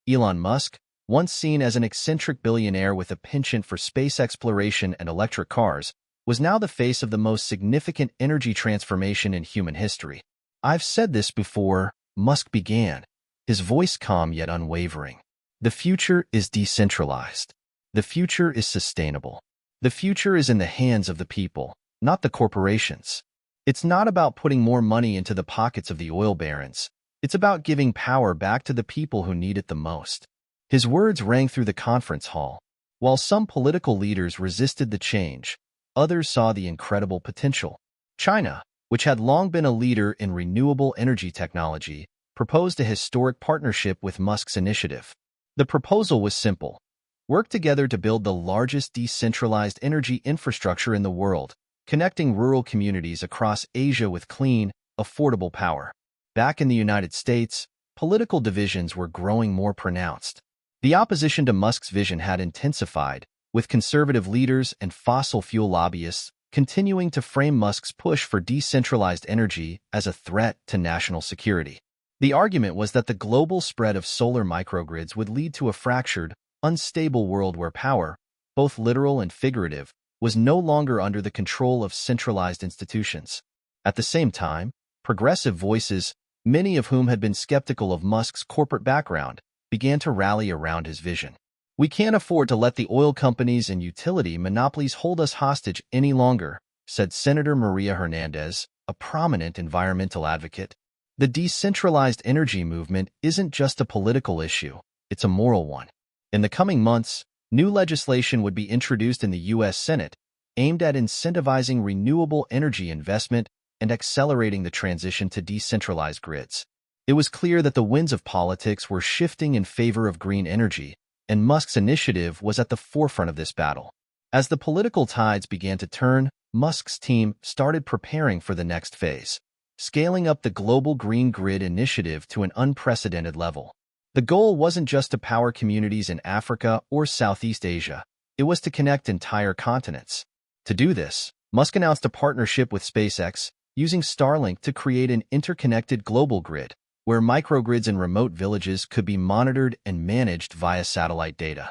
Elon Musk, once seen as an eccentric billionaire with a penchant for space exploration and electric cars, was now the face of the most significant energy transformation in human history. "I've said this before," Musk began, his voice calm yet unwavering. "The future is decentralized. The future is sustainable. The future is in the hands of the people, not the corporations. It's not about putting more money into the pockets of the oil barons. It's about giving power back to the people who need it the most." His words rang through the conference hall. While some political leaders resisted the change, others saw the incredible potential. China, which had long been a leader in renewable energy technology, proposed a historic partnership with Musk's initiative. The proposal was simple: work together to build the largest decentralized energy infrastructure in the world, connecting rural communities across Asia with clean, affordable power. Back in the United States, political divisions were growing more pronounced. The opposition to Musk's vision had intensified, with conservative leaders and fossil fuel lobbyists continuing to frame Musk's push for decentralized energy as a threat to national security. The argument was that the global spread of solar microgrids would lead to a fractured, unstable world where power, both literal and figurative, was no longer under the control of centralized institutions. At the same time, progressive voices, many of whom had been skeptical of Musk's corporate background, began to rally around his vision. "We can't afford to let the oil companies and utility monopolies hold us hostage any longer," said Senator Maria Hernandez, a prominent environmental advocate. "The decentralized energy movement isn't just a political issue, it's a moral one." In the coming months, new legislation would be introduced in the U.S. Senate, aimed at incentivizing renewable energy investment and accelerating the transition to decentralized grids. It was clear that the winds of politics were shifting in favor of green energy, and Musk's initiative was at the forefront of this battle. As the political tides began to turn, Musk's team started preparing for the next phase, scaling up the Global Green Grid Initiative to an unprecedented level. The goal wasn't just to power communities in Africa or Southeast Asia, it was to connect entire continents. To do this, Musk announced a partnership with SpaceX, using Starlink to create an interconnected global grid, where microgrids in remote villages could be monitored and managed via satellite data.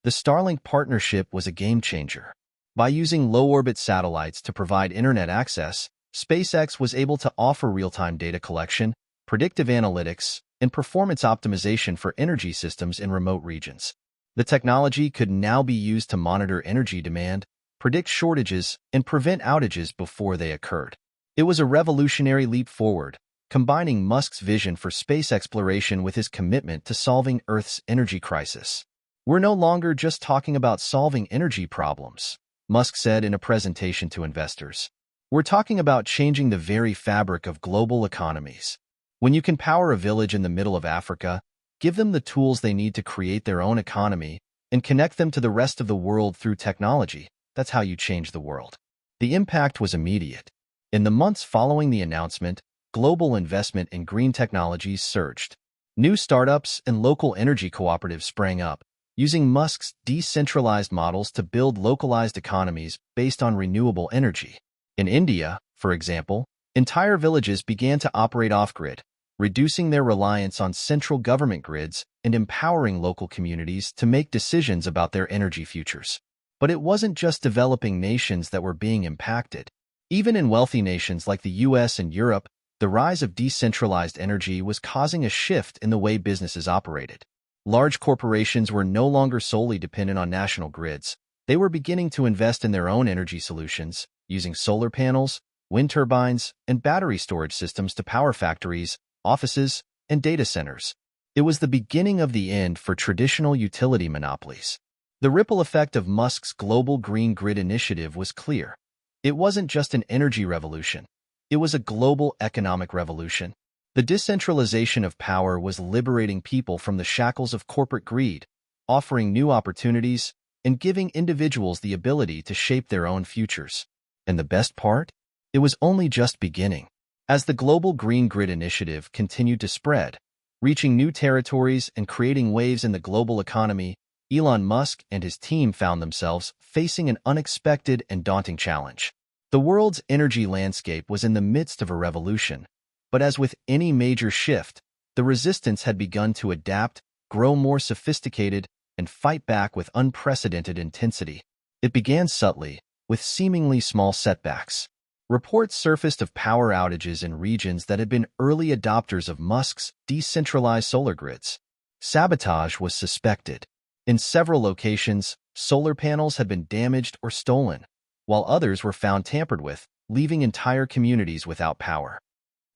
The Starlink partnership was a game-changer. By using low-orbit satellites to provide internet access, SpaceX was able to offer real-time data collection, predictive analytics, and performance optimization for energy systems in remote regions. The technology could now be used to monitor energy demand, predict shortages, and prevent outages before they occurred. It was a revolutionary leap forward, combining Musk's vision for space exploration with his commitment to solving Earth's energy crisis. "We're no longer just talking about solving energy problems," Musk said in a presentation to investors. "We're talking about changing the very fabric of global economies. When you can power a village in the middle of Africa, give them the tools they need to create their own economy, and connect them to the rest of the world through technology, that's how you change the world." The impact was immediate. In the months following the announcement, global investment in green technologies surged. New startups and local energy cooperatives sprang up, using Musk's decentralized models to build localized economies based on renewable energy. In India, for example, entire villages began to operate off-grid, reducing their reliance on central government grids and empowering local communities to make decisions about their energy futures. But it wasn't just developing nations that were being impacted. Even in wealthy nations like the US and Europe, the rise of decentralized energy was causing a shift in the way businesses operated. Large corporations were no longer solely dependent on national grids. They were beginning to invest in their own energy solutions, using solar panels, wind turbines, and battery storage systems to power factories, offices, and data centers. It was the beginning of the end for traditional utility monopolies. The ripple effect of Musk's global green grid initiative was clear. It wasn't just an energy revolution. It was a global economic revolution. The decentralization of power was liberating people from the shackles of corporate greed, offering new opportunities, and giving individuals the ability to shape their own futures. And the best part? It was only just beginning. As the global green grid initiative continued to spread, reaching new territories and creating waves in the global economy, Elon Musk and his team found themselves facing an unexpected and daunting challenge. The world's energy landscape was in the midst of a revolution, but as with any major shift, the resistance had begun to adapt, grow more sophisticated, and fight back with unprecedented intensity. It began subtly, with seemingly small setbacks. Reports surfaced of power outages in regions that had been early adopters of Musk's decentralized solar grids. Sabotage was suspected. In several locations, solar panels had been damaged or stolen, while others were found tampered with, leaving entire communities without power.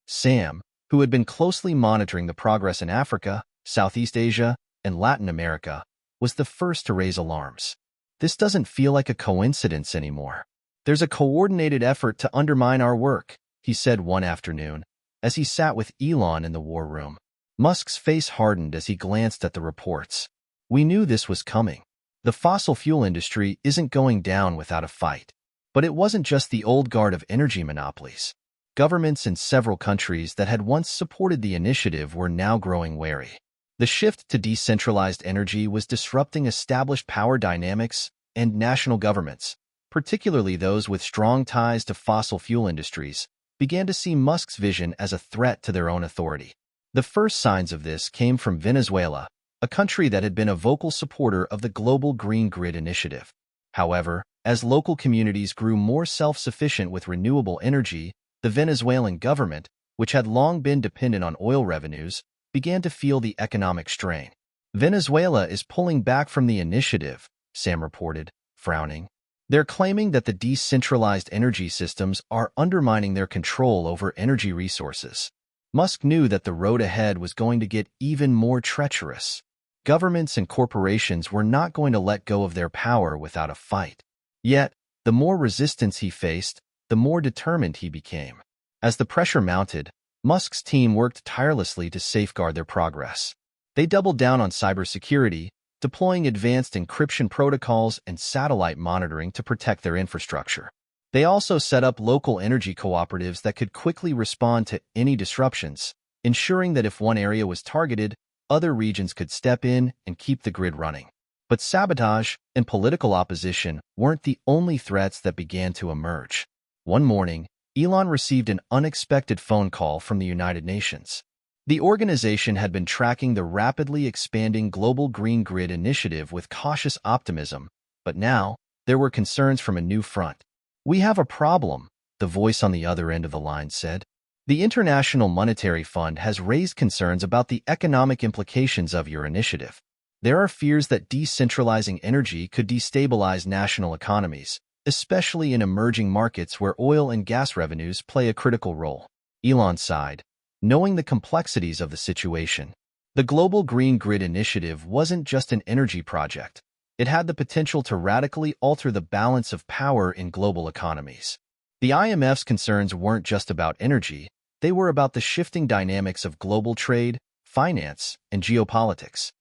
Sam, who had been closely monitoring the progress in Africa, Southeast Asia, and Latin America, was the first to raise alarms. "This doesn't feel like a coincidence anymore. There's a coordinated effort to undermine our work," he said one afternoon, as he sat with Elon in the war room. Musk's face hardened as he glanced at the reports. "We knew this was coming. The fossil fuel industry isn't going down without a fight." But it wasn't just the old guard of energy monopolies. Governments in several countries that had once supported the initiative were now growing wary. The shift to decentralized energy was disrupting established power dynamics, and national governments, particularly those with strong ties to fossil fuel industries, began to see Musk's vision as a threat to their own authority. The first signs of this came from Venezuela, a country that had been a vocal supporter of the global green grid initiative. However, as local communities grew more self-sufficient with renewable energy, the Venezuelan government, which had long been dependent on oil revenues, began to feel the economic strain. "Venezuela is pulling back from the initiative," Sam reported, frowning. "They're claiming that the decentralized energy systems are undermining their control over energy resources." Musk knew that the road ahead was going to get even more treacherous. Governments and corporations were not going to let go of their power without a fight. Yet, the more resistance he faced, the more determined he became. As the pressure mounted, Musk's team worked tirelessly to safeguard their progress. They doubled down on cybersecurity, deploying advanced encryption protocols and satellite monitoring to protect their infrastructure. They also set up local energy cooperatives that could quickly respond to any disruptions, ensuring that if one area was targeted, other regions could step in and keep the grid running. But sabotage and political opposition weren't the only threats that began to emerge. One morning, Elon received an unexpected phone call from the United Nations. The organization had been tracking the rapidly expanding global green grid initiative with cautious optimism, but now there were concerns from a new front. "We have a problem," the voice on the other end of the line said. "The International Monetary Fund has raised concerns about the economic implications of your initiative." There are fears that decentralizing energy could destabilize national economies, especially in emerging markets where oil and gas revenues play a critical role. Elon sighed, knowing the complexities of the situation. The Global Green Grid Initiative wasn't just an energy project. It had the potential to radically alter the balance of power in global economies. The IMF's concerns weren't just about energy, they were about the shifting dynamics of global trade, finance, and geopolitics.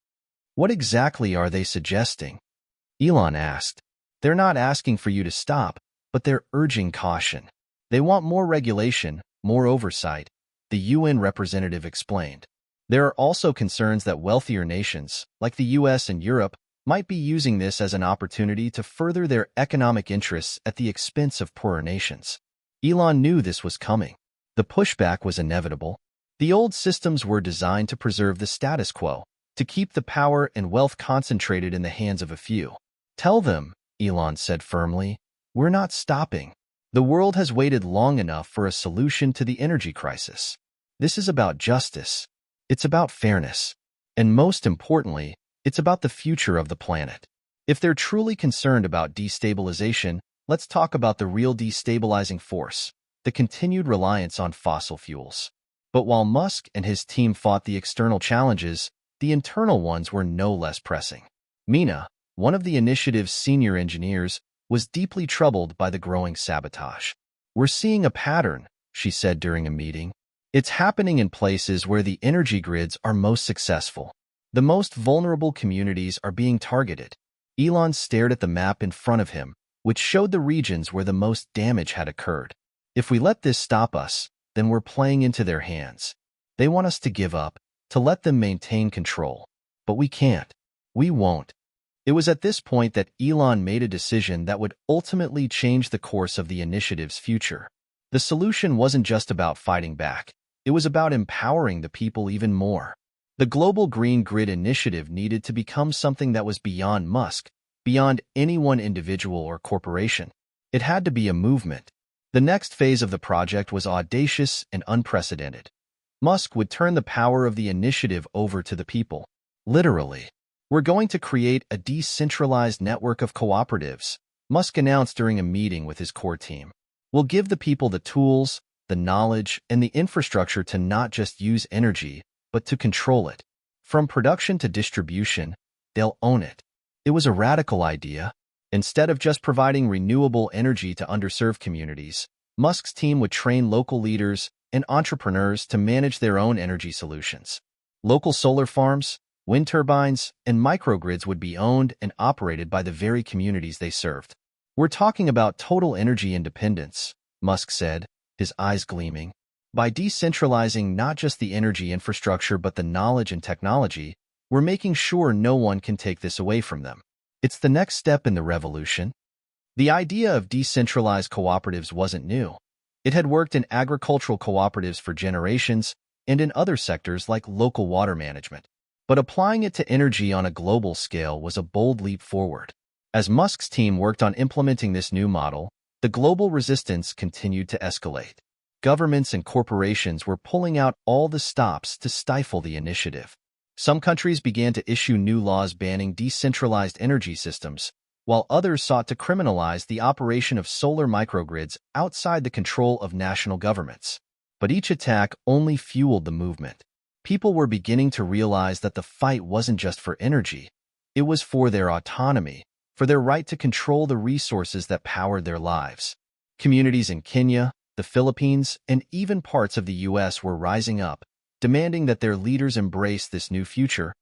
What exactly are they suggesting? Elon asked. They're not asking for you to stop, but they're urging caution. They want more regulation, more oversight, the UN representative explained. There are also concerns that wealthier nations, like the US and Europe, might be using this as an opportunity to further their economic interests at the expense of poorer nations. Elon knew this was coming. The pushback was inevitable. The old systems were designed to preserve the status quo, to keep the power and wealth concentrated in the hands of a few. Tell them, Elon said firmly, we're not stopping. The world has waited long enough for a solution to the energy crisis. This is about justice. It's about fairness. And most importantly, it's about the future of the planet. If they're truly concerned about destabilization, let's talk about the real destabilizing force, the continued reliance on fossil fuels. But while Musk and his team fought the external challenges, the internal ones were no less pressing. Mina, one of the initiative's senior engineers, was deeply troubled by the growing sabotage. We're seeing a pattern, she said during a meeting. It's happening in places where the energy grids are most successful. The most vulnerable communities are being targeted. Elon stared at the map in front of him, which showed the regions where the most damage had occurred. If we let this stop us, then we're playing into their hands. They want us to give up, to let them maintain control. But we can't. We won't. It was at this point that Elon made a decision that would ultimately change the course of the initiative's future. The solution wasn't just about fighting back. It was about empowering the people even more. The Global Green Grid Initiative needed to become something that was beyond Musk, beyond any one individual or corporation. It had to be a movement. The next phase of the project was audacious and unprecedented. Musk would turn the power of the initiative over to the people. Literally. We're going to create a decentralized network of cooperatives, Musk announced during a meeting with his core team. We'll give the people the tools, the knowledge, and the infrastructure to not just use energy, but to control it. From production to distribution, they'll own it. It was a radical idea. Instead of just providing renewable energy to underserved communities, Musk's team would train local leaders and entrepreneurs to manage their own energy solutions. Local solar farms, wind turbines, and microgrids would be owned and operated by the very communities they served. We're talking about total energy independence, Musk said, his eyes gleaming. By decentralizing not just the energy infrastructure but the knowledge and technology, we're making sure no one can take this away from them. It's the next step in the revolution. The idea of decentralized cooperatives wasn't new. It had worked in agricultural cooperatives for generations and in other sectors like local water management. But applying it to energy on a global scale was a bold leap forward. As Musk's team worked on implementing this new model, the global resistance continued to escalate. Governments and corporations were pulling out all the stops to stifle the initiative. Some countries began to issue new laws banning decentralized energy systems, while others sought to criminalize the operation of solar microgrids outside the control of national governments. But each attack only fueled the movement. People were beginning to realize that the fight wasn't just for energy. It was for their autonomy, for their right to control the resources that powered their lives. Communities in Kenya, the Philippines, and even parts of the US were rising up, demanding that their leaders embrace this new future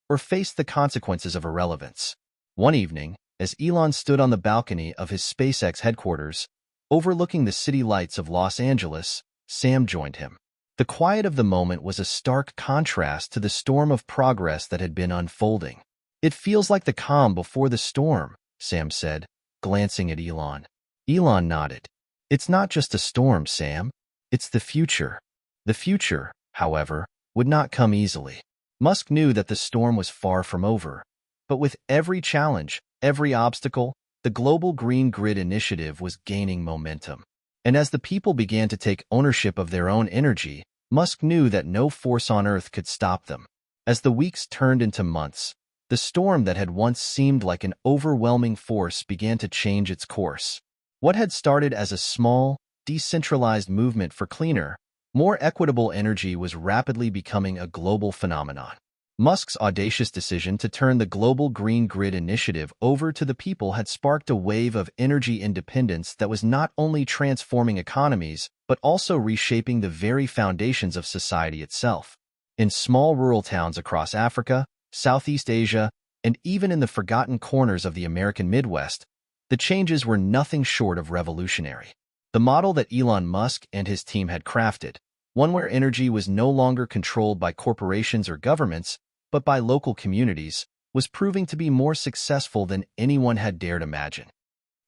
or face the consequences of irrelevance. One evening, as Elon stood on the balcony of his SpaceX headquarters, overlooking the city lights of Los Angeles, Sam joined him. The quiet of the moment was a stark contrast to the storm of progress that had been unfolding. It feels like the calm before the storm, Sam said, glancing at Elon. Elon nodded. It's not just a storm, Sam. It's the future. The future, however, would not come easily. Musk knew that the storm was far from over. But with every challenge, every obstacle, the Global Green Grid Initiative was gaining momentum. And as the people began to take ownership of their own energy, Musk knew that no force on Earth could stop them. As the weeks turned into months, The storm that had once seemed like an overwhelming force began to change its course. What had started as a small, decentralized movement for cleaner, more equitable energy was rapidly becoming a global phenomenon. Musk's audacious decision to turn the global green grid initiative over to the people had sparked a wave of energy independence that was not only transforming economies, but also reshaping the very foundations of society itself. In small rural towns across Africa, Southeast Asia, and even in the forgotten corners of the American Midwest, the changes were nothing short of revolutionary. The model that Elon Musk and his team had crafted, one where energy was no longer controlled by corporations or governments, but by local communities, was proving to be more successful than anyone had dared imagine.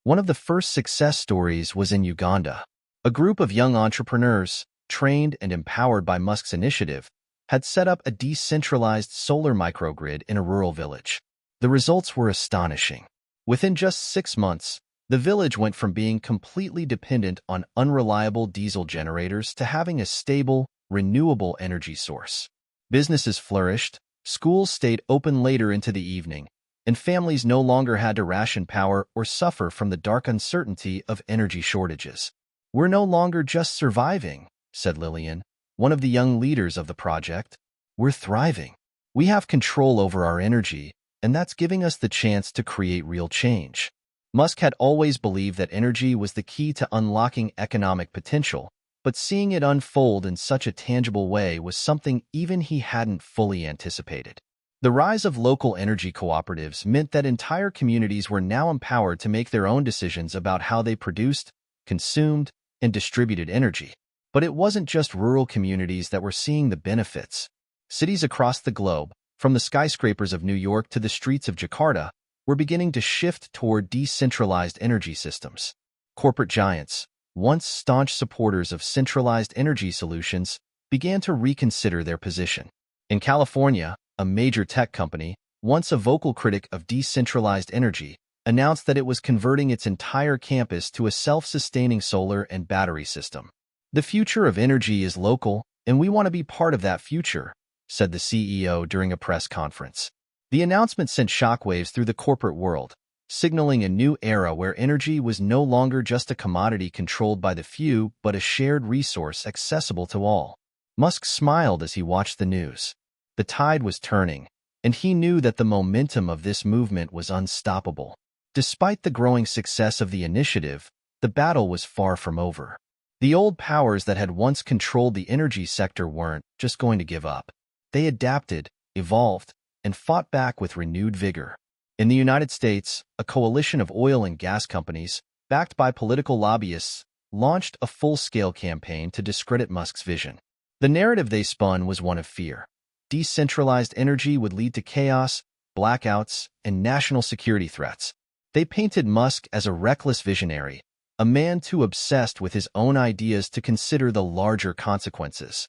One of the first success stories was in Uganda. A group of young entrepreneurs, trained and empowered by Musk's initiative, had set up a decentralized solar microgrid in a rural village. The results were astonishing. Within just 6 months, the village went from being completely dependent on unreliable diesel generators to having a stable, renewable energy source. Businesses flourished, schools stayed open later into the evening, and families no longer had to ration power or suffer from the dark uncertainty of energy shortages. "We're no longer just surviving," said Lillian, one of the young leaders of the project. "We're thriving. We have control over our energy, and that's giving us the chance to create real change." Musk had always believed that energy was the key to unlocking economic potential, but seeing it unfold in such a tangible way was something even he hadn't fully anticipated. The rise of local energy cooperatives meant that entire communities were now empowered to make their own decisions about how they produced, consumed, and distributed energy. But it wasn't just rural communities that were seeing the benefits. Cities across the globe, from the skyscrapers of New York to the streets of Jakarta, were beginning to shift toward decentralized energy systems. Corporate giants, once staunch supporters of centralized energy solutions, began to reconsider their position. In California, a major tech company, once a vocal critic of decentralized energy, announced that it was converting its entire campus to a self-sustaining solar and battery system. "The future of energy is local, and we want to be part of that future," said the CEO during a press conference. The announcement sent shockwaves through the corporate world, signaling a new era where energy was no longer just a commodity controlled by the few, but a shared resource accessible to all. Musk smiled as he watched the news. The tide was turning, and he knew that the momentum of this movement was unstoppable. Despite the growing success of the initiative, the battle was far from over. The old powers that had once controlled the energy sector weren't just going to give up. They adapted, evolved, and fought back with renewed vigor. In the United States, a coalition of oil and gas companies, backed by political lobbyists, launched a full-scale campaign to discredit Musk's vision. The narrative they spun was one of fear. Decentralized energy would lead to chaos, blackouts, and national security threats. They painted Musk as a reckless visionary, a man too obsessed with his own ideas to consider the larger consequences.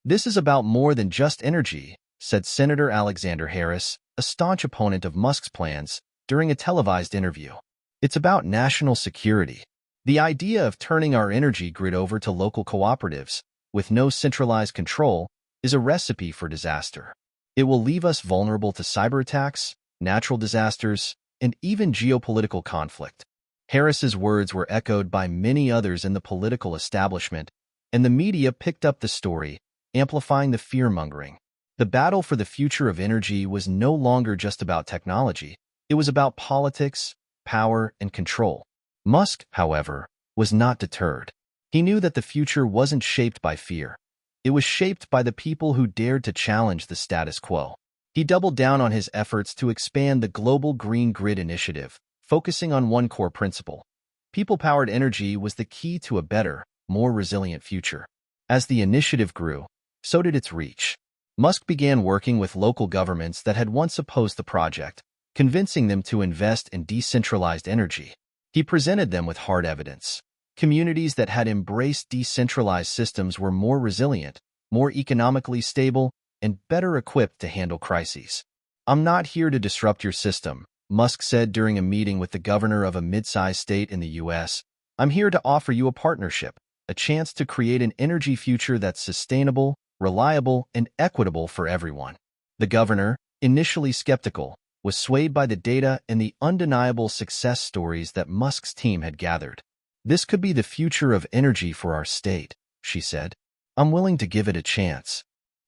"This is about more than just energy," said Senator Alexander Harris, a staunch opponent of Musk's plans, during a televised interview. "It's about national security. The idea of turning our energy grid over to local cooperatives, with no centralized control, is a recipe for disaster. It will leave us vulnerable to cyber attacks, natural disasters, and even geopolitical conflict." Harris's words were echoed by many others in the political establishment, and the media picked up the story, amplifying the fear-mongering. The battle for the future of energy was no longer just about technology. It was about politics, power, and control. Musk, however, was not deterred. He knew that the future wasn't shaped by fear. It was shaped by the people who dared to challenge the status quo. He doubled down on his efforts to expand the global green grid initiative, focusing on one core principle. People-powered energy was the key to a better, more resilient future. As the initiative grew, so did its reach. Musk began working with local governments that had once opposed the project, convincing them to invest in decentralized energy. He presented them with hard evidence. Communities that had embraced decentralized systems were more resilient, more economically stable, and better equipped to handle crises. "I'm not here to disrupt your system," Musk said during a meeting with the governor of a mid-sized state in the U.S. "I'm here to offer you a partnership, a chance to create an energy future that's sustainable, reliable, and equitable for everyone." The governor, initially skeptical, was swayed by the data and the undeniable success stories that Musk's team had gathered. "This could be the future of energy for our state," she said. "I'm willing to give it a chance."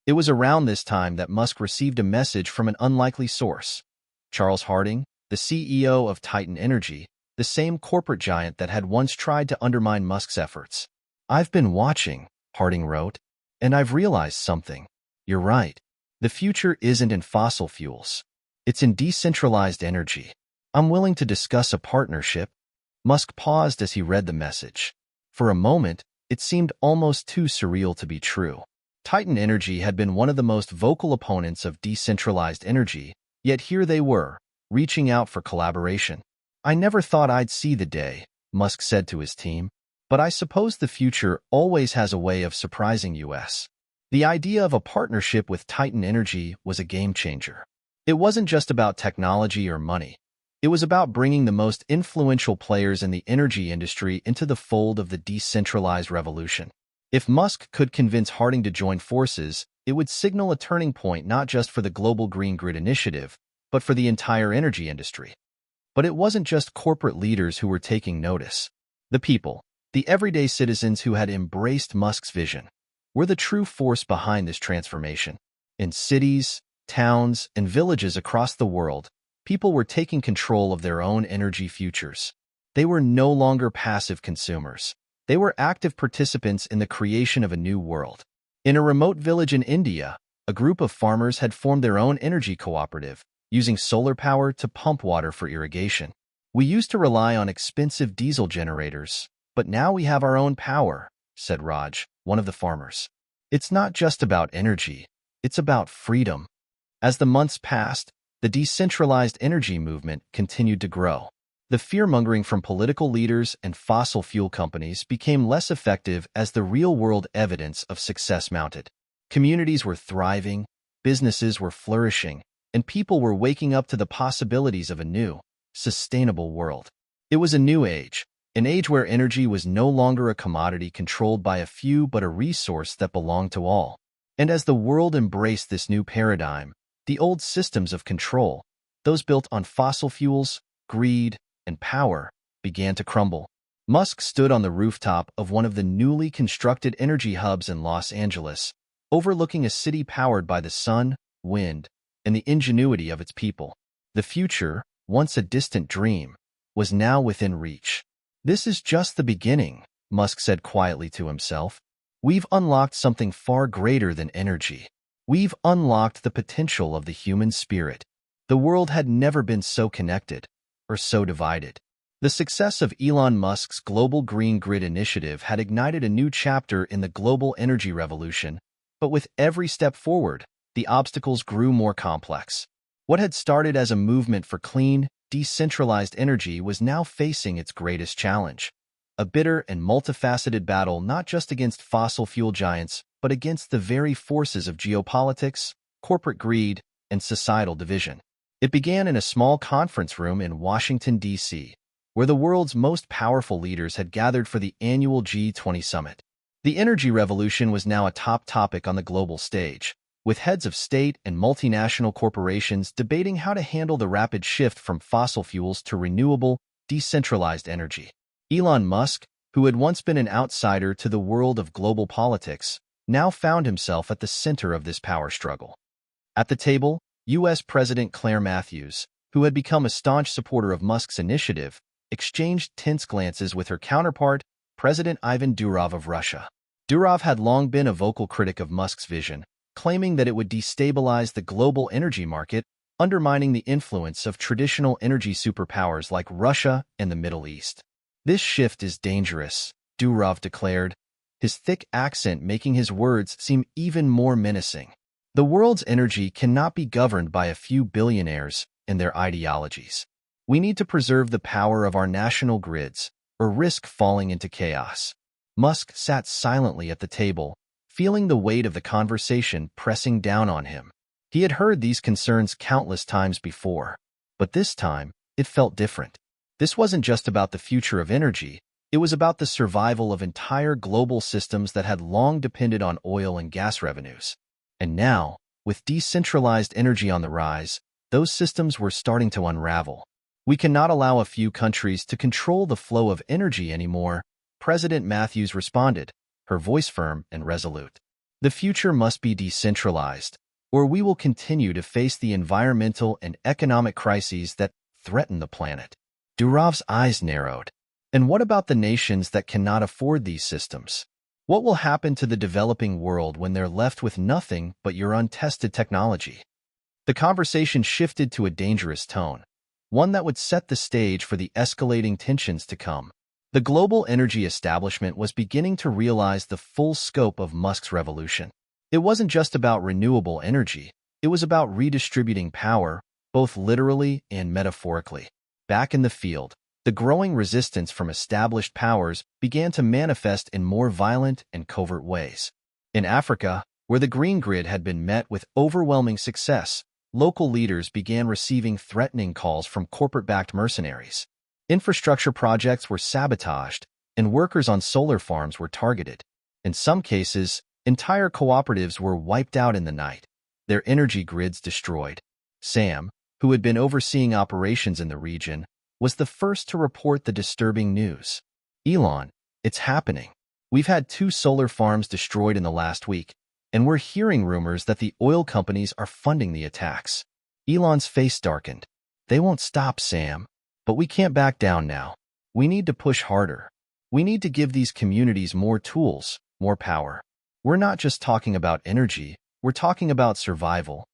It was around this time that Musk received a message from an unlikely source. Charles Harding, the CEO of Titan Energy, the same corporate giant that had once tried to undermine Musk's efforts. "I've been watching," Harding wrote, "and I've realized something. You're right. The future isn't in fossil fuels. It's in decentralized energy. I'm willing to discuss a partnership." Musk paused as he read the message. For a moment, it seemed almost too surreal to be true. Titan Energy had been one of the most vocal opponents of decentralized energy, yet here they were, reaching out for collaboration. "I never thought I'd see the day," Musk said to his team, "but I suppose the future always has a way of surprising us." The idea of a partnership with Titan Energy was a game changer. It wasn't just about technology or money. It was about bringing the most influential players in the energy industry into the fold of the decentralized revolution. If Musk could convince Harding to join forces, it would signal a turning point not just for the global green grid initiative, but for the entire energy industry. But it wasn't just corporate leaders who were taking notice. The people, the everyday citizens who had embraced Musk's vision, were the true force behind this transformation. In cities, towns, and villages across the world, people were taking control of their own energy futures. They were no longer passive consumers. They were active participants in the creation of a new world. In a remote village in India, a group of farmers had formed their own energy cooperative, using solar power to pump water for irrigation. "We used to rely on expensive diesel generators, but now we have our own power," said Raj, one of the farmers. "It's not just about energy, it's about freedom." As the months passed, the decentralized energy movement continued to grow. The fear-mongering from political leaders and fossil fuel companies became less effective as the real-world evidence of success mounted. Communities were thriving, businesses were flourishing, and people were waking up to the possibilities of a new, sustainable world. It was a new age, an age where energy was no longer a commodity controlled by a few but a resource that belonged to all. And as the world embraced this new paradigm, the old systems of control, those built on fossil fuels, greed, and power, began to crumble. Musk stood on the rooftop of one of the newly constructed energy hubs in Los Angeles, overlooking a city powered by the sun, wind, and the ingenuity of its people. The future, once a distant dream, was now within reach. "This is just the beginning," Musk said quietly to himself. "We've unlocked something far greater than energy. We've unlocked the potential of the human spirit." The world had never been so connected, or so divided. The success of Elon Musk's global green grid initiative had ignited a new chapter in the global energy revolution, but with every step forward, the obstacles grew more complex. What had started as a movement for clean, decentralized energy was now facing its greatest challenge. A bitter and multifaceted battle not just against fossil fuel giants, but against the very forces of geopolitics, corporate greed, and societal division. It began in a small conference room in Washington, D.C., where the world's most powerful leaders had gathered for the annual G20 summit. The energy revolution was now a top topic on the global stage, with heads of state and multinational corporations debating how to handle the rapid shift from fossil fuels to renewable, decentralized energy. Elon Musk, who had once been an outsider to the world of global politics, now found himself at the center of this power struggle. At the table, U.S. President Claire Matthews, who had become a staunch supporter of Musk's initiative, exchanged tense glances with her counterpart, President Ivan Durov of Russia. Durov had long been a vocal critic of Musk's vision, claiming that it would destabilize the global energy market, undermining the influence of traditional energy superpowers like Russia and the Middle East. "This shift is dangerous," Durov declared, his thick accent making his words seem even more menacing. "The world's energy cannot be governed by a few billionaires and their ideologies. We need to preserve the power of our national grids, or risk falling into chaos." Musk sat silently at the table, feeling the weight of the conversation pressing down on him. He had heard these concerns countless times before, but this time, it felt different. This wasn't just about the future of energy, it was about the survival of entire global systems that had long depended on oil and gas revenues. And now, With decentralized energy on the rise, those systems were starting to unravel. We cannot allow a few countries to control the flow of energy anymore, President Matthews responded, her voice firm and resolute. The future must be decentralized, or we will continue to face the environmental and economic crises that threaten the planet. Durov's eyes narrowed. And what about the nations that cannot afford these systems? What will happen to the developing world when they're left with nothing but your untested technology? The conversation shifted to a dangerous tone, one that would set the stage for the escalating tensions to come. The global energy establishment was beginning to realize the full scope of Musk's revolution. It wasn't just about renewable energy, it was about redistributing power, both literally and metaphorically. Back in the field, the growing resistance from established powers began to manifest in more violent and covert ways. In Africa, where the green grid had been met with overwhelming success, local leaders began receiving threatening calls from corporate-backed mercenaries. Infrastructure projects were sabotaged, and workers on solar farms were targeted. In some cases, entire cooperatives were wiped out in the night, their energy grids destroyed. Sam, who had been overseeing operations in the region, was the first to report the disturbing news. Elon, it's happening. We've had 2 solar farms destroyed in the last week, and we're hearing rumors that the oil companies are funding the attacks. Elon's face darkened. They won't stop, Sam. But we can't back down now. We need to push harder. We need to give these communities more tools, more power. We're not just talking about energy, we're talking about survival.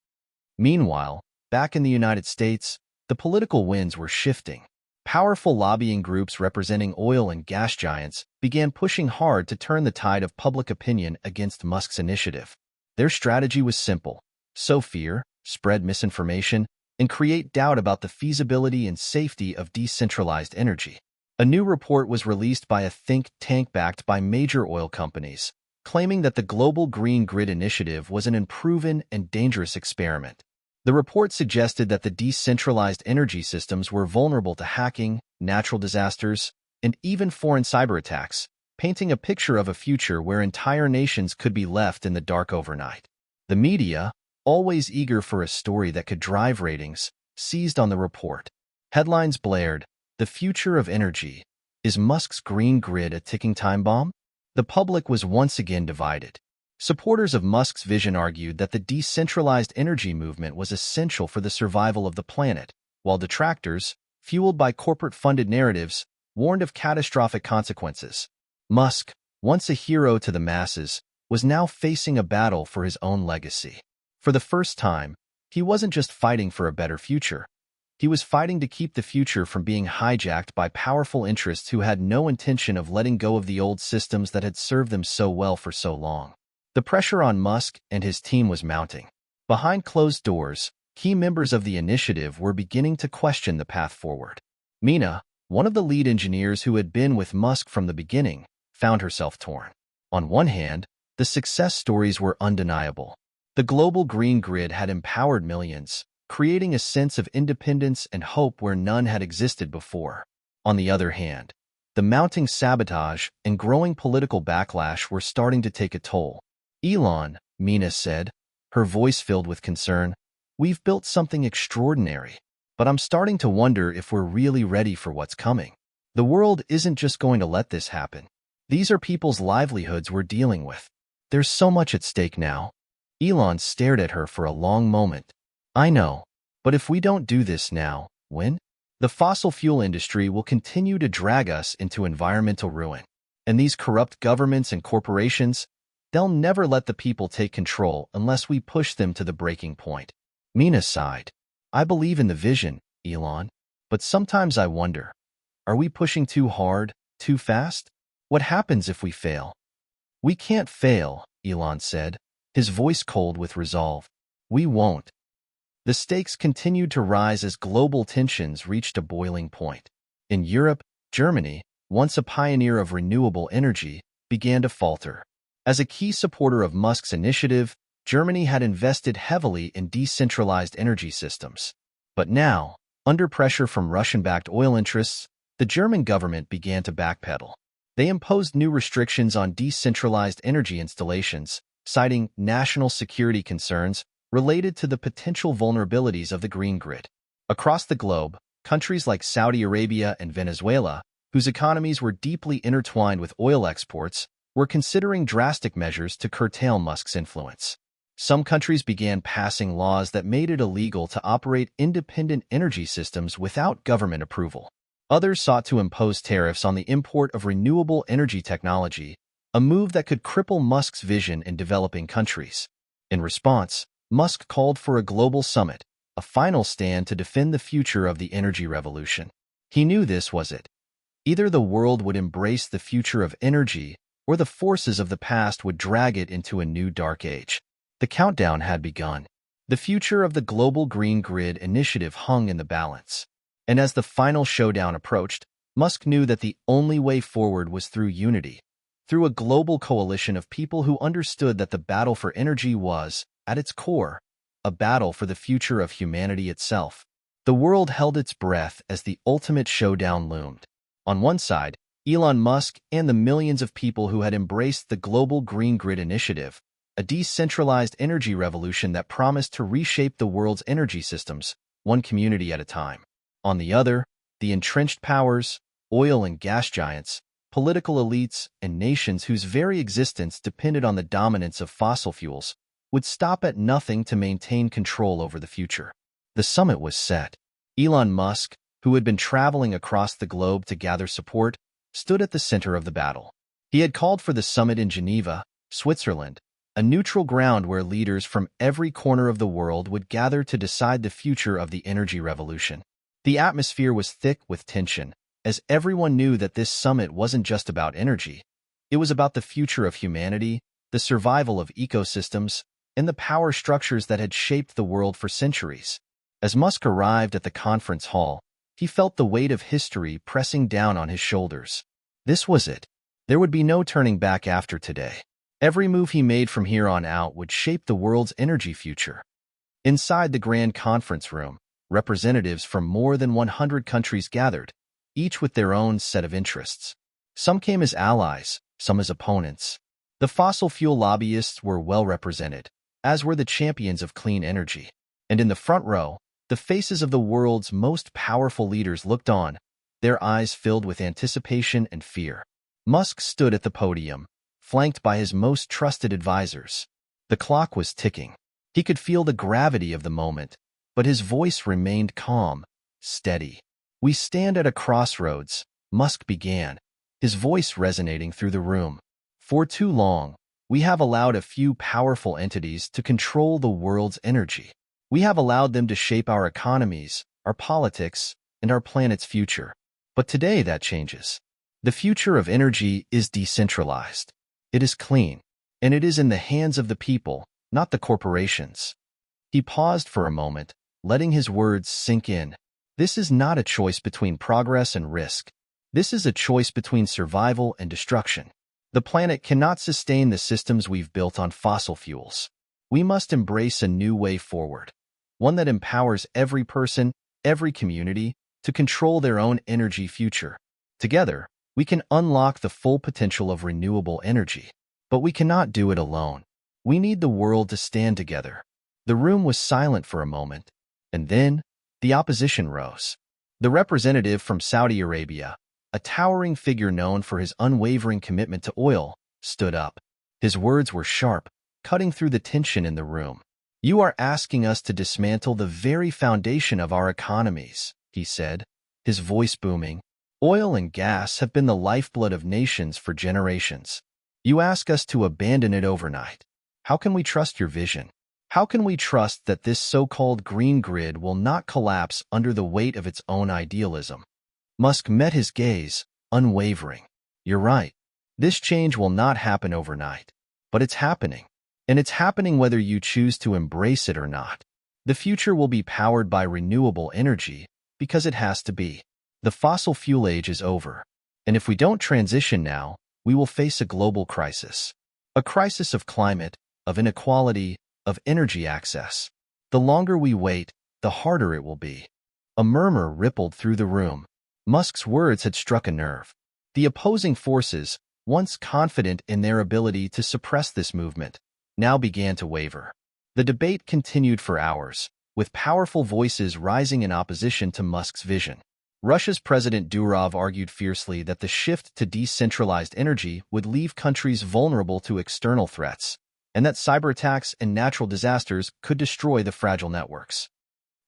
Meanwhile, back in the United States, the political winds were shifting. Powerful lobbying groups representing oil and gas giants began pushing hard to turn the tide of public opinion against Musk's initiative. Their strategy was simple: sow fear, spread misinformation, and create doubt about the feasibility and safety of decentralized energy. A new report was released by a think tank backed by major oil companies, claiming that the Global Green Grid Initiative was an unproven and dangerous experiment. The report suggested that the decentralized energy systems were vulnerable to hacking, natural disasters, and even foreign cyber attacks, painting a picture of a future where entire nations could be left in the dark overnight. The media, always eager for a story that could drive ratings, seized on the report. Headlines blared, "The future of energy. Is Musk's green grid a ticking time bomb?" The public was once again divided. Supporters of Musk's vision argued that the decentralized energy movement was essential for the survival of the planet, while detractors, fueled by corporate-funded narratives, warned of catastrophic consequences. Musk, once a hero to the masses, was now facing a battle for his own legacy. For the first time, he wasn't just fighting for a better future. He was fighting to keep the future from being hijacked by powerful interests who had no intention of letting go of the old systems that had served them so well for so long. The pressure on Musk and his team was mounting. Behind closed doors, key members of the initiative were beginning to question the path forward. Mina, one of the lead engineers who had been with Musk from the beginning, found herself torn. On one hand, the success stories were undeniable. The global green grid had empowered millions, creating a sense of independence and hope where none had existed before. On the other hand, the mounting sabotage and growing political backlash were starting to take a toll. Elon, Mina said, her voice filled with concern, "We've built something extraordinary, but I'm starting to wonder if we're really ready for what's coming. The world isn't just going to let this happen. These are people's livelihoods we're dealing with. There's so much at stake now." Elon stared at her for a long moment. "I know, but if we don't do this now, when? The fossil fuel industry will continue to drag us into environmental ruin. And these corrupt governments and corporations, they'll never let the people take control unless we push them to the breaking point." Mina sighed. "I believe in the vision, Elon, but sometimes I wonder, are we pushing too hard, too fast? What happens if we fail?" "We can't fail," Elon said, his voice cold with resolve. "We won't." The stakes continued to rise as global tensions reached a boiling point. In Europe, Germany, once a pioneer of renewable energy, began to falter. As a key supporter of Musk's initiative, Germany had invested heavily in decentralized energy systems. But now, under pressure from Russian-backed oil interests, the German government began to backpedal. They imposed new restrictions on decentralized energy installations, citing national security concerns related to the potential vulnerabilities of the green grid. Across the globe, countries like Saudi Arabia and Venezuela, whose economies were deeply intertwined with oil exports, were considering drastic measures to curtail Musk's influence. Some countries began passing laws that made it illegal to operate independent energy systems without government approval. Others sought to impose tariffs on the import of renewable energy technology, a move that could cripple Musk's vision in developing countries. In response, Musk called for a global summit, a final stand to defend the future of the energy revolution. He knew this was it. Either the world would embrace the future of energy, or the forces of the past would drag it into a new dark age. The countdown had begun. The future of the global green grid initiative hung in the balance. And as the final showdown approached, Musk knew that the only way forward was through unity, through a global coalition of people who understood that the battle for energy was, at its core, a battle for the future of humanity itself. The world held its breath as the ultimate showdown loomed. On one side, Elon Musk and the millions of people who had embraced the global green grid initiative, a decentralized energy revolution that promised to reshape the world's energy systems, one community at a time. On the other, the entrenched powers, oil and gas giants, political elites, and nations whose very existence depended on the dominance of fossil fuels, would stop at nothing to maintain control over the future. The summit was set. Elon Musk, who had been traveling across the globe to gather support, stood at the center of the battle. He had called for the summit in Geneva, Switzerland, a neutral ground where leaders from every corner of the world would gather to decide the future of the energy revolution. The atmosphere was thick with tension, as everyone knew that this summit wasn't just about energy. It was about the future of humanity, the survival of ecosystems, and the power structures that had shaped the world for centuries. As Musk arrived at the conference hall, he felt the weight of history pressing down on his shoulders. This was it. There would be no turning back after today. Every move he made from here on out would shape the world's energy future. Inside the grand conference room, representatives from more than 100 countries gathered, each with their own set of interests. Some came as allies, some as opponents. The fossil fuel lobbyists were well represented, as were the champions of clean energy. And in the front row, the faces of the world's most powerful leaders looked on, their eyes filled with anticipation and fear. Musk stood at the podium, flanked by his most trusted advisors. The clock was ticking. He could feel the gravity of the moment, but his voice remained calm, steady. "We stand at a crossroads," Musk began, his voice resonating through the room. "For too long, we have allowed a few powerful entities to control the world's energy. We have allowed them to shape our economies, our politics, and our planet's future. But today that changes. The future of energy is decentralized. It is clean, and it is in the hands of the people, not the corporations." He paused for a moment, letting his words sink in. This is not a choice between progress and risk. This is a choice between survival and destruction. The planet cannot sustain the systems we've built on fossil fuels. We must embrace a new way forward, one that empowers every person, every community, to control their own energy future. Together, we can unlock the full potential of renewable energy. But we cannot do it alone. We need the world to stand together. The room was silent for a moment, and then the opposition rose. The representative from Saudi Arabia, a towering figure known for his unwavering commitment to oil, stood up. His words were sharp, cutting through the tension in the room. "You are asking us to dismantle the very foundation of our economies," he said, his voice booming. "Oil and gas have been the lifeblood of nations for generations. You ask us to abandon it overnight. How can we trust your vision? How can we trust that this so-called green grid will not collapse under the weight of its own idealism?" Musk met his gaze, unwavering. "You're right. This change will not happen overnight. But it's happening. And it's happening whether you choose to embrace it or not. The future will be powered by renewable energy because it has to be. The fossil fuel age is over. And if we don't transition now, we will face a global crisis. A crisis of climate, of inequality, of energy access. The longer we wait, the harder it will be." A murmur rippled through the room. Musk's words had struck a nerve. The opposing forces, once confident in their ability to suppress this movement, now began to waver. The debate continued for hours, with powerful voices rising in opposition to Musk's vision. Russia's President Durov argued fiercely that the shift to decentralized energy would leave countries vulnerable to external threats, and that cyber attacks and natural disasters could destroy the fragile networks.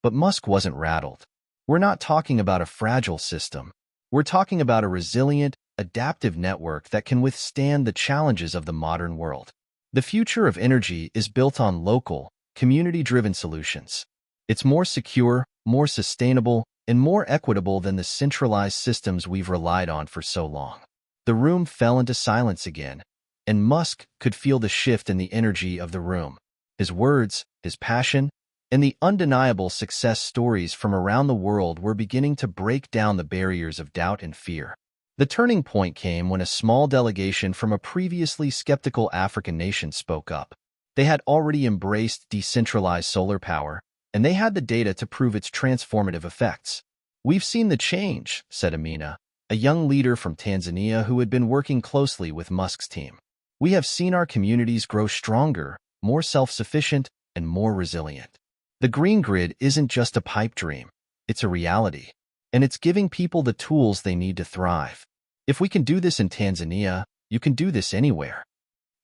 But Musk wasn't rattled. We're not talking about a fragile system. We're talking about a resilient, adaptive network that can withstand the challenges of the modern world. The future of energy is built on local, community-driven solutions. It's more secure, more sustainable, and more equitable than the centralized systems we've relied on for so long. The room fell into silence again, and Musk could feel the shift in the energy of the room. His words, his passion, and the undeniable success stories from around the world were beginning to break down the barriers of doubt and fear. The turning point came when a small delegation from a previously skeptical African nation spoke up. They had already embraced decentralized solar power, and they had the data to prove its transformative effects. "We've seen the change," said Amina, a young leader from Tanzania who had been working closely with Musk's team. "We have seen our communities grow stronger, more self-sufficient, and more resilient. The green grid isn't just a pipe dream, it's a reality, and it's giving people the tools they need to thrive. If we can do this in Tanzania, you can do this anywhere."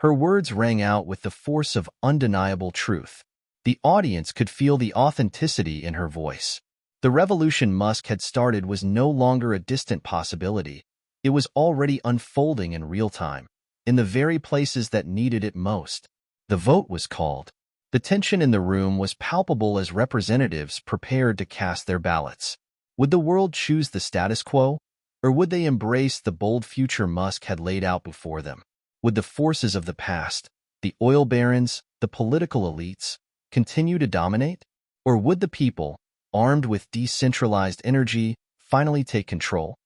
Her words rang out with the force of undeniable truth. The audience could feel the authenticity in her voice. The revolution Musk had started was no longer a distant possibility. It was already unfolding in real time, in the very places that needed it most. The vote was called. The tension in the room was palpable as representatives prepared to cast their ballots. Would the world choose the status quo, or would they embrace the bold future Musk had laid out before them? Would the forces of the past, the oil barons, the political elites, continue to dominate? Or would the people, armed with decentralized energy, finally take control?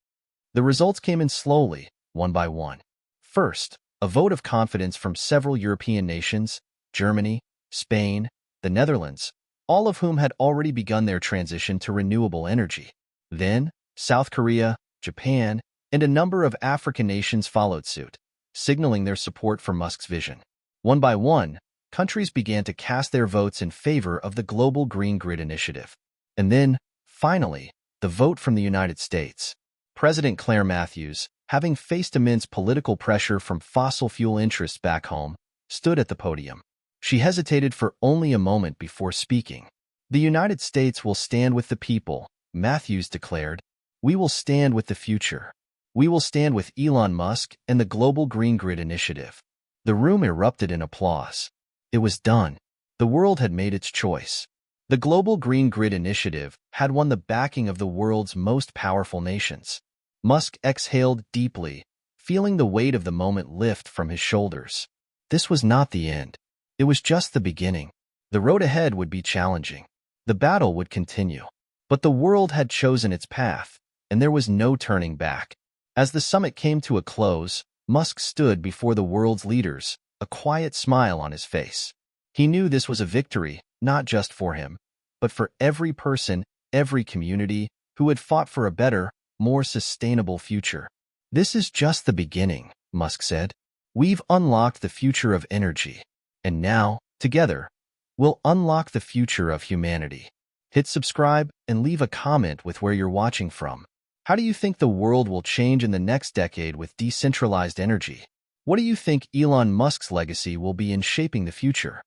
The results came in slowly, one by one. First, a vote of confidence from several European nations, Germany, Spain, the Netherlands, all of whom had already begun their transition to renewable energy. Then, South Korea, Japan, and a number of African nations followed suit, signaling their support for Musk's vision. One by one, countries began to cast their votes in favor of the global Green Grid initiative. And then, finally, the vote from the United States. President Claire Matthews, having faced immense political pressure from fossil fuel interests back home, stood at the podium. She hesitated for only a moment before speaking. "The United States will stand with the people," Matthews declared. "We will stand with the future. We will stand with Elon Musk and the global Green Grid initiative." The room erupted in applause. It was done. The world had made its choice. The global Green Grid initiative had won the backing of the world's most powerful nations. Musk exhaled deeply, feeling the weight of the moment lift from his shoulders. This was not the end. It was just the beginning. The road ahead would be challenging. The battle would continue. But the world had chosen its path, and there was no turning back. As the summit came to a close, Musk stood before the world's leaders, a quiet smile on his face. He knew this was a victory, not just for him, but for every person, every community who had fought for a better, more sustainable future. "This is just the beginning," Musk said. "We've unlocked the future of energy. And now, together, we'll unlock the future of humanity." Hit subscribe and leave a comment with where you're watching from. How do you think the world will change in the next decade with decentralized energy? What do you think Elon Musk's legacy will be in shaping the future?